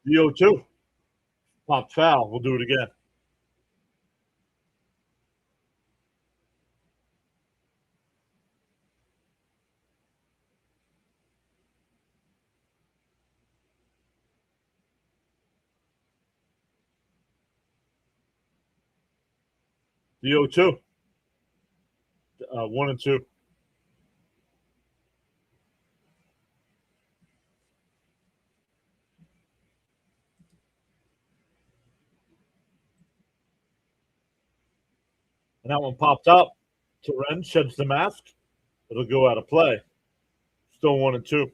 The 0-2. Pop foul. We'll do it again. The 0-2. 1-2. And that one popped up. Teren sheds the mask. It'll go out of play. Still 1-2.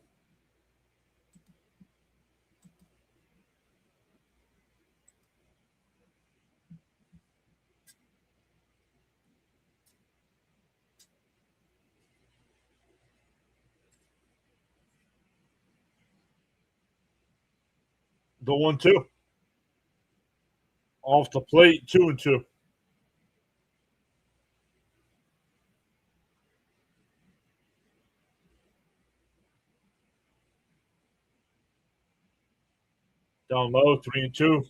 The 1-2. Off the plate, 2-2. Down low, 3-2.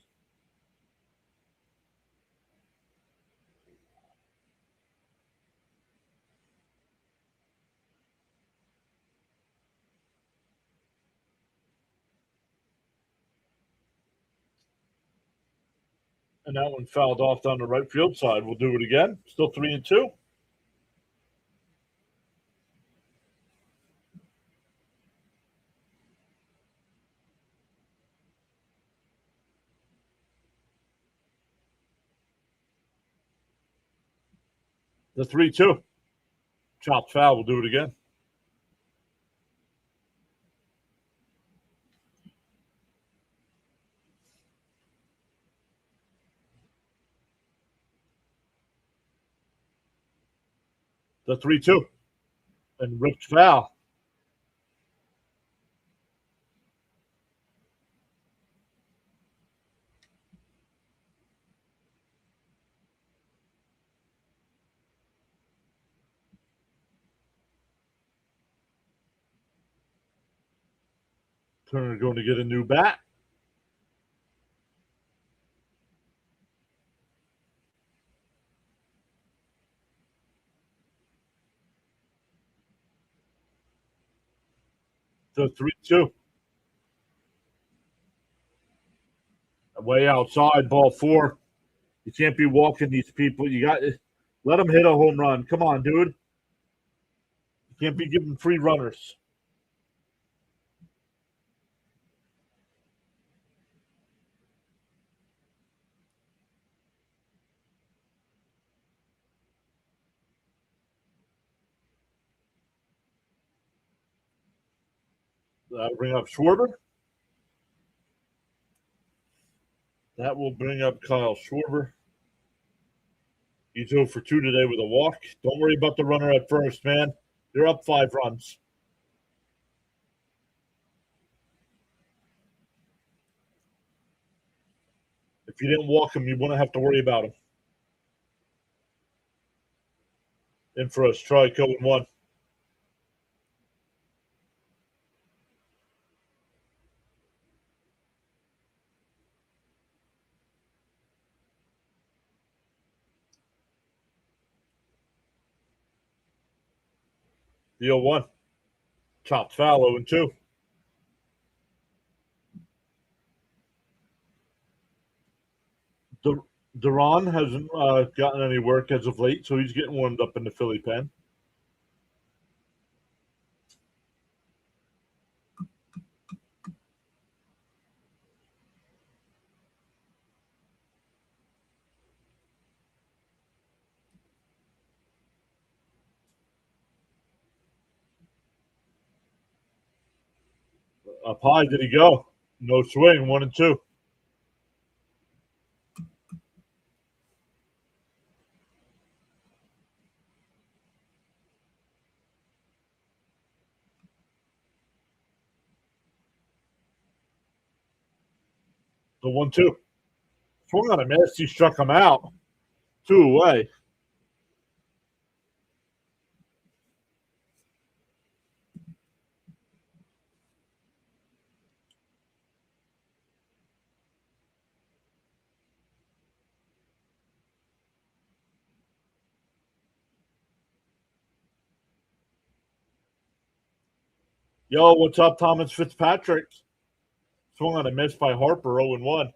And that one fouled off down the right field side. We'll do it again. Still 3-2. The 3-2. Chopped foul. We'll do it again. The 3-2. And ripped foul. Turner going to get a new bat. The 3-2. Way outside, ball 4. You can't be walking these people. You got let them hit a home run. Come on, dude. You can't be giving free runners. Bring up Schwarber. That will bring up Kyle Schwarber. He's 0 for 2 today with a walk. Don't worry about the runner at first, man. You're up 5 runs. If you didn't walk him, you wouldn't have to worry about him. In for a strike, 0-1. The 0-1. Chopped foul, 0-2. Duran hasn't gotten any work as of late, so he's getting warmed up in the Philly pen. Up high, did he go? No swing, 1-2. The 1-2. Swung on a miss. He struck him out. 2 away. Yo, what's up, Thomas Fitzpatrick? Swung on a miss by Harper, 0-1.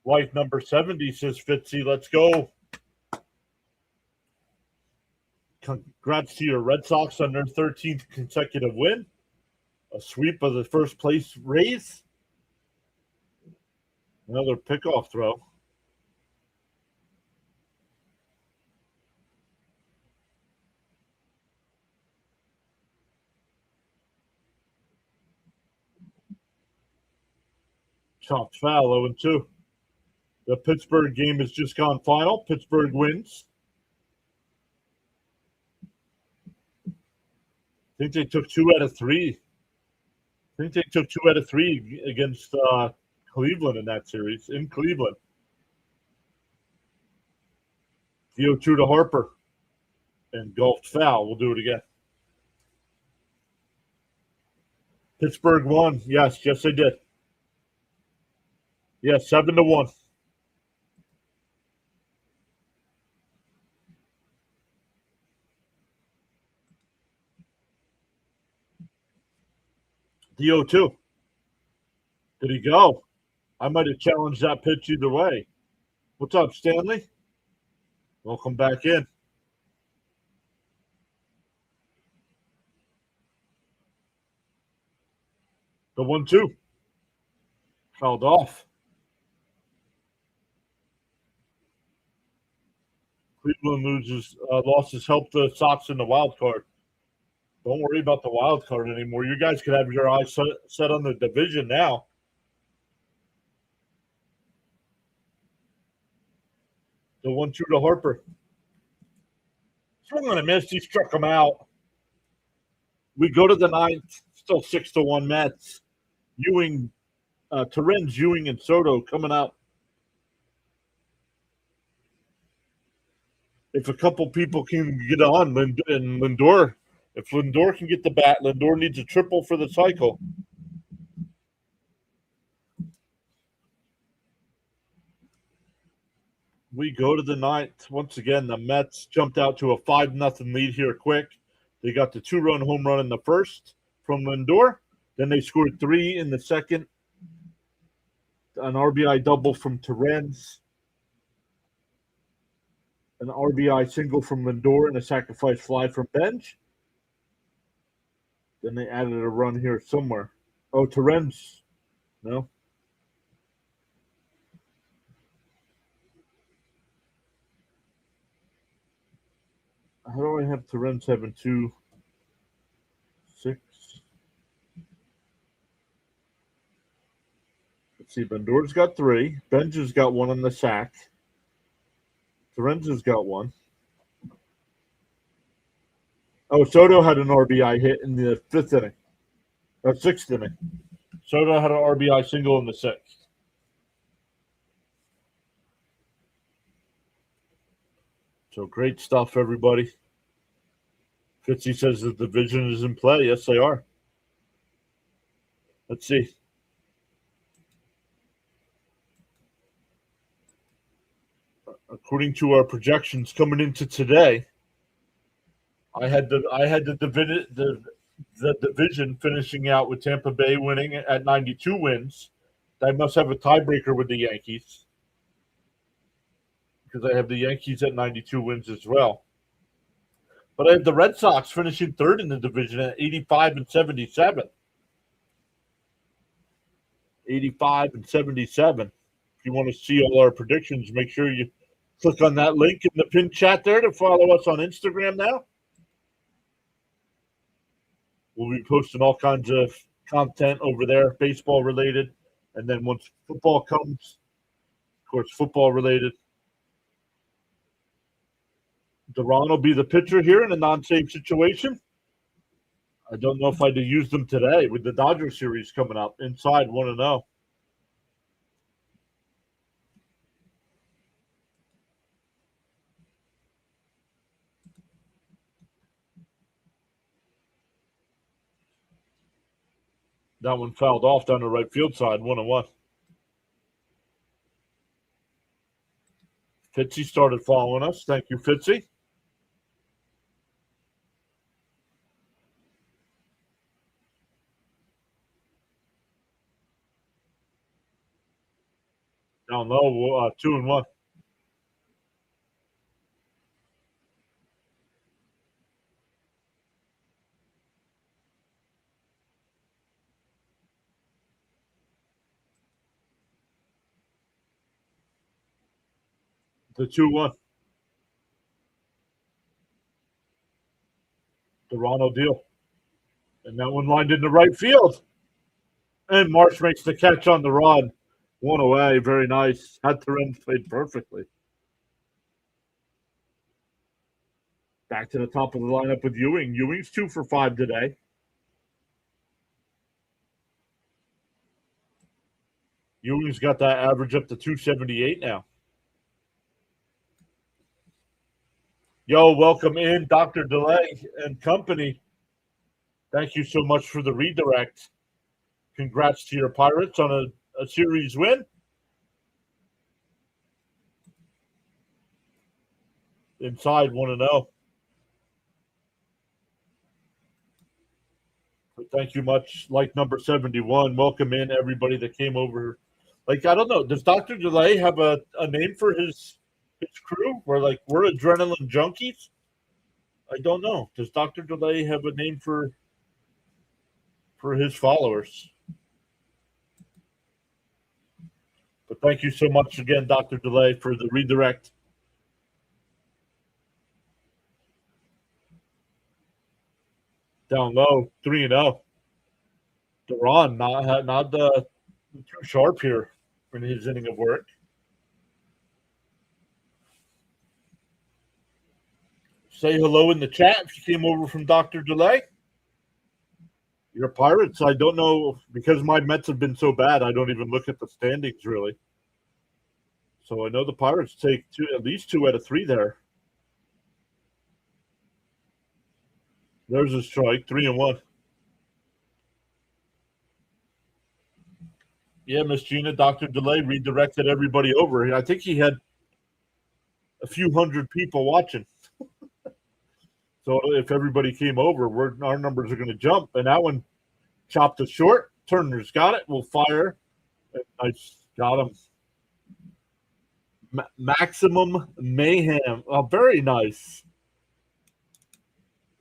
Wife number 70 says, Fitzy, let's go. Congrats to your Red Sox on their 13th consecutive win. A sweep of the first place Rays. Another pickoff throw. Chopped foul, 0-2. The Pittsburgh game has just gone final. Pittsburgh wins. I think they took 2 out of 3. Against Cleveland in that series, in Cleveland. The 0-2 to Harper. And golfed foul. We'll do it again. Pittsburgh won. Yes, they did. Yes, 7-1. The 0-2. Did he go? I might have challenged that pitch either way. What's up, Stanley? Welcome back in. The 1-2. Fouled off. Cleveland losses help the Sox in the wild card. Don't worry about the wild card anymore. You guys could have your eyes set on the division now. The 1-2 to Harper. Swung on a miss. He struck him out. We go to the 9th. Still 6-1 Mets. Ewing, Torrens, Ewing, and Soto coming up. If a couple people can get on, and Lindor, if Lindor can get the bat, Lindor needs a triple for the cycle. We go to the 9th. Once again, the Mets jumped out to a 5-0 lead here quick. They got the 2-run home run in the first from Lindor. Then they scored 3 in the second. An RBI double from Torrens. An RBI single from Lindor and a sacrifice fly from Bench. Then they added a run here somewhere. Oh, Torrens. No. How do I have Torrens having 2, 6? Let's see. Lindor's got 3. Bench has got 1 on the sack. Torrens has got 1. Oh, Soto had an RBI hit in the 5th inning. Or 6th inning. Soto had an RBI single in the 6th. So great stuff, everybody. Fitzy says the division is in play. Yes, they are. Let's see. According to our projections coming into today, I had the division finishing out with Tampa Bay winning at 92 wins. I must have a tiebreaker with the Yankees because I have the Yankees at 92 wins as well. But I have the Red Sox finishing 3rd in the division at 85-77. 85-77. If you want to see all our predictions, make sure you click on that link in the pinned chat there to follow us on Instagram now. We'll be posting all kinds of content over there, baseball related. And then once football comes, of course, football related. Duran will be the pitcher here in a non-save situation. I don't know if I'd use them today with the Dodger series coming up. Inside 1-0. That one fouled off down the right field side, 1-1. Fitzy started following us. Thank you, Fitzy. Down low, 2-1. The 2-1. Toronto deal. And that one lined into right field. And Marsh makes the catch on the run. One away. Very nice. Had Terrence played perfectly. Back to the top of the lineup with Ewing. Ewing's 2 for 5 today. Ewing's got that average up to 278 now. Yo, welcome in, Dr. Delay and company. Thank you so much for the redirect. Congrats to your Pirates on a series win. Inside 1-0. Thank you much. Like number 71. Welcome in everybody that came over. Like, I don't know. Does Dr. Delay have a name for his crew? We're adrenaline junkies? I don't know. Does Dr. Delay have a name for his followers? But thank you so much again, Dr. Delay, for the redirect. Down low, 3-0. Duran not too sharp here in his inning of work. Say hello in the chat if you came over from Dr. Delay. Your Pirates, I don't know, because my Mets have been so bad, I don't even look at the standings really. So I know the Pirates take at least 2 out of 3 there. There's a strike, 3-1. Yeah, Miss Gina, Dr. Delay redirected everybody over. I think he had a few hundred people watching. So if everybody came over, our numbers are going to jump. And that one chopped it short. Turner's got it. We'll fire. Nice. Got him. Maximum Mayhem. Oh, very nice.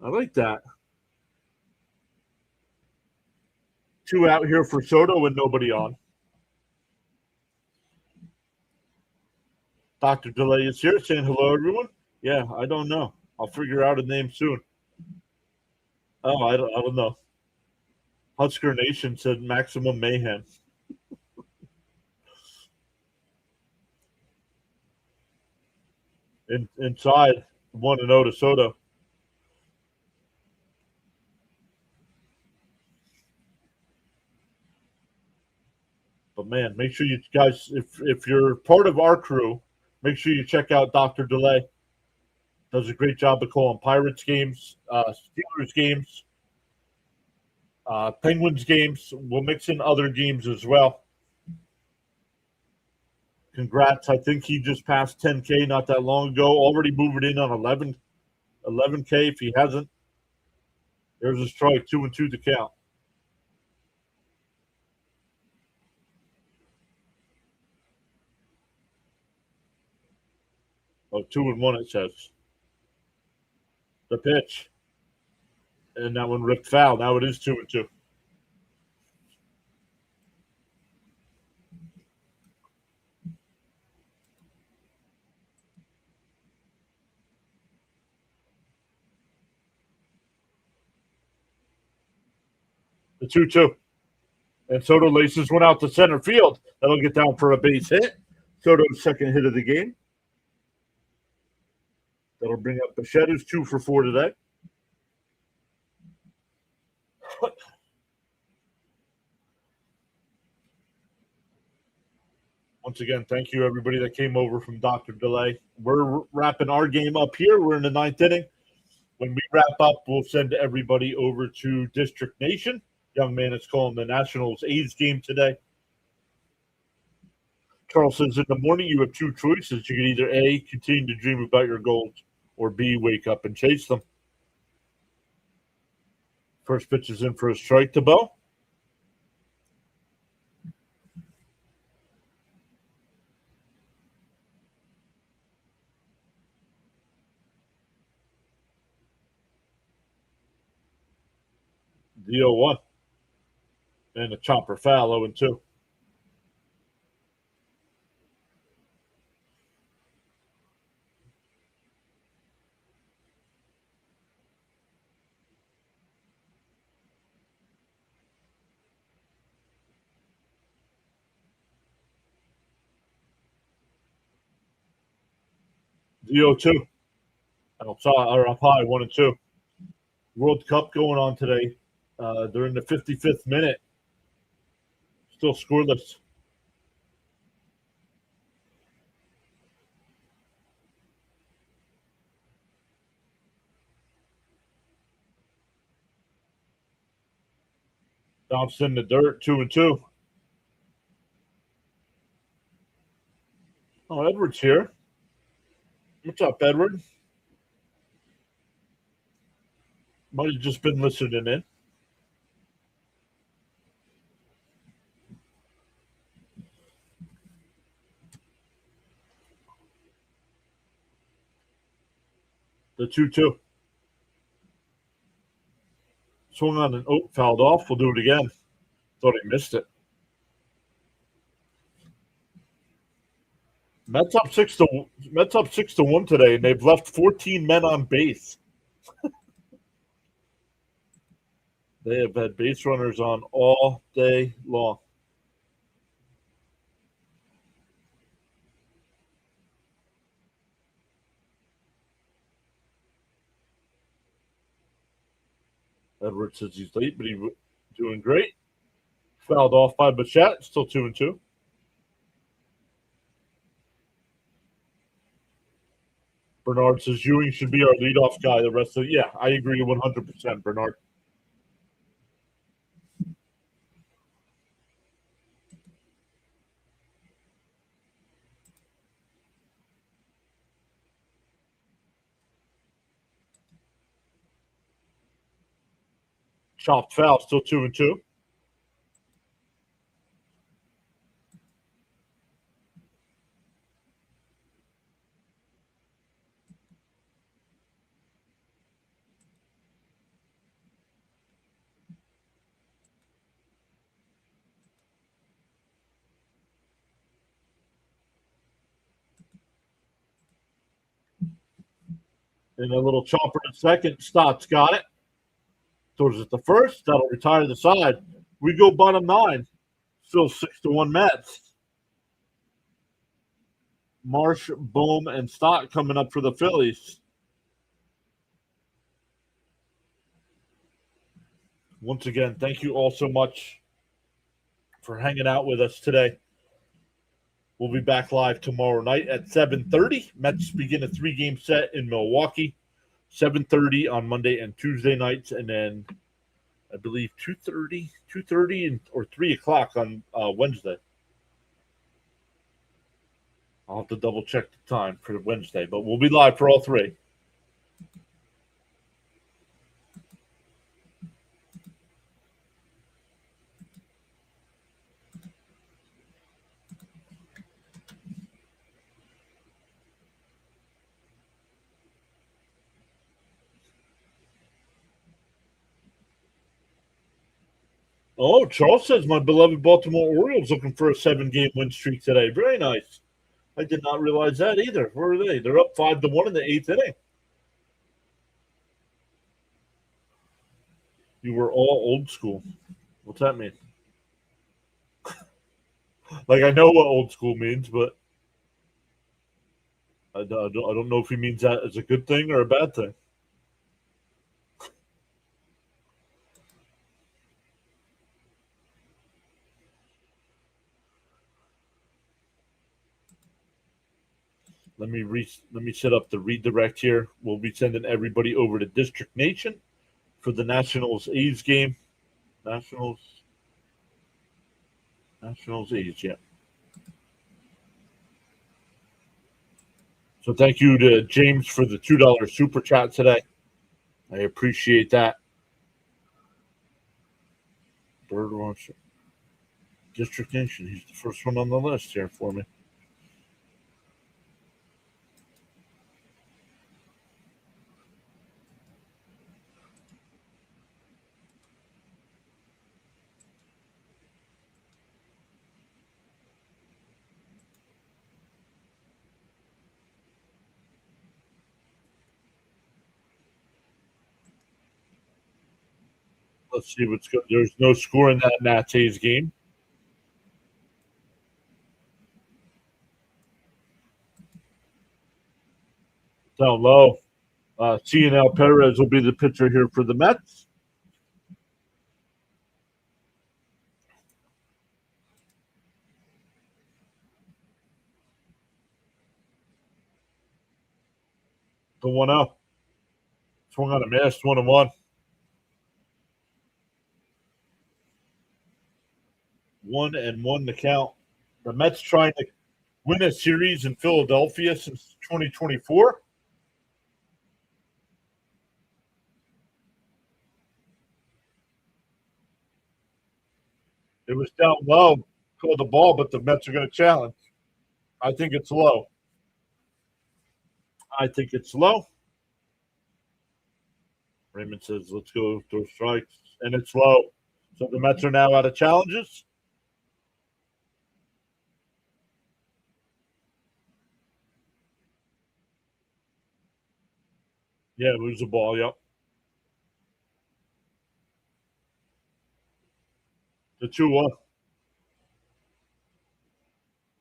I like that. 2 out here for Soto and nobody on. Dr. Delay is here saying hello, everyone. Yeah, I don't know. I'll figure out a name soon. Oh, I don't know. Husker Nation said Maximum Mayhem. Inside, 1-0 to Soto. But man, make sure you guys, if you're part of our crew, make sure you check out Dr. Delay. Does a great job of calling Pirates games, Steelers games, Penguins games. We'll mix in other games as well. Congrats. I think he just passed 10K not that long ago. Already moving in on 11K if he hasn't. There's a strike, 2-2 to count. Oh, 2-1 it says. The pitch. And that one ripped foul. Now it is 2-2. The 2-2. And Soto laces one out to center field. That'll get down for a base hit. Soto's second hit of the game. That'll bring up Bichetta's 2 for 4 today. Once again, thank you, everybody that came over from Dr. Delay. We're wrapping our game up here. We're in the 9th inning. When we wrap up, we'll send everybody over to District Nation. Young man is calling the Nationals A's game today. Charles says, in the morning, you have 2 choices. You can either A, continue to dream about your goals, or B, wake up and chase them. First pitch is in for a strike to Bo. The 0-1. And a chopper foul, 0-2. The 0-2. Up high, 1-2. World Cup going on today. They're in the 55th minute. Still scoreless. Bounced in the dirt, 2-2. Oh, Edward's here. What's up, Edward? Might have just been listening in. The 2-2. Swung on and fouled off. We'll do it again. Thought he missed it. Mets up 6-1 today, and they've left 14 men on base. They have had base runners on all day long. Edwards says he's late, but he's doing great. Fouled off by Bichette, still 2-2. Bernard says Ewing should be our leadoff guy the rest of yeah, I agree 100%, Bernard. Chopped foul, still 2-2. And a little chopper in second. Stott's got it. Throws it the first. That'll retire the side. We go bottom 9. Still 6-1 Mets. Marsh, Bohm, and Stott coming up for the Phillies. Once again, thank you all so much for hanging out with us today. We'll be back live tomorrow night at 7:30. Mets begin a 3-game set in Milwaukee. 7:30 on Monday and Tuesday nights, and then I believe 2:30 or 3 o'clock on Wednesday. I'll have to double check the time for Wednesday, but we'll be live for all 3. Oh, Charles says my beloved Baltimore Orioles looking for a 7-game win streak today. Very nice. I did not realize that either. Where are they? They're up 5-1 in the 8th inning. You were all old school. What's that mean? Like, I know what old school means, but I don't know if he means that as a good thing or a bad thing. Let me set up the redirect here. We'll be sending everybody over to District Nation for the Nationals A's game. Nationals A's, yeah. So thank you to James for the $2 super chat today. I appreciate that. Birdwatcher. District Nation. He's the first one on the list here for me. Let's see what's good. There's no score in that Nats game. Down low. CNL Perez will be the pitcher here for the Mets. The 1-0. Swung on a miss, 1-1. 1-1 the count. The Mets trying to win a series in Philadelphia since 2024. It was down low, called the ball, but the Mets are going to challenge. I think it's low. I think it's low. Raymond says, let's go throw strikes. And it's low. So the Mets are now out of challenges. Yeah, lose the ball. Yep. The 2-1.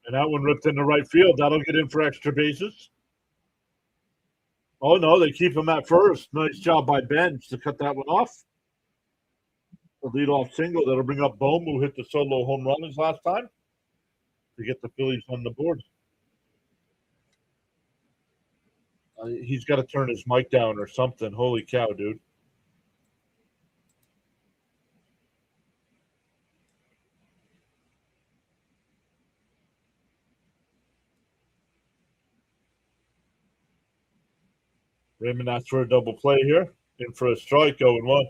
And that one ripped into right field. That'll get in for extra bases. Oh, no, they keep him at first. Nice job by Bench to cut that one off. The leadoff single that'll bring up Bohm, who hit the solo home run his last time to get the Phillies on the board. He's got to turn his mic down or something. Holy cow, dude. Raymond asks for a double play here. In for a strike, 0-1.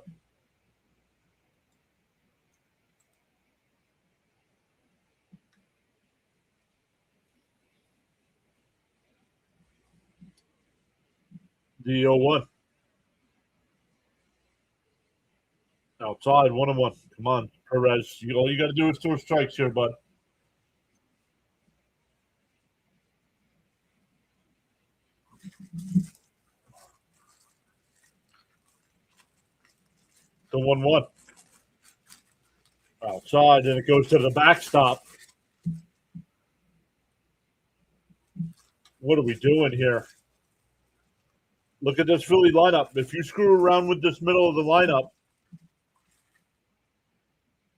The 0-1. Outside, 1-1. Come on, Perez. All you got to do is throw strikes here, bud. The 1-1. Outside, and it goes to the backstop. What are we doing here? Look at this Philly lineup. If you screw around with this middle of the lineup,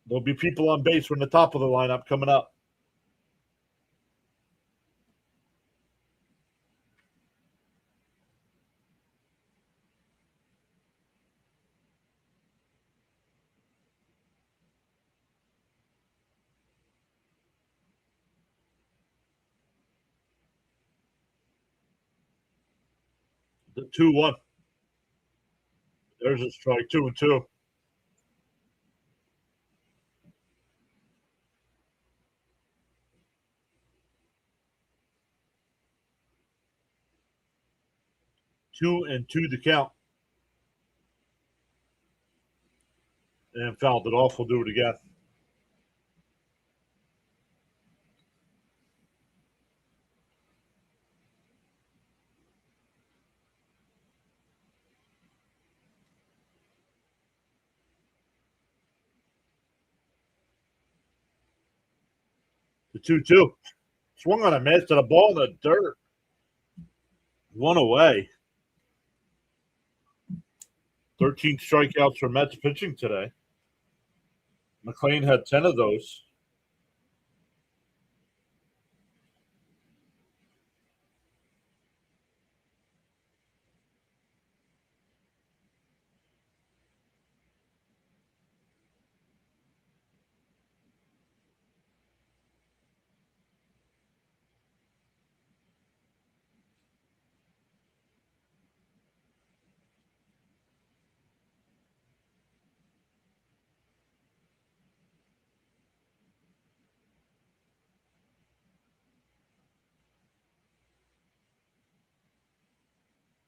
there'll be people on base from the top of the lineup coming up. The 2-1. There's a strike, 2-2. Two and two to count. And fouled it off. We'll do it again. The 2-2. Swung on a miss to the ball in the dirt. One away. 13 strikeouts for Mets pitching today. McLean had 10 of those.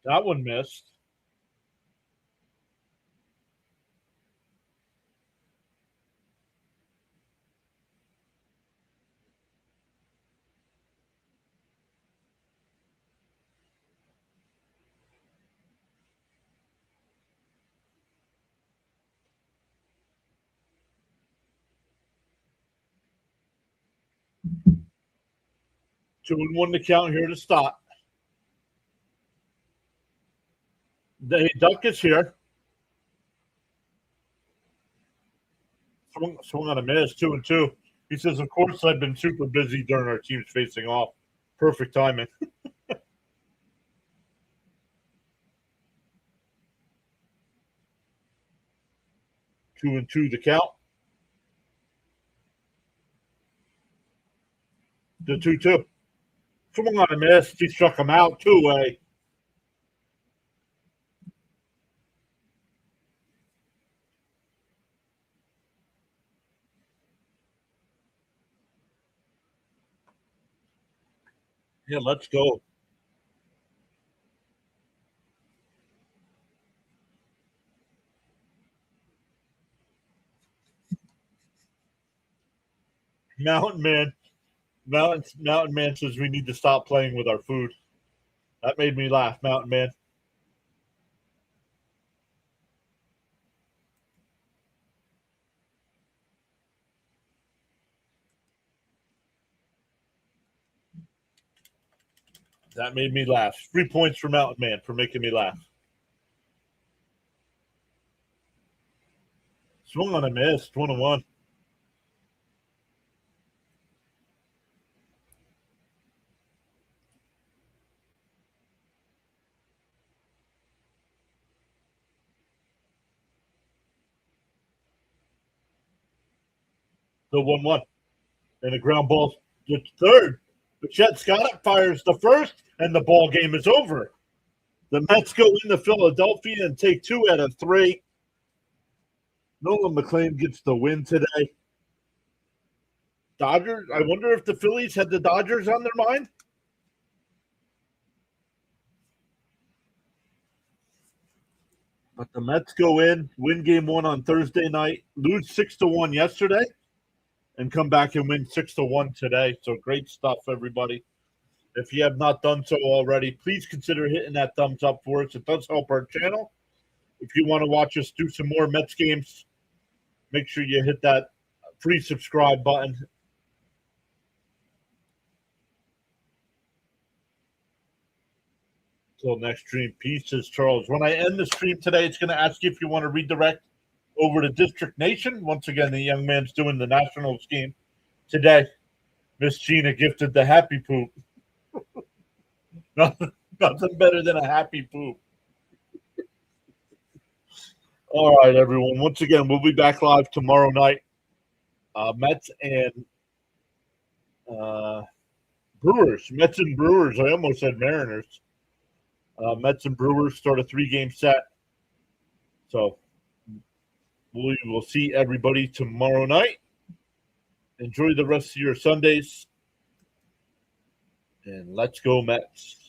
That one missed. 2-1 to count here to start. The Duck is here. Swung on a miss, 2-2. He says, of course, I've been super busy during our teams facing off. Perfect timing. 2-2 the count. The 2-2. Swung on a miss. He struck him out 2-way. Yeah, let's go. Mountain Man says we need to stop playing with our food. That made me laugh, Mountain Man. That made me laugh. 3 points for Mountain Man for making me laugh. Swung on a miss, 1-1. The 1-1. And a ground ball to third. But Chet Scott fires the first, and the ball game is over. The Mets go into Philadelphia and take 2 out of 3. Nolan McLean gets the win today. Dodgers. I wonder if the Phillies had the Dodgers on their mind. But the Mets go in, win game 1 on Thursday night, lose 6-1 yesterday, and come back and win 6-1 today. So great stuff, everybody. If you have not done so already, please consider hitting that thumbs up for us. It does help our channel. If you want to watch us do some more Mets games, make sure you hit that free subscribe button. Till next stream, peace, says Charles. When I end the stream today, it's going to ask you if you want to redirect over to District Nation. Once again, the young man's doing the Nationals game today. Miss Gina gifted the happy poop. nothing better than a happy poop. All right, everyone. Once again, we'll be back live tomorrow night. Mets and Brewers. Mets and Brewers. I almost said Mariners. Mets and Brewers start a 3-game set. So we will see everybody tomorrow night. Enjoy the rest of your Sundays. And let's go, Mets.